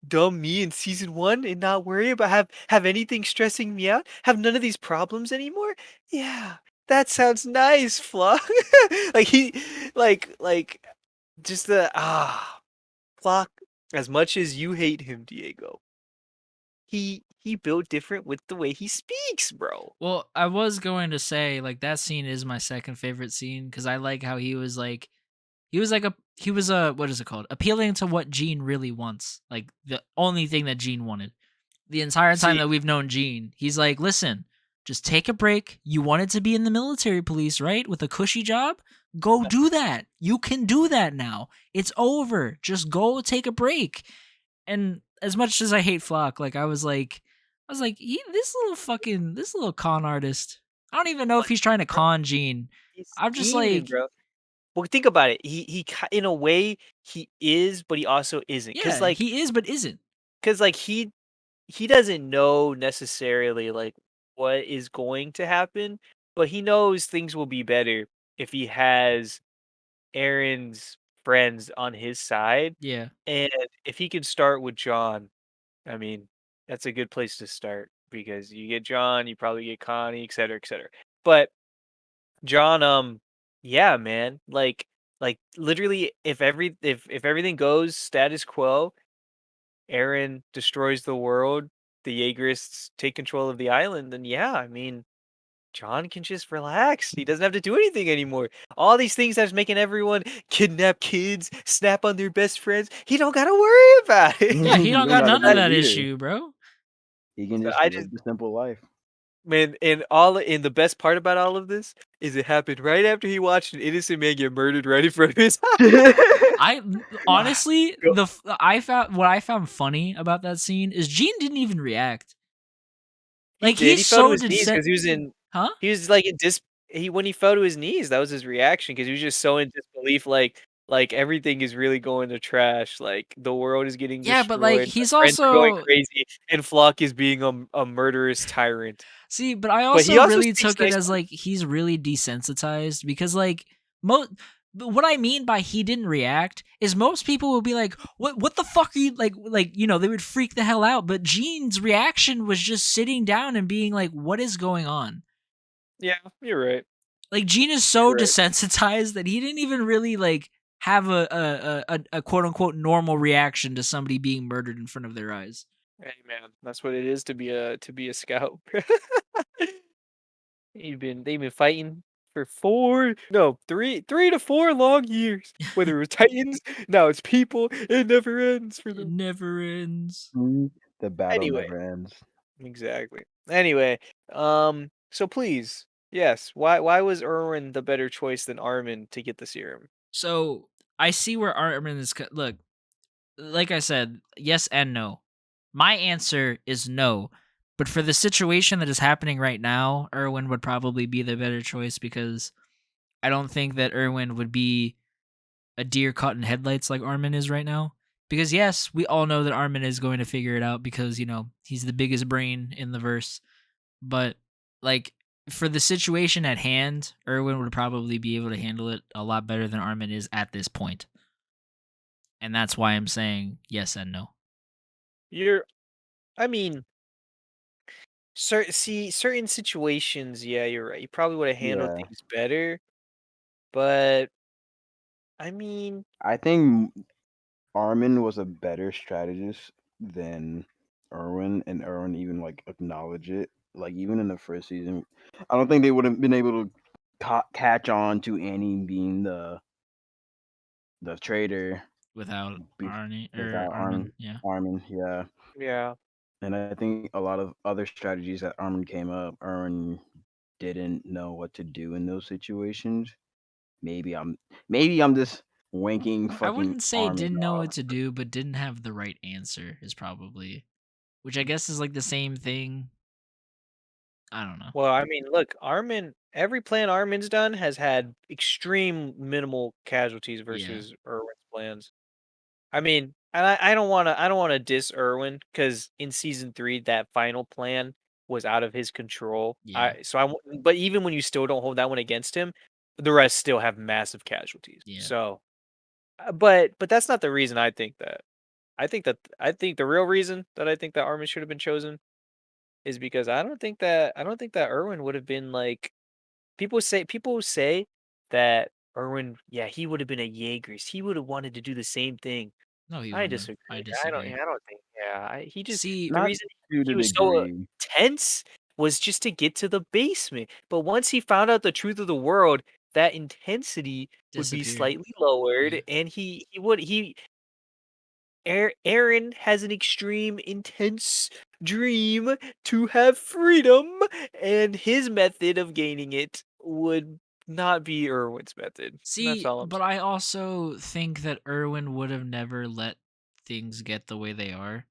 Speaker 3: dumb me in season 1 and not worry about have anything stressing me out? Have none of these problems anymore? Yeah. That sounds nice, Floch. like he like just the Floch, as much as you hate him, Diego, he built different with the way he speaks, bro.
Speaker 1: Well, I was going to say like that scene is my second favorite scene because I like how he was a what is it called? Appealing to what Gene really wants. Like the only thing that Gene wanted. The entire time
Speaker 3: See,
Speaker 1: that we've known Gene, he's like, listen, just take a break. You wanted to be in the military police, right? With a cushy job? Go do that. You can do that now. It's over. Just go take a break. And as much as I hate Flock, like this little con artist. I don't even know if
Speaker 3: but
Speaker 1: he's trying to
Speaker 3: bro,
Speaker 1: con Gene.
Speaker 3: he's
Speaker 1: I'm just
Speaker 3: scheming,
Speaker 1: like,
Speaker 3: bro. Well, think about it. In a way he is, but he also isn't.
Speaker 1: yeah, he is but isn't.
Speaker 3: Cause like he doesn't know necessarily like what is going to happen, but he knows things will be better if he has Aaron's friends on his side.
Speaker 1: Yeah.
Speaker 3: And if he can start with John, I mean, that's a good place to start because you get John, you probably get Connie, et cetera, et cetera. But John, yeah, man, like literally, if everything goes status quo, Aaron destroys the world, the Jaegerists take control of the island, then yeah, I mean, John can just relax. He doesn't have to do anything anymore. All these things that's making everyone kidnap kids, snap on their best friends, he don't gotta worry about
Speaker 1: Yeah, he
Speaker 3: it.
Speaker 2: He
Speaker 1: don't
Speaker 2: don't
Speaker 1: got
Speaker 2: got to
Speaker 1: none of
Speaker 2: do
Speaker 3: That-
Speaker 2: it
Speaker 1: that
Speaker 2: either.
Speaker 1: issue, bro.
Speaker 2: He can
Speaker 3: so
Speaker 2: just
Speaker 3: I just
Speaker 2: live the simple life.
Speaker 3: man, and the best part about all of this is it happened right after he watched an innocent man get murdered right in front of his eyes.
Speaker 1: I honestly,
Speaker 3: Go-
Speaker 1: what I found funny about that scene is Gene didn't even react.
Speaker 3: He
Speaker 1: Like
Speaker 3: did.
Speaker 1: he's
Speaker 3: He fell to
Speaker 1: so
Speaker 3: his knees
Speaker 1: did
Speaker 3: because he was in
Speaker 1: huh?
Speaker 3: he was like in dis when he fell to his knees, that was his reaction because he was just so in disbelief, like everything is really going to trash, like the world is getting
Speaker 1: Yeah, but like
Speaker 3: destroyed, my
Speaker 1: he's
Speaker 3: friends are going
Speaker 1: also
Speaker 3: crazy, and Floch is being a murderous tyrant.
Speaker 1: see, but I
Speaker 3: But he
Speaker 1: also
Speaker 3: also
Speaker 1: really
Speaker 3: speaks
Speaker 1: took it
Speaker 3: nice
Speaker 1: as
Speaker 3: words.
Speaker 1: like he's really desensitized because like most what I mean by he didn't react is most people would be like, what the fuck are you like, you know, they would freak the hell out. But Gene's reaction was just sitting down and being like, what is going on?
Speaker 3: Yeah, you're right.
Speaker 1: Like Gene is so
Speaker 3: You're right.
Speaker 1: desensitized that he didn't even really like have a quote unquote normal reaction to somebody being murdered in front of their eyes.
Speaker 3: Hey man, that's what it is to be a scout. They've been fighting for 4 no, 3 to 4 long years. Whether it was Titans, now it's people, it never ends for
Speaker 1: It
Speaker 3: them.
Speaker 1: never ends.
Speaker 2: The battle
Speaker 3: Anyway,
Speaker 2: never ends.
Speaker 3: exactly. Anyway, so please, yes, why was Erwin the better choice than Armin to get the serum?
Speaker 1: So I see where Armin is. Look, like I said, yes and no. My answer is no. But for the situation that is happening right now, Erwin would probably be the better choice because I don't think that Erwin would be a deer caught in headlights like Armin is right now. Because yes, we all know that Armin is going to figure it out because, you know, he's the biggest brain in the verse. But like for the situation at hand, Erwin would probably be able to handle it a lot better than Armin is at this point. And that's why I'm saying yes and no.
Speaker 3: You're I mean, certain situations, yeah, you're right. You probably would have handled
Speaker 2: Yeah,
Speaker 3: things better, but I mean,
Speaker 2: I think Armin was a better strategist than Erwin, and Erwin even like acknowledge it. Like even in the first season, I don't think they would have been able to catch on to Annie being the traitor
Speaker 1: Without Arnie or
Speaker 2: without
Speaker 1: Armin, yeah.
Speaker 2: Armin. Yeah,
Speaker 3: yeah.
Speaker 2: and I think a lot of other strategies that Armin came up, Erwin didn't know what to do in those situations. Maybe I'm maybe I'm just wanking
Speaker 1: I
Speaker 2: fucking
Speaker 1: wouldn't say
Speaker 2: Armin
Speaker 1: didn't know
Speaker 2: off.
Speaker 1: what to do, but didn't have the right answer is probably, which I guess is like the same thing. I don't know.
Speaker 3: Well, I mean, look, every plan Armin's done has had extreme minimal casualties
Speaker 1: Yeah,
Speaker 3: versus Erwin's plans. I mean, and I don't wanna diss Erwin because in season 3, that final plan was out of his control.
Speaker 1: yeah,
Speaker 3: But even when you still don't hold that one against him, the rest still have massive casualties.
Speaker 1: yeah.
Speaker 3: So, but that's not the reason I think the real reason that I think that Armin should have been chosen is because I don't think that Erwin would have been like people say that Erwin, yeah, he would have been a Jaegers. He would have wanted to do the same thing.
Speaker 1: No, he
Speaker 3: I
Speaker 1: wouldn't have.
Speaker 3: disagree.
Speaker 1: I disagree.
Speaker 3: I don't think. Yeah, he just
Speaker 1: See,
Speaker 3: the
Speaker 2: Not
Speaker 3: reason
Speaker 2: to the
Speaker 3: he was so
Speaker 2: degree.
Speaker 3: tense was just to get to the basement. But once he found out the truth of the world, that intensity would be
Speaker 1: disappeared.
Speaker 3: slightly lowered,
Speaker 1: Yeah.
Speaker 3: and he Aaron has an extreme, intense dream to have freedom, and his method of gaining it would not be Erwin's method. That's
Speaker 1: See,
Speaker 3: all I'm
Speaker 1: but
Speaker 3: saying.
Speaker 1: I also think that Erwin would have never let things get the way they are.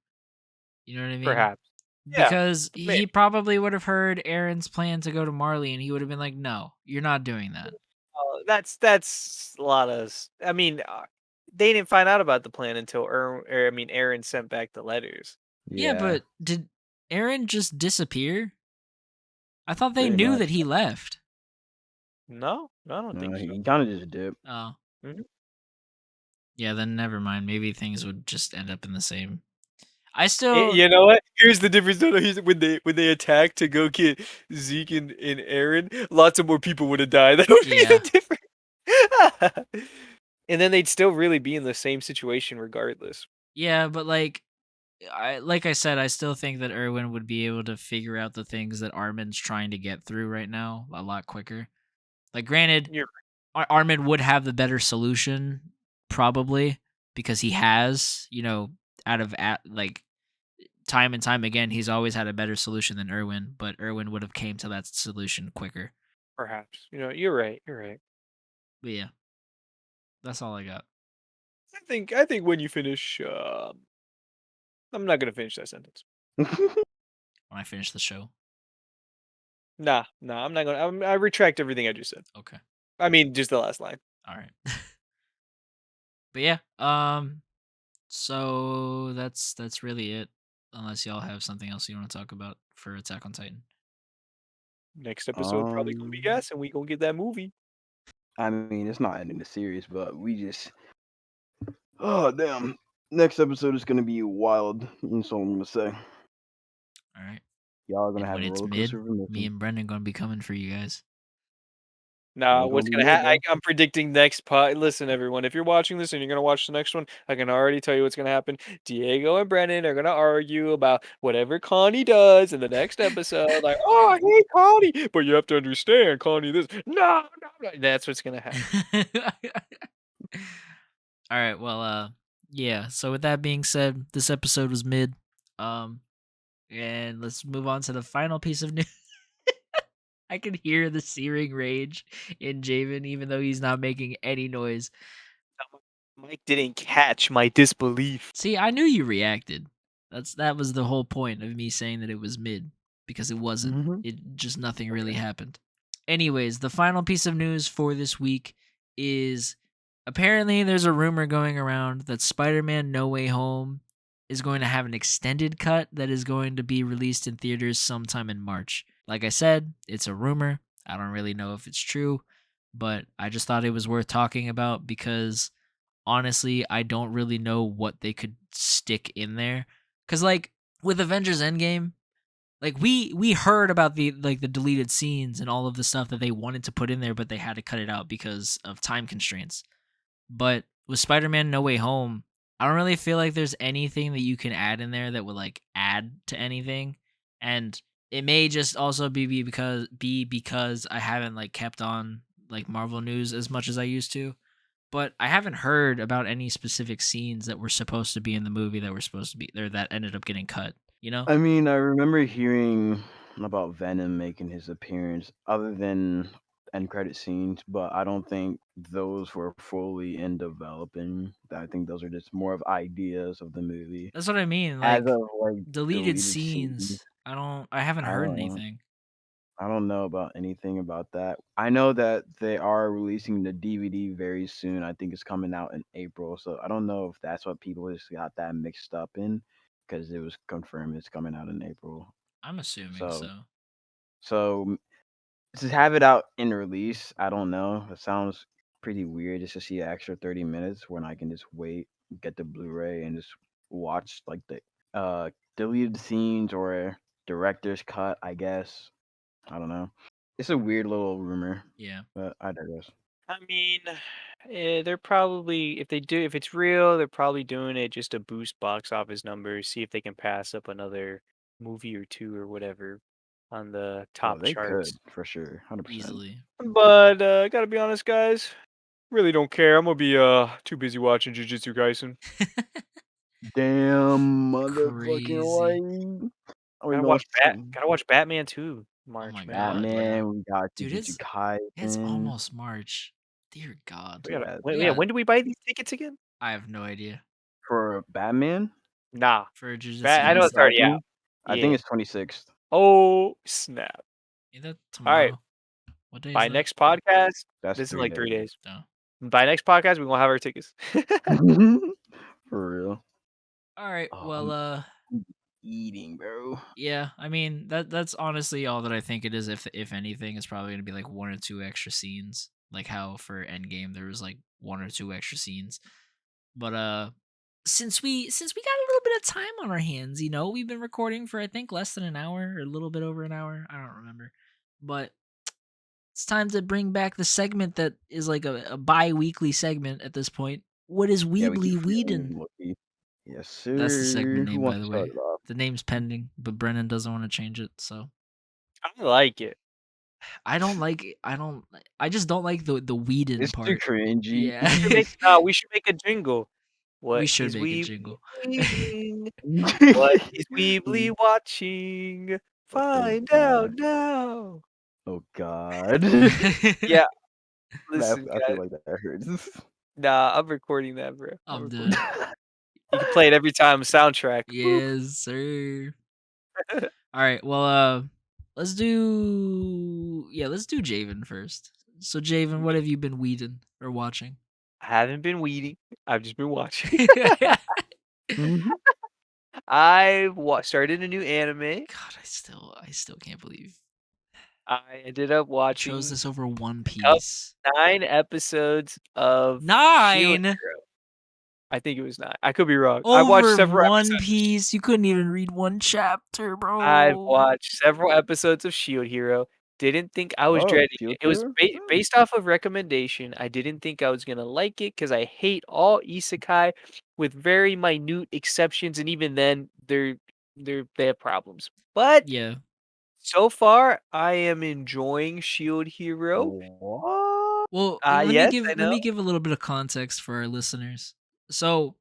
Speaker 1: You know what I mean?
Speaker 3: Perhaps. Yeah.
Speaker 1: Because
Speaker 3: Maybe.
Speaker 1: he probably would have heard Aaron's plan to go to Marley and he would have been like, "No, you're not doing that."
Speaker 3: That's a lot of. I mean, they didn't find out about the plan until Aaron sent back the letters.
Speaker 1: Yeah,
Speaker 2: Yeah,
Speaker 1: but did Aaron just disappear? I thought they
Speaker 2: pretty
Speaker 1: knew
Speaker 2: much.
Speaker 1: that he left.
Speaker 3: No, no, I don't think so.
Speaker 2: He kind of just dipped.
Speaker 1: Oh.
Speaker 3: Mhm.
Speaker 1: Yeah, then never mind. Maybe things would just end up in the same. I still
Speaker 3: You know what? Here's the difference. No, no, when they attack to go get Zeke and Aaron, lots of more people would have died. That would be
Speaker 1: yeah.
Speaker 3: the difference. And then they'd still really be in the same situation regardless.
Speaker 1: Yeah, but like I said, I still think that Erwin would be able to figure out the things that Armin's trying to get through right now a lot quicker. Like granted,
Speaker 3: You're
Speaker 1: Armin would have the better solution probably because he has, you know, like time and time again he's always had a better solution than Erwin, but Erwin would have came to that solution quicker.
Speaker 3: perhaps. You're right. You're right.
Speaker 1: But yeah, that's all I got.
Speaker 3: I think when you finish, I'm not gonna finish that sentence.
Speaker 1: When I finish the show.
Speaker 3: Nah, I'm not gonna. I retract everything I just said.
Speaker 1: Okay.
Speaker 3: I mean, just the last line.
Speaker 1: All right. But yeah, so that's really it. Unless y'all have something else you want to talk about for Attack on Titan.
Speaker 3: Next episode probably gonna be gas, and we gonna get that movie.
Speaker 2: I mean, it's not ending the series, but we just. Oh damn! Next episode is gonna be wild. That's all I'm gonna say.
Speaker 1: All right.
Speaker 2: Y'all are gonna
Speaker 1: And
Speaker 2: have
Speaker 1: when
Speaker 2: a
Speaker 1: it's
Speaker 2: roller
Speaker 1: mid,
Speaker 2: coaster of
Speaker 1: me
Speaker 2: emotions.
Speaker 1: and Brendan gonna be coming for you guys.
Speaker 3: Nah,
Speaker 2: Ain't gonna
Speaker 3: what's
Speaker 2: be
Speaker 3: gonna
Speaker 2: mid
Speaker 3: happen?
Speaker 2: though.
Speaker 3: I'm predicting next pod. Listen, everyone, if you're watching this and you're gonna watch the next one, I can already tell you what's gonna happen. Diego and Brennan are gonna argue about whatever Connie does in the next episode. Like, oh, I hate Connie, but you have to understand, Connie. This, no, no. That's what's gonna happen.
Speaker 1: All right. Well, yeah. So with that being said, this episode was mid. And let's move on to the final piece of news. I can hear the searing rage in Javen, even though he's not making any noise.
Speaker 3: Mike didn't catch my disbelief.
Speaker 1: See, I knew you reacted. That was the whole point of me saying that it was mid, because it wasn't.
Speaker 2: Mm-hmm.
Speaker 1: It just nothing really
Speaker 2: Okay.
Speaker 1: happened. Anyways, the final piece of news for this week is apparently there's a rumor going around that Spider-Man No Way Home is going to have an extended cut that is going to be released in theaters sometime in March. Like I said, it's a rumor. I don't really know if it's true, but I just thought it was worth talking about because honestly, I don't really know what they could stick in there. Cause like with Avengers Endgame, like we heard about the deleted scenes and all of the stuff that they wanted to put in there, but they had to cut it out because of time constraints. But with Spider-Man No Way Home, I don't really feel like there's anything that you can add in there that would like add to anything. And it may just also be because I haven't like kept on like Marvel news as much as I used to. But I haven't heard about any specific scenes that were supposed to be in the movie that were supposed to be there that ended up getting cut, you know?
Speaker 2: I mean, I remember hearing about Venom making his appearance, other than end credit scenes, but I don't think those were fully in developing. I think those are just more of ideas of the movie.
Speaker 1: That's what I mean.
Speaker 2: As
Speaker 1: Like
Speaker 2: of like
Speaker 1: deleted
Speaker 2: deleted scenes,
Speaker 1: scenes. I haven't
Speaker 2: I
Speaker 1: heard
Speaker 2: don't know.
Speaker 1: anything.
Speaker 2: I don't know about anything about that. I know that they are releasing the DVD very soon. I think it's coming out in April. So I don't know if that's what people just got that mixed up in, because it was confirmed it's coming out in April.
Speaker 1: I'm assuming
Speaker 2: So
Speaker 1: so.
Speaker 2: so to have it out in release, I don't know. It sounds pretty weird just to see an extra 30 minutes when I can just wait, get the Blu-ray and just watch like the deleted scenes or director's cut, I guess. I don't know. It's a weird little rumor,
Speaker 1: Yeah.
Speaker 2: but I digress.
Speaker 3: I mean, they're probably if it's real, they're probably doing it just to boost box office numbers, see if they can pass up another movie or two or whatever on the
Speaker 2: Oh,
Speaker 3: top
Speaker 2: they could
Speaker 3: charts.
Speaker 2: for sure, 100%.
Speaker 1: Easily.
Speaker 3: But I gotta be honest, guys. Really don't care. I'm gonna be too busy watching Jujutsu Kaisen.
Speaker 2: Damn, motherfucking
Speaker 1: Crazy.
Speaker 2: right. Oh, we know it's
Speaker 3: Gotta watch Batman too.
Speaker 1: Oh my
Speaker 3: March, man.
Speaker 1: god, yeah.
Speaker 2: Batman. We got
Speaker 1: Dude,
Speaker 2: Jujutsu
Speaker 1: it's
Speaker 2: Kaisen.
Speaker 1: almost March. Dear God.
Speaker 3: We gotta
Speaker 2: Yeah,
Speaker 3: wait, yeah.
Speaker 1: Yeah.
Speaker 3: When do we buy these tickets again?
Speaker 1: I have no idea.
Speaker 2: for Batman,
Speaker 3: Nah,
Speaker 1: For Jujutsu
Speaker 3: I know it's
Speaker 1: Kaisen.
Speaker 3: already out.
Speaker 2: Rising, I think
Speaker 3: Yeah.
Speaker 2: it's 26th.
Speaker 3: Oh snap!
Speaker 1: Is that
Speaker 3: All right.
Speaker 1: tomorrow? What day is
Speaker 3: By
Speaker 1: that?
Speaker 3: next podcast,
Speaker 2: That's
Speaker 3: this is
Speaker 2: 3
Speaker 3: like
Speaker 2: days.
Speaker 3: 3 days.
Speaker 1: No.
Speaker 3: By next podcast, we're gonna have our tickets.
Speaker 2: For real.
Speaker 1: All right.
Speaker 2: Oh,
Speaker 1: Well,
Speaker 2: I'm eating, bro.
Speaker 1: yeah. I mean, that's honestly all that I think it is. If anything, it's probably gonna be like one or two extra scenes, like how for Endgame there was like one or two extra scenes. But since we got a little bit of time on our hands, you know, we've been recording for I think less than an hour or a little bit over an hour. I don't remember, but it's time to bring back the segment that is like a bi-weekly segment at this point. What is
Speaker 2: Yeah, we keep
Speaker 1: Weebly
Speaker 2: forgetting
Speaker 1: Weedin'?
Speaker 2: Loki. Yes,
Speaker 1: That's the segment
Speaker 2: sir. Who
Speaker 1: name, by
Speaker 2: wants
Speaker 1: the
Speaker 2: to start
Speaker 1: way.
Speaker 2: it off?
Speaker 1: The name's pending, but Brennan doesn't want to change it, so
Speaker 3: I like it.
Speaker 1: I don't like it. I just don't like the Whedon
Speaker 2: It's too
Speaker 1: part.
Speaker 2: cringy.
Speaker 1: Yeah.
Speaker 3: We should make a jingle.
Speaker 1: We
Speaker 3: What
Speaker 1: should
Speaker 3: is
Speaker 1: make a
Speaker 3: Weebly
Speaker 1: jingle.
Speaker 3: reading? What is Weebly watching?
Speaker 2: Oh
Speaker 3: Find
Speaker 2: god.
Speaker 3: out now.
Speaker 2: Oh god.
Speaker 3: Yeah,
Speaker 2: That
Speaker 3: listen,
Speaker 2: I feel
Speaker 3: guys.
Speaker 2: like that hurts.
Speaker 3: Nah, I'm recording that, bro. I'm
Speaker 1: I'm
Speaker 3: recording.
Speaker 1: dead.
Speaker 3: You can play it every time. Soundtrack. Boop.
Speaker 1: Yes, sir. All right. Well, let's do Javen first. So Javen, what have you been weeding or watching?
Speaker 3: I haven't been weeding. I've just been watching.
Speaker 2: Mhm.
Speaker 3: Started a new anime.
Speaker 1: God, I still can't believe
Speaker 3: I ended up
Speaker 1: you chose
Speaker 3: watching
Speaker 1: this over One
Speaker 3: up
Speaker 1: Piece.
Speaker 3: 9 episodes of Shield
Speaker 1: 9
Speaker 3: Hero. I think it was 9. I could be wrong. I've watched
Speaker 1: over
Speaker 3: several
Speaker 1: One
Speaker 3: episodes of
Speaker 1: Piece. You couldn't even read one chapter,
Speaker 3: I've
Speaker 1: bro.
Speaker 3: watched several episodes of Shield Hero. Didn't think I was
Speaker 2: Oh,
Speaker 3: dreading
Speaker 2: Shield
Speaker 3: it. It was
Speaker 2: Hero?
Speaker 3: based off of recommendation. I didn't think I was gonna like it because I hate all isekai with very minute exceptions, and even then, they have problems. But
Speaker 1: Yeah.
Speaker 3: so far, I am enjoying Shield Hero.
Speaker 2: What?
Speaker 1: Well,
Speaker 3: Yes, I
Speaker 1: let
Speaker 3: know.
Speaker 1: me give a little bit of context for our listeners. So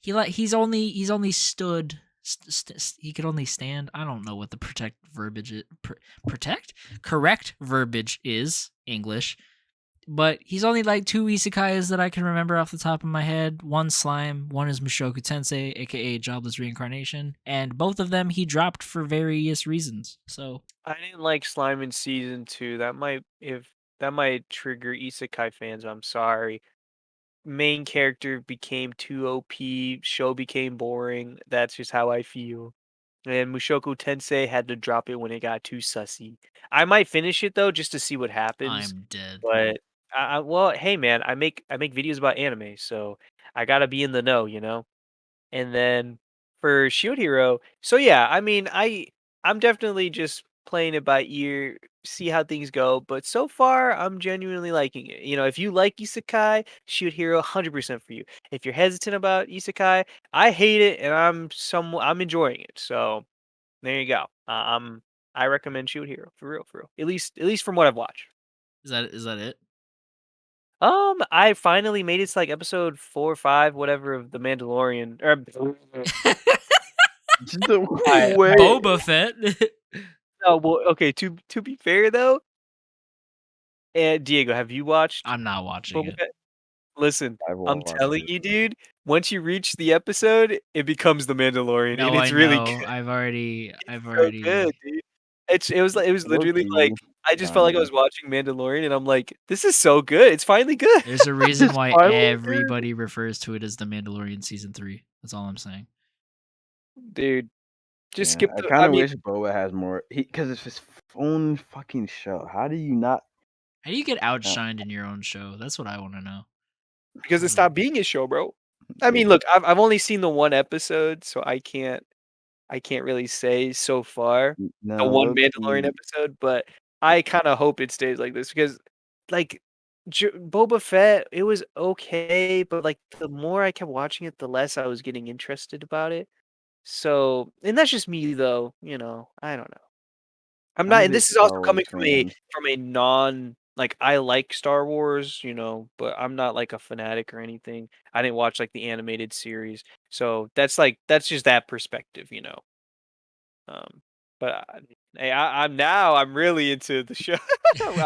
Speaker 1: he's only stood he could only stand. I don't know what the protect correct verbiage is English, but he's only like 2 isekais that I can remember off the top of my head. One slime, one is Mushoku Tensei, aka Jobless Reincarnation, and both of them he dropped for various reasons. So
Speaker 3: I didn't like Slime in season 2. That might trigger isekai fans. I'm sorry. Main character became too OP, show became boring. That's just how I feel. And Mushoku Tensei had to drop it when it got too sussy. I might finish it though just to see what happens.
Speaker 1: I'm dead.
Speaker 3: But well, hey man, I make videos about anime, so I gotta be in the know, you know. And then for Shield Hero, so yeah, I mean, I'm definitely just playing it by ear, see how things go. But so far, I'm genuinely liking it. You know, if you like Isekai, Shield Hero, 100% for you. If you're hesitant about Isekai, I hate it, and I'm enjoying it. So there you go. I recommend Shield Hero for real, for real. At least from what I've watched.
Speaker 1: Is that it?
Speaker 3: I finally made it to like episode 4 or 5, whatever, of the Mandalorian. Or
Speaker 2: The
Speaker 3: I
Speaker 2: way.
Speaker 1: Boba Fett.
Speaker 3: No, well, okay, to be fair though, Diego, have you watched
Speaker 1: I'm not watching
Speaker 3: Boba
Speaker 1: it.
Speaker 3: Fett? Listen,
Speaker 2: I've
Speaker 3: I'm
Speaker 2: watched
Speaker 3: telling
Speaker 2: it.
Speaker 3: you, dude, once you reach the episode, it becomes The Mandalorian, and
Speaker 1: No, I
Speaker 3: it's really
Speaker 1: know.
Speaker 3: good.
Speaker 1: I've
Speaker 3: It's so good,
Speaker 1: already
Speaker 3: dude. It was
Speaker 2: Low
Speaker 3: literally
Speaker 2: key,
Speaker 3: like I just felt like I
Speaker 2: kinda.
Speaker 3: was watching Mandalorian, and I'm like, this is so good. It's finally good.
Speaker 1: There's a reason
Speaker 2: It's
Speaker 1: why
Speaker 2: finally good.
Speaker 1: everybody refers to it as The Mandalorian season 3. That's all I'm saying.
Speaker 3: Dude, just
Speaker 2: Yeah,
Speaker 3: skip
Speaker 2: I
Speaker 3: the
Speaker 2: kind
Speaker 3: I
Speaker 2: of
Speaker 3: mean,
Speaker 2: wish Boba has more. Because it's his own fucking show. How do you not?
Speaker 1: How do you get
Speaker 2: Uh,
Speaker 1: outshined in your own show? That's what I want to know.
Speaker 3: because it
Speaker 1: Really.
Speaker 3: stopped being his show, bro. I mean,
Speaker 2: yeah,
Speaker 3: look, I've only seen the one episode, so I can't really say so far, the
Speaker 2: no,
Speaker 3: one
Speaker 2: low
Speaker 3: Mandalorian
Speaker 2: key.
Speaker 3: episode, but I kinda hope it stays like this because, like, Boba Fett, it was okay, but, like, the more I kept watching it, the less I was getting interested about it. So and that's just me though, I don't know. I'm
Speaker 2: I'm
Speaker 3: not
Speaker 2: a
Speaker 3: and
Speaker 2: big
Speaker 3: this is also
Speaker 2: Star Wars
Speaker 3: coming
Speaker 2: fan.
Speaker 3: from a non like, I like Star Wars, but I'm not, like, a fanatic or anything. I didn't watch, like, the animated series, so that's just that perspective, you know? Um, but hey, I'm really into the show. Now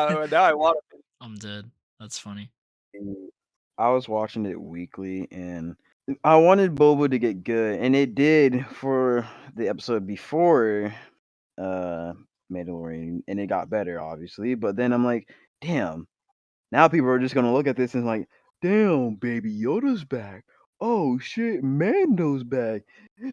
Speaker 3: I want to.
Speaker 1: I'm dead. That's funny.
Speaker 2: And I was watching it weekly, and I wanted Boba to get good, and it did for the episode before uh Mandalorian, and it got better, obviously. But then I'm like, damn. Now people are just gonna look at this and like, damn, Baby Yoda's back. Oh shit, Mando's back.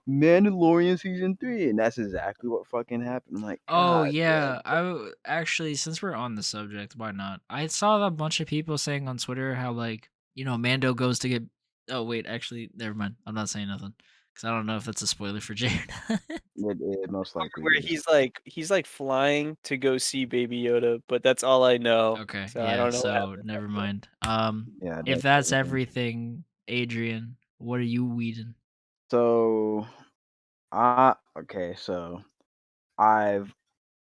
Speaker 2: Mandalorian season 3, and that's exactly what fucking happened. I'm like,
Speaker 1: Oh
Speaker 2: God damn.
Speaker 1: yeah, actually, since we're on the subject, why not? I saw a bunch of people saying on Twitter how like Mando goes to get. Oh wait, actually, never mind. I'm not saying nothing because I don't know if that's a spoiler for Jared.
Speaker 2: It most likely
Speaker 3: Where
Speaker 2: is.
Speaker 3: he's like flying to go see Baby Yoda, but that's all I know.
Speaker 1: Okay,
Speaker 3: So I
Speaker 1: yeah.
Speaker 3: don't know what
Speaker 1: So
Speaker 3: happened
Speaker 1: never
Speaker 3: next.
Speaker 1: mind.
Speaker 2: Yeah,
Speaker 1: If
Speaker 2: that's
Speaker 1: that's
Speaker 2: everything.
Speaker 1: everything, Adrian, what are you weeding?
Speaker 2: So okay, so I've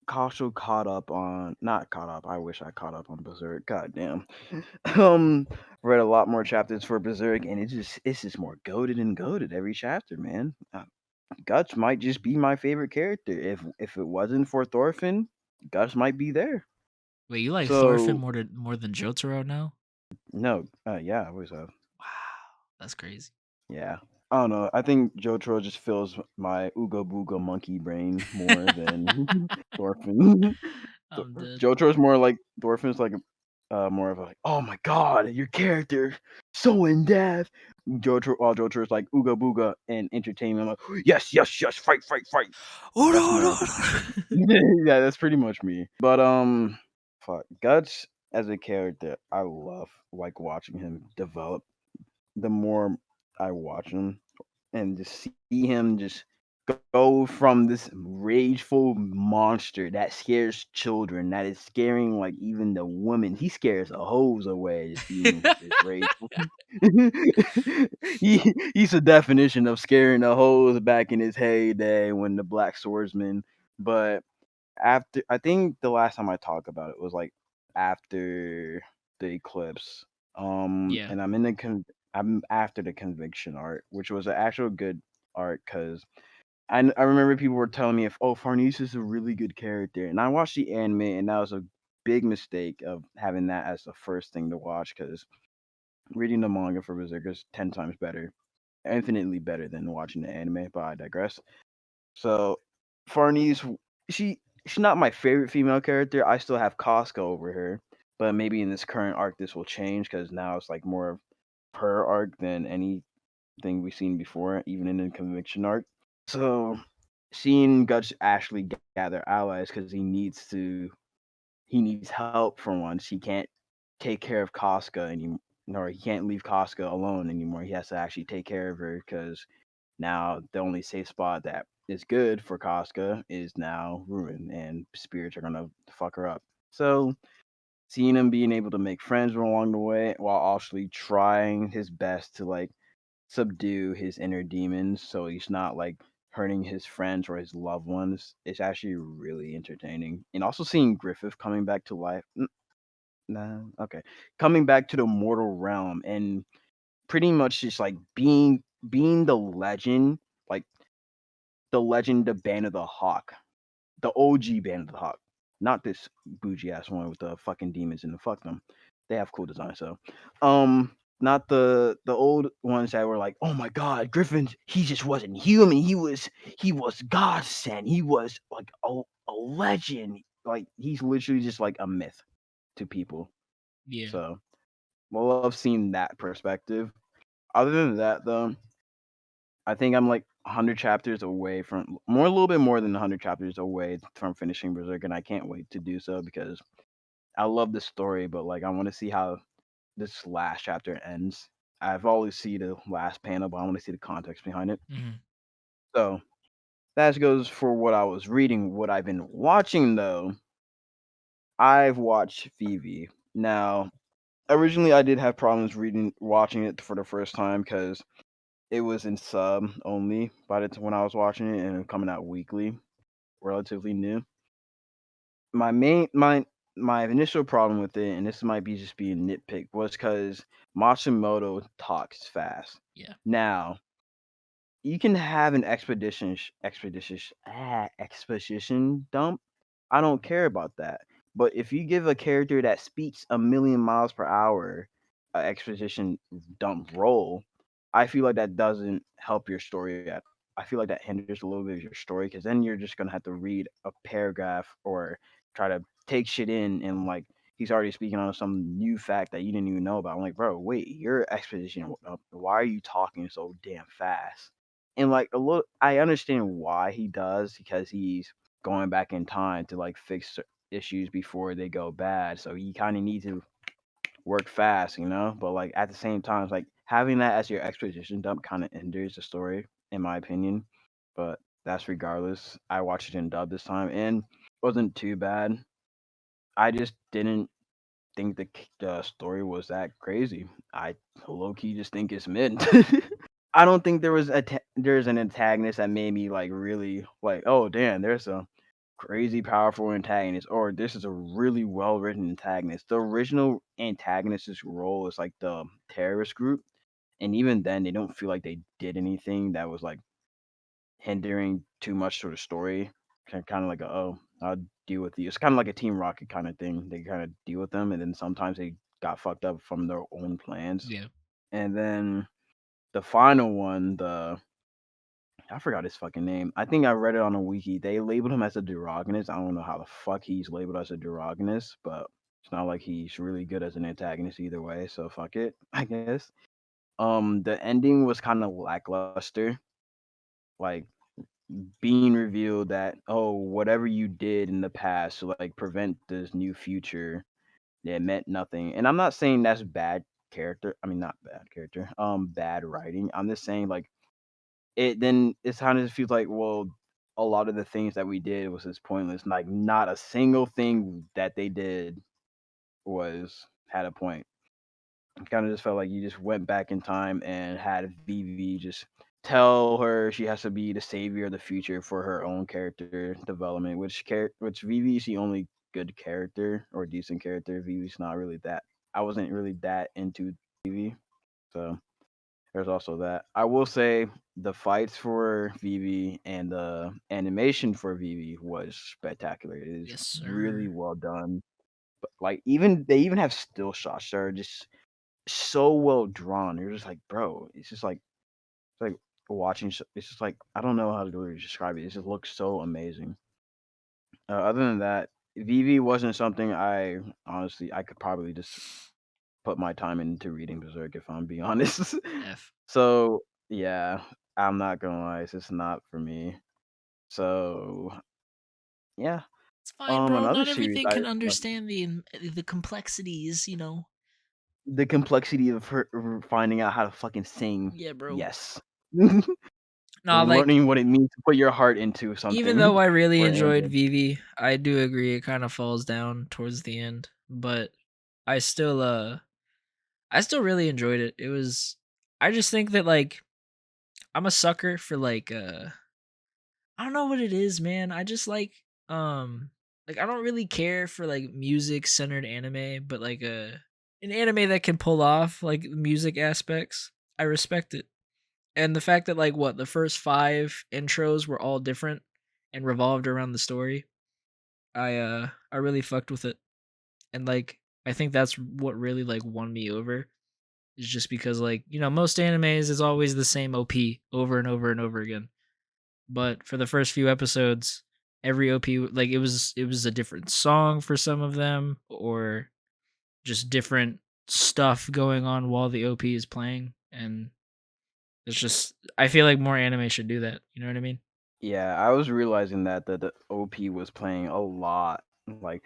Speaker 2: also caught up on not caught up. I wish I caught up on Berserk. God damn. Um, read a lot more chapters for Berserk, and it's just more goaded and goaded every chapter, man. Guts might just be my favorite character. If it wasn't for Thorfinn, Guts might be there.
Speaker 1: Wait, you like Thorfinn
Speaker 2: So
Speaker 1: more than Jotaro now?
Speaker 2: no, yeah, I always have.
Speaker 1: Wow, that's crazy.
Speaker 2: Yeah. I don't know. I think Jotaro just fills my Ooga Booga monkey brain more than Thorfinn.
Speaker 1: I'm dead.
Speaker 2: Jotaro's more like Thorfinn's like more of a like, oh my god, your character so in depth. Jotaro's like Ooga Booga and entertainment. Like, yes, yes, yes, fight, fight, fight. That's more. Yeah, that's pretty much me. But fuck, Guts as a character, I love like watching him develop. The more I watch him and just see him just go from this rageful monster that scares children, that is scaring like even the women. He scares the hoes away just being this rageful. He's the definition of scaring the hoes back in his heyday when the Black Swordsman. But after I think the last time I talked about it was like after the eclipse.
Speaker 1: Yeah.
Speaker 2: And I'm after the conviction art, which was an actual good art because I remember people were telling me if oh Farnese is a really good character, and I watched the anime and that was a big mistake of having that as the first thing to watch because reading the manga for Berserk is 10 times better, infinitely better than watching the anime. But I digress. So Farnese, she she's not my favorite female character. I still have Casca over her, but maybe in this current arc this will change because now it's like more of her arc than anything we've seen before, even in the conviction arc. So seeing Guts actually gather allies because he needs help for once. He can't take care of Casca anymore, or he can't leave Casca alone anymore. He has to actually take care of her because now the only safe spot that is good for Casca is now ruined, and spirits are gonna fuck her up. So seeing him being able to make friends along the way while actually trying his best to like subdue his inner demons so he's not like hurting his friends or his loved ones is actually really entertaining. And also seeing Griffith coming back to life. Nah, okay. Coming back to the mortal realm and pretty much just like being the legend, like the legend of Band of the Hawk, the OG Band of the Hawk, not this bougie ass one with the fucking demons in the fuck them. They have cool design, so not the old ones that were like, oh my god, Griffin, he just wasn't human. He was God sent. He was like a legend. Like he's literally just like a myth to people.
Speaker 1: Yeah.
Speaker 2: So I love seeing that perspective. Other than that, though, I think I'm like 100 chapters away from more, a little bit more than 100 chapters away from finishing Berserk, and I can't wait to do so because I love the story, but like I want to see how this last chapter ends. I've always seen the last panel, but I want to see the context behind it.
Speaker 1: Mhm.
Speaker 2: So that goes for what I was reading. What I've been watching though, I've watched Phoebe. Now, originally I did have problems watching it for the first time because it was in sub only by the time when I was watching it and coming out weekly, relatively new. My initial problem with it, and this might be just being nitpick, was because Matsumoto talks fast.
Speaker 1: Yeah.
Speaker 2: Now you can have an exposition dump. I don't care about that. But if you give a character that speaks a million miles per hour a exposition dump role, I feel like that doesn't help your story at. I feel like that hinders a little bit of your story because then you're just gonna have to read a paragraph or try to take shit in and like he's already speaking on some new fact that you didn't even know about. I'm like, bro, wait, your exposition. Why are you talking so damn fast? And like a little, I understand why he does because he's going back in time to like fix issues before they go bad. So you kind of need to work fast, you know. But like at the same time, it's like having that as your exposition dump kind of hinders the story, in my opinion. But that's regardless. I watched it in dub this time and wasn't too bad. I just didn't think the story was that crazy. I low key just think it's mid. I don't think there's an antagonist that made me like really like oh damn there's a crazy powerful antagonist or this is a really well written antagonist. The original antagonist's role is like the terrorist group, and even then they don't feel like they did anything that was like hindering too much to the story. Kind of like oh I'll deal with you. It's kind of like a Team Rocket kind of thing. They kind of deal with them, and then sometimes they got fucked up from their own plans,
Speaker 1: Yeah.
Speaker 2: and then the final one, I forgot his fucking name. I think I read it on a wiki. They labeled him as a Durogonist. I don't know how the fuck he's labeled as a Durogonist, but it's not like he's really good as an antagonist either way. So fuck it, I guess. The ending was kind of lackluster. Like being revealed that whatever you did in the past to like prevent this new future, it meant nothing. And I'm not saying that's bad character. I mean, not bad character. Bad writing. I'm just saying like it kind of feels like, well, a lot of the things that we did was just pointless. Like not a single thing that they did was had a point. It kind of just felt like you just went back in time and had Vivi just tell her she has to be the savior of the future for her own character development. Which Vivi is the only good character or decent character. Vivi's not really that. I wasn't really that into Vivi, so there's also that. I will say the fights for Vivi and the animation for Vivi was spectacular. It is
Speaker 1: Yes,
Speaker 2: really
Speaker 1: sir.
Speaker 2: well done. But like even they even have still shots that are just so well drawn. You're just like, bro, it's just like watching. It's just like I don't know how to really describe it. It just looks so amazing. Other than that, Vivi wasn't something I honestly I could probably just put my time into reading Berserk if I'm being honest.
Speaker 1: F.
Speaker 2: So yeah, I'm not gonna lie, it's just not for me. So yeah,
Speaker 1: It's fine, bro.
Speaker 2: another
Speaker 1: Not
Speaker 2: series
Speaker 1: everything can understand the complexities,
Speaker 2: the complexity of her finding out how to fucking sing.
Speaker 1: Yeah, bro.
Speaker 2: Yes,
Speaker 1: No, like
Speaker 2: learning what it means to put your heart into
Speaker 1: even
Speaker 2: something
Speaker 1: though I really
Speaker 2: for
Speaker 1: enjoyed
Speaker 2: anime.
Speaker 1: Vivi, I do agree it kind of falls down towards the end, but I still I still really enjoyed it. It was I just think that like I'm a sucker for I don't know what it is, man. I just like I don't really care for like music centered anime, but like an anime that can pull off like music aspects, I respect it. And the fact that like what the first 5 intros were all different and revolved around the story, I really fucked with it. And like I think that's what really like won me over is just because like, most animes is always the same OP over and over and over again. But for the first few episodes, every OP like it was a different song for some of them or just different stuff going on while the OP is playing and it's just I feel like more anime should do that. You know what I mean?
Speaker 2: Yeah, I was realizing that the OP was playing a lot. Like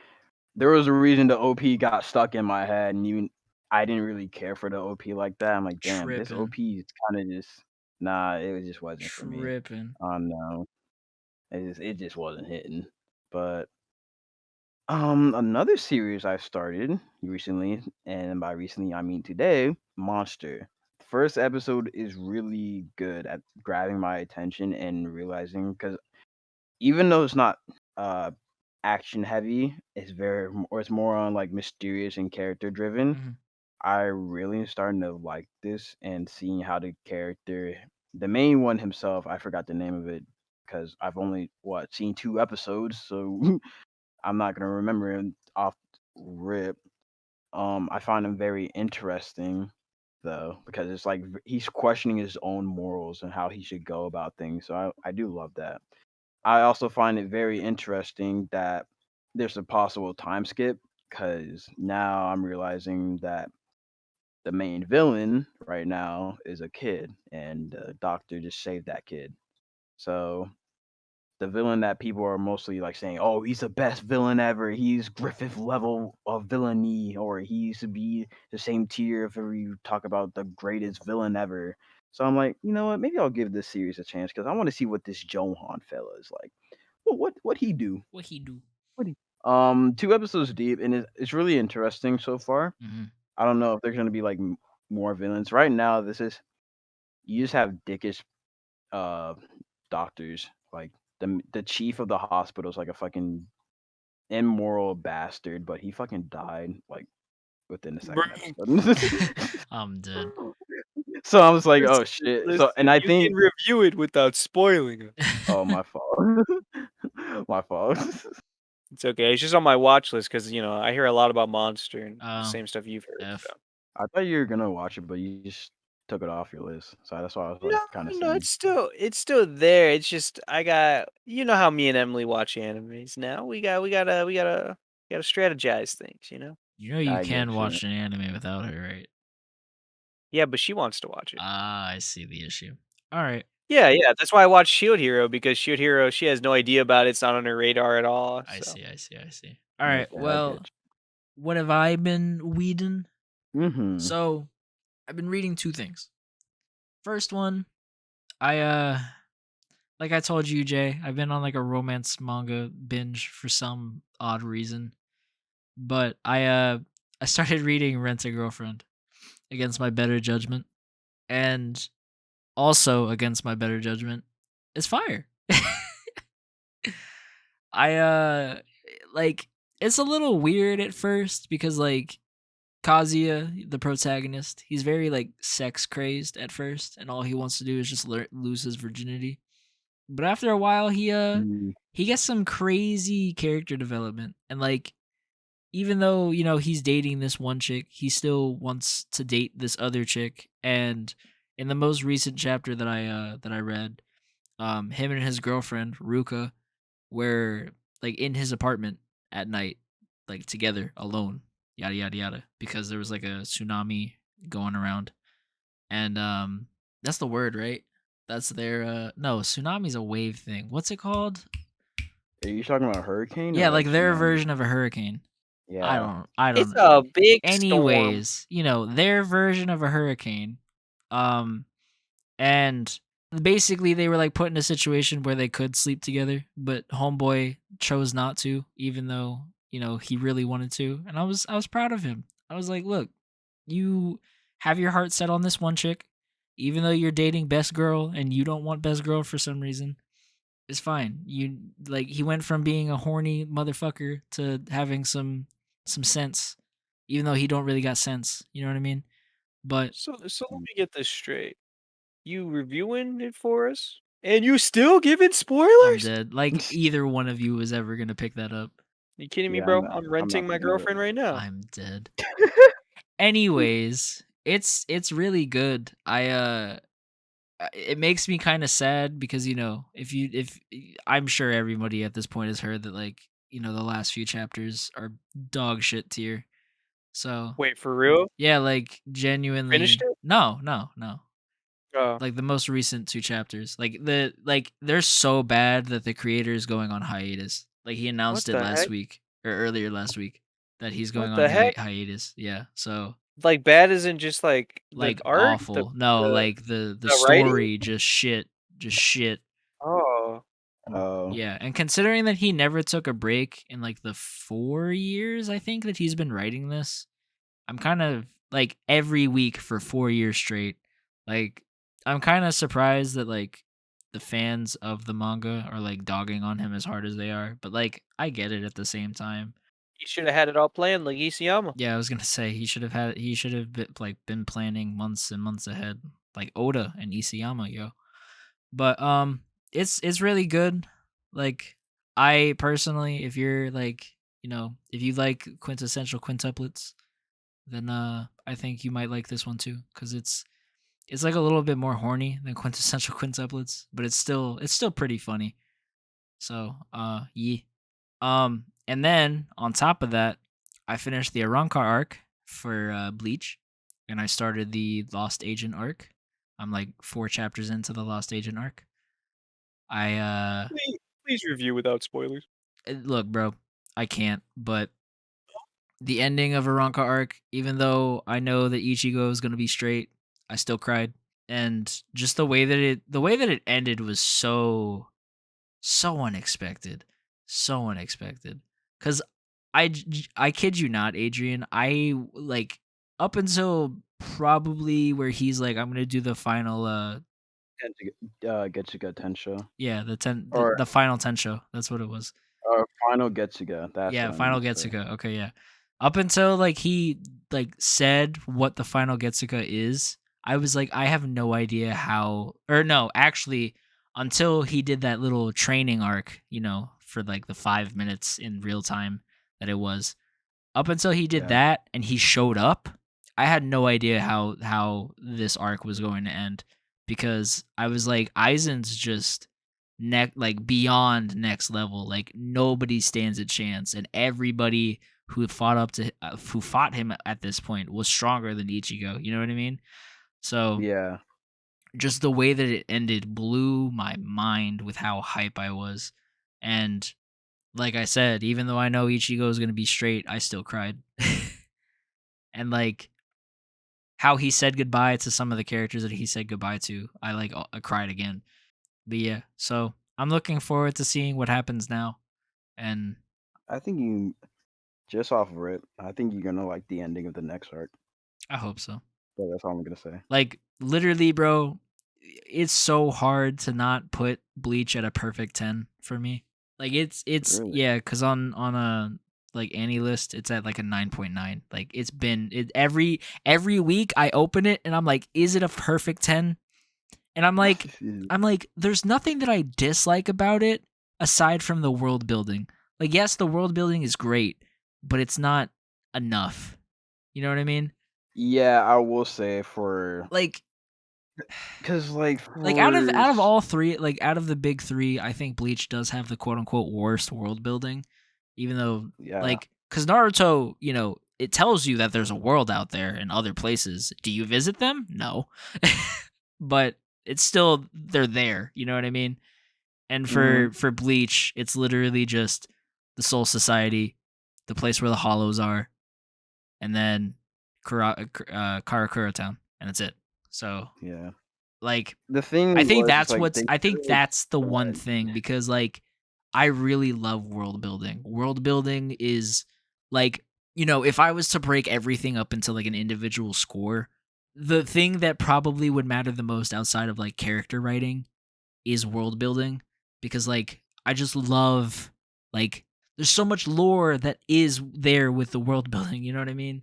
Speaker 2: there was a reason the OP got stuck in my head, and even I didn't really care for the OP like that. I'm like, damn, this
Speaker 1: Tripping.
Speaker 2: OP is kind of just nah. It just wasn't for me.
Speaker 1: Tripping.
Speaker 2: No, it just wasn't hitting. But another series I started recently, and by recently I mean today, Monster. First episode is really good at grabbing my attention and realizing because even though it's not uh action heavy, it's more on like mysterious and character driven.
Speaker 1: Mhm.
Speaker 2: I really am starting to like this and seeing how the main one himself, I forgot the name of it because I've only seen 2 episodes, so I'm not gonna remember him off rip. I find him very interesting though because it's like he's questioning his own morals and how he should go about things. So I do love that. I also find it very interesting that there's a possible time skip because now I'm realizing that the main villain right now is a kid, and the doctor just saved that kid. So the villain that people are mostly like saying, "Oh, he's the best villain ever. He's Griffith level of villainy, or he used to be the same tier if ever you talk about the greatest villain ever." So I'm like, you know what? Maybe I'll give this series a chance because I want to see what this Johan fella is like. What he do?
Speaker 1: What he do?
Speaker 2: What he? 2 episodes deep, and it's really interesting so far.
Speaker 1: Mhm.
Speaker 2: I don't know if there's gonna be like more villains. Right now, this is you just have dickish uh doctors. Like the chief of the hospital is like a fucking immoral bastard, but he fucking died like within the
Speaker 3: Bro,
Speaker 2: second episode.
Speaker 1: I'm dead.
Speaker 2: So I was like, oh
Speaker 3: listen,
Speaker 2: shit. So
Speaker 3: listen.
Speaker 2: and I
Speaker 3: You can
Speaker 2: think,
Speaker 3: review it without spoiling it.
Speaker 2: oh my fault, my fault.
Speaker 3: It's okay. It's just on my watch list because I hear a lot about Monster and the
Speaker 1: Oh,
Speaker 3: same stuff you've heard. So
Speaker 1: F.
Speaker 2: I thought you were gonna watch it, but you just took it off your list. So that's why I was like
Speaker 3: No,
Speaker 2: kind of
Speaker 3: no,
Speaker 2: saying.
Speaker 3: it's still there. It's just I got how me and Emily watch animes now. We gotta strategize things.
Speaker 1: You know you
Speaker 2: I
Speaker 1: can
Speaker 2: get you.
Speaker 1: watch an anime without her, right?
Speaker 3: Yeah, but she wants to watch it.
Speaker 1: Ah, I see the issue. All right.
Speaker 3: Yeah, yeah. That's why I watch Shield Hero because Shield Hero she has no idea about it. It's not on her radar at all.
Speaker 1: I
Speaker 3: So
Speaker 1: see. All right.
Speaker 2: Okay, I
Speaker 1: Well,
Speaker 2: get
Speaker 1: what have I been weeding?
Speaker 2: you. Mm-hmm.
Speaker 1: So, I've been reading two things. First one, I like I told you, Jay, I've been on like a romance manga binge for some odd reason. But I started reading Rent a Girlfriend against my better judgment, and also against my better judgment is fire. I like it's a little weird at first because like Kazuya, the protagonist, he's very like sex crazed at first, and all he wants to do is just lose his virginity. But after a while, he gets some crazy character development, and like even though he's dating this one chick, he still wants to date this other chick. And in the most recent chapter that I read, him and his girlfriend Ruka were like in his apartment at night, like together, alone, yada yada yada, because there was like a tsunami going around, and that's the word, right? That's their no, tsunami's a wave thing. What's it called?
Speaker 2: Are you talking about hurricane
Speaker 1: Yeah,
Speaker 2: or
Speaker 1: like
Speaker 2: like
Speaker 1: their
Speaker 2: tsunami?
Speaker 1: version of a hurricane.
Speaker 2: Yeah.
Speaker 1: I
Speaker 3: it's
Speaker 1: don't.
Speaker 3: a big storm.
Speaker 1: Anyways, their version of a hurricane. Um, and basically they were like put in a situation where they could sleep together, but homeboy chose not to, even though he really wanted to. And I was proud of him. I was like, look, you have your heart set on this one chick, even though you're dating best girl and you don't want best girl for some reason. It's fine. You like he went from being a horny motherfucker to having some sense, even though he don't really got sense. You know what I mean? But
Speaker 3: So let me get this straight. You reviewing it for us, and you still giving
Speaker 1: I'm
Speaker 3: spoilers?
Speaker 1: dead. Like either one of you was ever gonna pick that up.
Speaker 3: You kidding me,
Speaker 2: Yeah,
Speaker 3: bro? I'm
Speaker 2: I'm
Speaker 3: renting
Speaker 2: not
Speaker 3: my
Speaker 2: picking it up.
Speaker 3: girlfriend right now.
Speaker 1: I'm dead. Anyways, it's really good. It makes me kind of sad because if I'm sure everybody at this point has heard that like the last few chapters are dog shit tier. So
Speaker 3: Wait, for real?
Speaker 1: yeah, like
Speaker 3: Finished
Speaker 1: genuinely,
Speaker 3: it?
Speaker 1: no.
Speaker 3: Oh,
Speaker 1: Like the most recent two chapters, like they're so bad that the creator is going on hiatus. Like he
Speaker 3: what
Speaker 1: announced it
Speaker 3: the
Speaker 1: last
Speaker 3: heck?
Speaker 1: week or earlier last week that he's going
Speaker 3: What
Speaker 1: on
Speaker 3: the heck?
Speaker 1: hiatus. Yeah, so
Speaker 3: Like bad isn't just like the
Speaker 1: like
Speaker 3: art,
Speaker 1: awful. No,
Speaker 3: the
Speaker 1: like the
Speaker 3: the writing?
Speaker 1: story just shit, just shit.
Speaker 3: Oh,
Speaker 2: Oh,
Speaker 1: Yeah, and considering that he never took a break in like the 4 years I think that he's been writing this, I'm kind of like every week for 4 years straight. Like I'm kind of surprised that like the fans of the manga are like dogging on him as hard as they are, but like I get it at the same time.
Speaker 3: you should have had it all planned like Isayama.
Speaker 1: Yeah, I was gonna say he should have been planning months and months ahead, like Oda and Isayama, yo. But it's really good. Like I personally, if you're like if you like quintessential quintuplets, then I think you might like this one too, because it's like a little bit more horny than quintessential quintuplets, but it's still pretty funny. So yeah. And then on top of that, I finished the Arrancar arc for Bleach, and I started the Lost Agent arc. I'm like 4 chapters into the Lost Agent arc. I
Speaker 3: Please review without spoilers.
Speaker 1: look, bro, I can't, but the ending of Aranka arc, even though I know that Ichigo is gonna be straight, I still cried. And just the way that it ended was so unexpected. So unexpected. Cause I kid you not, Adrian, I like up until probably where he's like, I'm gonna do the final
Speaker 2: Getsuga Tensho
Speaker 1: yeah,
Speaker 2: or
Speaker 1: the final Tensho. That's what it was.
Speaker 2: Final Getsuga. That's
Speaker 1: Yeah,
Speaker 2: what I
Speaker 1: final
Speaker 2: meant to say.
Speaker 1: Getsuka. Okay, yeah. Up until like he like said what the final Getsuka is, I was like, I have no idea how. Or no, actually, until he did that little training arc, for like the 5 minutes in real time that it was. Up until he did
Speaker 2: Yeah.
Speaker 1: that and he showed up, I had no idea how this arc was going to end, because I was like, Aizen's just like beyond next level. Like nobody stands a chance, and everybody who who fought him at this point was stronger than Ichigo. You know what I mean? So
Speaker 2: Yeah.
Speaker 1: just the way that it ended blew my mind with how hype I was. And like I said, even though I know Ichigo is going to be straight, I still cried. And like how he said goodbye to some of the characters that he said goodbye to, I cried again. But yeah, so I'm looking forward to seeing what happens now. And
Speaker 2: I think you just off rip. I think you're gonna like the ending of the next arc.
Speaker 1: I hope so.
Speaker 2: So that's all I'm gonna say.
Speaker 1: Like literally, bro, it's so hard to not put Bleach at a perfect 10 for me. Like it's
Speaker 2: Really?
Speaker 1: yeah, cuz on a like Annie list, it's at like a 9.9. Like it's been every week I open it and I'm like, is it a perfect 10? And I'm like there's nothing that I dislike about it aside from the world building. Like yes, the world building is great, but it's not enough. You know what I mean?
Speaker 2: Yeah, I will say for
Speaker 1: Like
Speaker 2: because like
Speaker 1: Like
Speaker 2: for
Speaker 1: out of all three, like out of the big three, I think Bleach does have the quote unquote worst world building, even though
Speaker 2: yeah
Speaker 1: like because Naruto, you know, it tells you that there's a world out there in other places. Do you visit them? No, but it's still they're there. You know what I mean? And
Speaker 2: hmm
Speaker 1: for Bleach, it's literally just the Soul Society, the place where the Hollows are, and then Karakura Town, and that's it. So
Speaker 2: yeah.
Speaker 1: like
Speaker 2: The thing
Speaker 1: I think
Speaker 2: was, it's
Speaker 1: that's
Speaker 2: like
Speaker 1: what's
Speaker 2: they
Speaker 1: I think
Speaker 2: could.
Speaker 1: that's the
Speaker 2: Go
Speaker 1: one
Speaker 2: ahead.
Speaker 1: thing, because like I really love world building. World building is like, you know, if I was to break everything up into like an individual score, the thing that probably would matter the most outside of like character writing is world building, because like I just love like there's so much lore that is there with the world building, you know what I mean?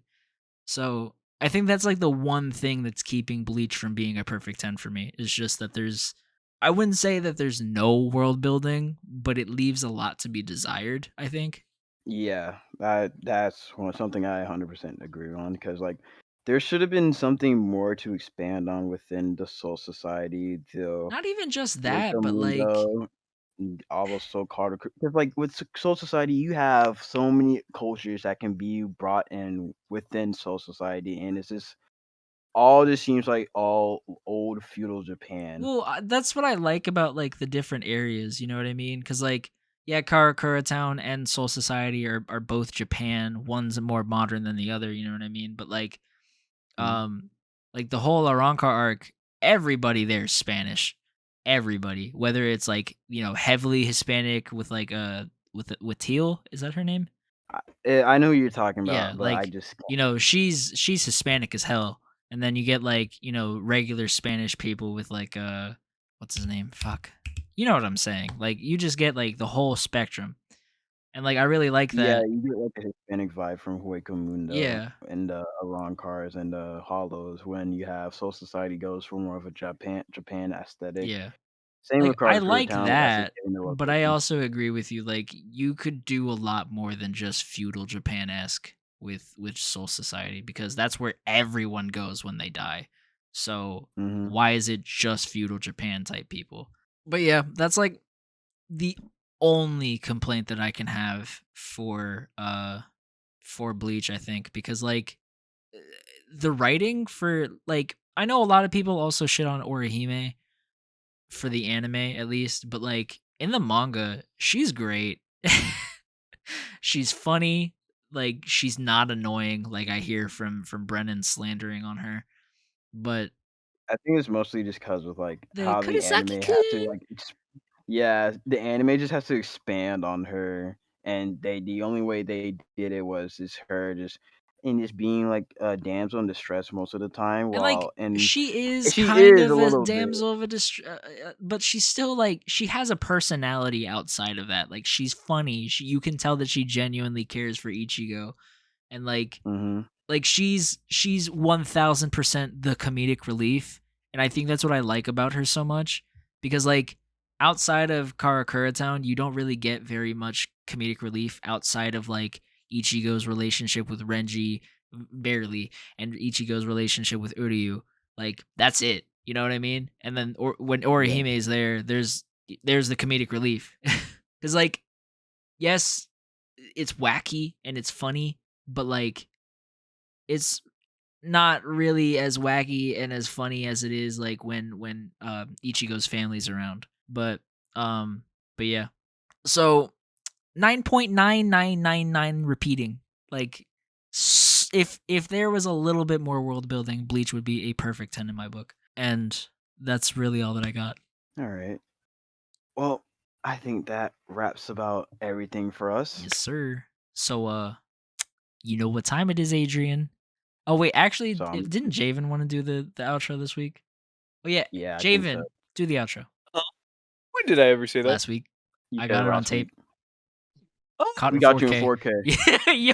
Speaker 1: So I think that's like the one thing that's keeping Bleach from being a perfect 10 for me, is just that I wouldn't say that there's no world building, but it leaves a lot to be desired, I think.
Speaker 2: Yeah, something I 100% agree on because like there should have been something more to expand on within the Soul Society, the
Speaker 1: Not even just that,
Speaker 2: Wisdom
Speaker 1: but like,
Speaker 2: Mundo, and also called because like with Soul Society, you have so many cultures that can be brought in within Soul Society, and it's just all just seems like all old feudal Japan.
Speaker 1: well, that's what I like about like the different areas, you know what I mean? Cuz like yeah, Karakura Town and Soul Society are both Japan. One's more modern than the other, you know what I mean? But
Speaker 2: Mhm.
Speaker 1: like the whole Aranca arc, everybody there's Spanish. Everybody, whether it's like, you know, heavily Hispanic with like with Teal, is that her name?
Speaker 2: I know who you're talking
Speaker 1: Yeah,
Speaker 2: about, but I
Speaker 1: like,
Speaker 2: just
Speaker 1: you know, she's Hispanic as hell. And then you get like, you know, regular Spanish people with like what's his name? Fuck. You know what I'm saying? Like you just get like the whole spectrum. And like I really like
Speaker 2: yeah,
Speaker 1: that.
Speaker 2: you get like a Hispanic vibe from Hueco Mundo
Speaker 1: Yeah.
Speaker 2: and Aron Cars and Hollows when you have Soul Society goes for more of a Japan aesthetic.
Speaker 1: Yeah.
Speaker 2: Same
Speaker 1: Like,
Speaker 2: with
Speaker 1: I
Speaker 2: Karakura
Speaker 1: like
Speaker 2: Town as it's
Speaker 1: that,
Speaker 2: getting the
Speaker 1: but I
Speaker 2: location.
Speaker 1: also agree with you, like, you could do a lot more than just feudal Japan-esque with Soul Society, because that's where everyone goes when they die. So,
Speaker 2: hmm
Speaker 1: why is it just feudal Japan type people? But yeah, that's, like, the only complaint that I can have for Bleach, I think, because, like, eh, the writing for, like, I know a lot of people also shit on Orihime, for the anime at least, but like in the manga, she's great. She's funny, like she's not annoying like I hear from Brennan slandering on her. But
Speaker 2: I think it's mostly just because with like
Speaker 1: the
Speaker 2: how the
Speaker 1: Kurosaki
Speaker 2: anime has to
Speaker 1: kun.
Speaker 2: like yeah, the anime just has to expand on her, and the only way they did it was just her just being like a damsel in distress most of the time,
Speaker 1: And like
Speaker 2: while and
Speaker 1: she is
Speaker 2: she
Speaker 1: kind
Speaker 2: is a
Speaker 1: of a
Speaker 2: little bit.
Speaker 1: damsel of a but she's still like she has a personality outside of that. Like she's funny. You can tell that she genuinely cares for Ichigo, and
Speaker 2: hmm
Speaker 1: like she's 1000% the comedic relief, and I think that's what I like about her so much, because like outside of Karakura Town you don't really get very much comedic relief outside of like Ichigo's relationship with Renji, barely, and Ichigo's relationship with Uryu, like that's it. You know what I mean? And then when
Speaker 2: Yeah.
Speaker 1: Orihime is there, there's the comedic relief because like yes, it's wacky and it's funny, but like it's not really as wacky and as funny as it is like when Ichigo's family's around. But yeah. So 9.9999 repeating. Like if there was a little bit more world building, Bleach would be a perfect 10 in my book. And that's really all that I got.
Speaker 2: All right. Well, I think that wraps about everything for us.
Speaker 1: Yes, sir. So you know what time it is, Adrian? Oh wait, actually,
Speaker 2: So
Speaker 1: didn't Javen want to do the outro this week? Oh yeah,
Speaker 2: yeah, I think so.
Speaker 1: Javen, do the outro.
Speaker 3: When did I ever say that?
Speaker 1: Last week,
Speaker 2: You
Speaker 1: I
Speaker 2: said
Speaker 1: got it on
Speaker 2: last
Speaker 1: tape.
Speaker 2: week.
Speaker 3: Oh,
Speaker 1: Caught
Speaker 2: We
Speaker 1: in
Speaker 2: got you in
Speaker 1: 4K.
Speaker 2: 4K.
Speaker 1: Yeah, yo.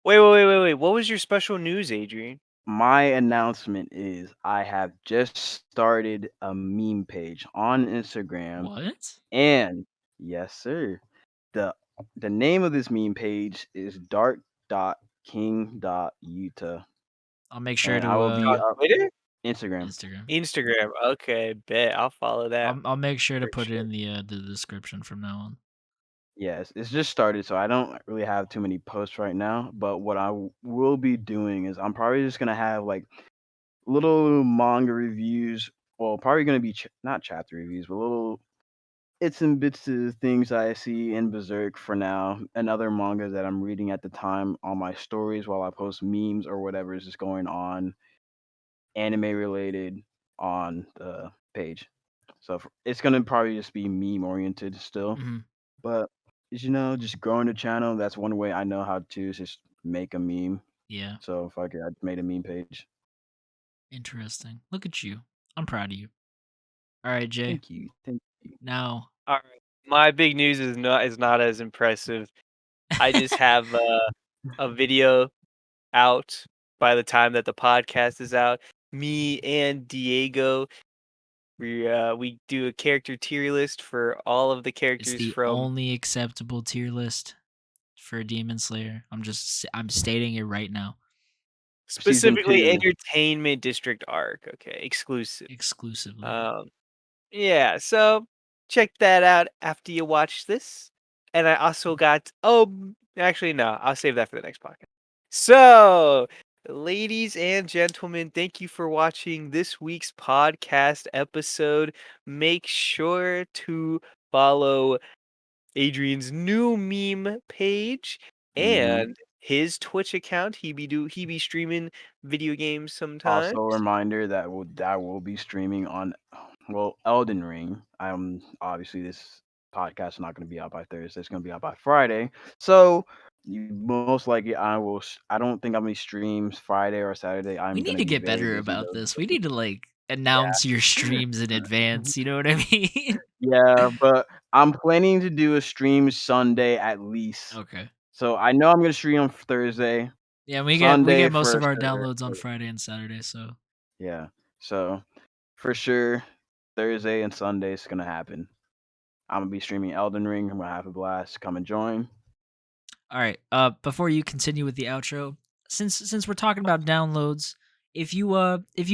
Speaker 3: wait. What was your special news, Adrian?
Speaker 2: My announcement is I have just started a meme page on Instagram,
Speaker 1: What?
Speaker 2: and yes, sir. The the name of this meme page is dark.king.utah,
Speaker 1: I'll make sure
Speaker 2: and I
Speaker 1: to
Speaker 2: will be up
Speaker 3: Twitter?
Speaker 2: Instagram.
Speaker 1: Instagram.
Speaker 3: Instagram. Okay, bet. I'll follow that
Speaker 1: I'll make sure to
Speaker 3: for
Speaker 1: put it
Speaker 3: sure.
Speaker 1: in the description from now on.
Speaker 2: Yes, it's just started, so I don't really have too many posts right now. But what I will be doing is I'm probably just gonna have like little manga reviews. Well, probably gonna be not chapter reviews, but little it's and bits of things I see in Berserk for now, and other mangas that I'm reading at the time on my stories while I post memes or whatever is just going on, anime related on the page. So it's gonna probably just be meme oriented still,
Speaker 1: Mhm.
Speaker 2: but just growing the channel. That's one way I know how to just make a meme.
Speaker 1: Yeah.
Speaker 2: So fuck it, I made a meme page.
Speaker 1: Interesting. Look at you. I'm proud of you. All right, Jay.
Speaker 2: Thank you, thank you.
Speaker 1: Now.
Speaker 3: All right. My big news is not as impressive. I just have a video out by the time that the podcast is out. Me and Diego, we do a character tier list for all of the
Speaker 1: It's
Speaker 3: characters
Speaker 1: the
Speaker 3: from
Speaker 1: only acceptable tier list for Demon Slayer. I'm stating it right now.
Speaker 2: Season
Speaker 3: specifically
Speaker 2: 2.
Speaker 3: Entertainment District arc. Okay, exclusive.
Speaker 1: Exclusively.
Speaker 3: Yeah, so check that out after you watch this. And I also got actually no, I'll save that for the next podcast. So, ladies and gentlemen, thank you for watching this week's podcast episode. Make sure to follow Adrian's new meme page
Speaker 2: Mhm.
Speaker 3: and his Twitch account. He be streaming video games sometimes.
Speaker 2: Also, a reminder that will be streaming on Elden Ring. Obviously this podcast is not going to be out by Thursday. It's going to be out by Friday. So you most likely I don't think I'm gonna streams Friday or Saturday.
Speaker 1: We
Speaker 2: I'm
Speaker 1: need
Speaker 2: gonna
Speaker 1: to
Speaker 2: be
Speaker 1: get
Speaker 2: very
Speaker 1: better
Speaker 2: busy
Speaker 1: about
Speaker 2: those
Speaker 1: this. We
Speaker 2: days.
Speaker 1: need to like
Speaker 2: Yeah.
Speaker 1: announce your streams in advance. You know what I mean?
Speaker 2: Yeah, but I'm planning to do a stream Sunday at least.
Speaker 1: Okay.
Speaker 2: So I know I'm gonna stream on Thursday.
Speaker 1: Yeah, we
Speaker 2: Sunday
Speaker 1: get most
Speaker 2: for
Speaker 1: of our
Speaker 2: sure.
Speaker 1: downloads on Friday and Saturday, so
Speaker 2: Yeah. So for sure Thursday and Sunday is gonna happen. I'm gonna be streaming Elden Ring. I'm gonna have a blast. Come and join.
Speaker 1: all right. Before you continue with the outro, since we're talking about downloads, if you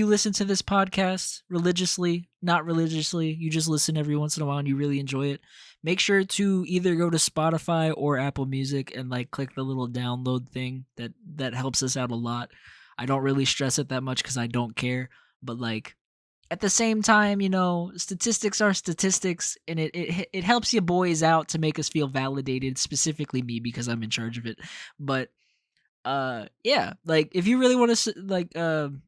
Speaker 1: listen to this podcast religiously, not religiously, you just listen every once in a while and you really enjoy it, make sure to either go to Spotify or Apple Music and like click the little download thing. That helps us out a lot. I don't really stress it that much because I don't care, but like at the same time, statistics are statistics, and it helps you boys out to make us feel validated, specifically me because I'm in charge of it. But yeah, like if you really want to like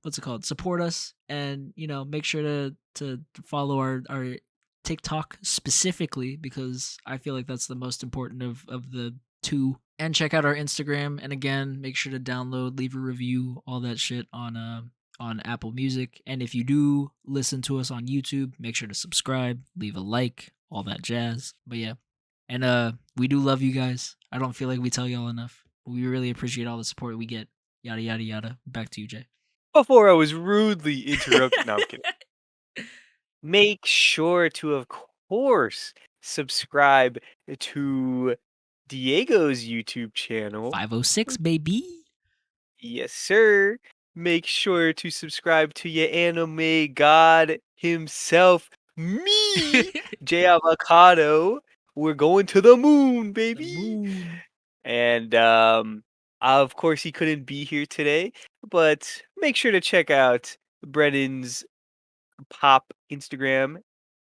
Speaker 1: what's it called, support us, and make sure to follow our TikTok specifically because I feel like that's the most important of the two. And check out our Instagram, and again, make sure to download, leave a review, all that shit on Apple Music. And if you do listen to us on YouTube, make sure to subscribe, leave a like, all that jazz. But yeah. And we do love you guys. I don't feel like we tell y'all enough. We really appreciate all the support we get. Yada yada yada. Back to you, Jay.
Speaker 3: Before I was rudely interrupted. No, I'm kidding. Make sure to, of course, subscribe to Diego's YouTube channel.
Speaker 1: 506, baby.
Speaker 3: Yes, sir. Make sure to subscribe to your anime god himself, me, J Avocado. We're going to the moon,
Speaker 1: The
Speaker 3: baby.
Speaker 1: moon.
Speaker 3: And of course he couldn't be here today, but make sure to check out Brennan's pop Instagram.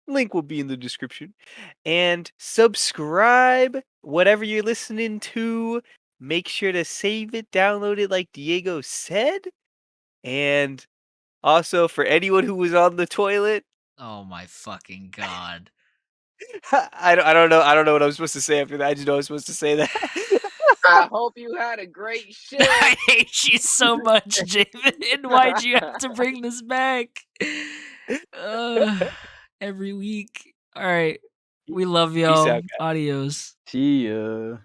Speaker 3: Link will be in the description. And subscribe whatever you're listening to. Make sure to save it, download it like Diego said. And also for anyone who was on the toilet,
Speaker 1: Oh my fucking god.
Speaker 3: I don't know what I'm supposed to say after that. I just know I'm supposed to say that.
Speaker 4: I hope you had a great shift.
Speaker 1: I hate you so much, Javen. Why'd you have to bring this back? Every week. All right. We love
Speaker 3: Peace
Speaker 1: y'all.
Speaker 3: out, guys.
Speaker 1: Adios.
Speaker 2: See ya.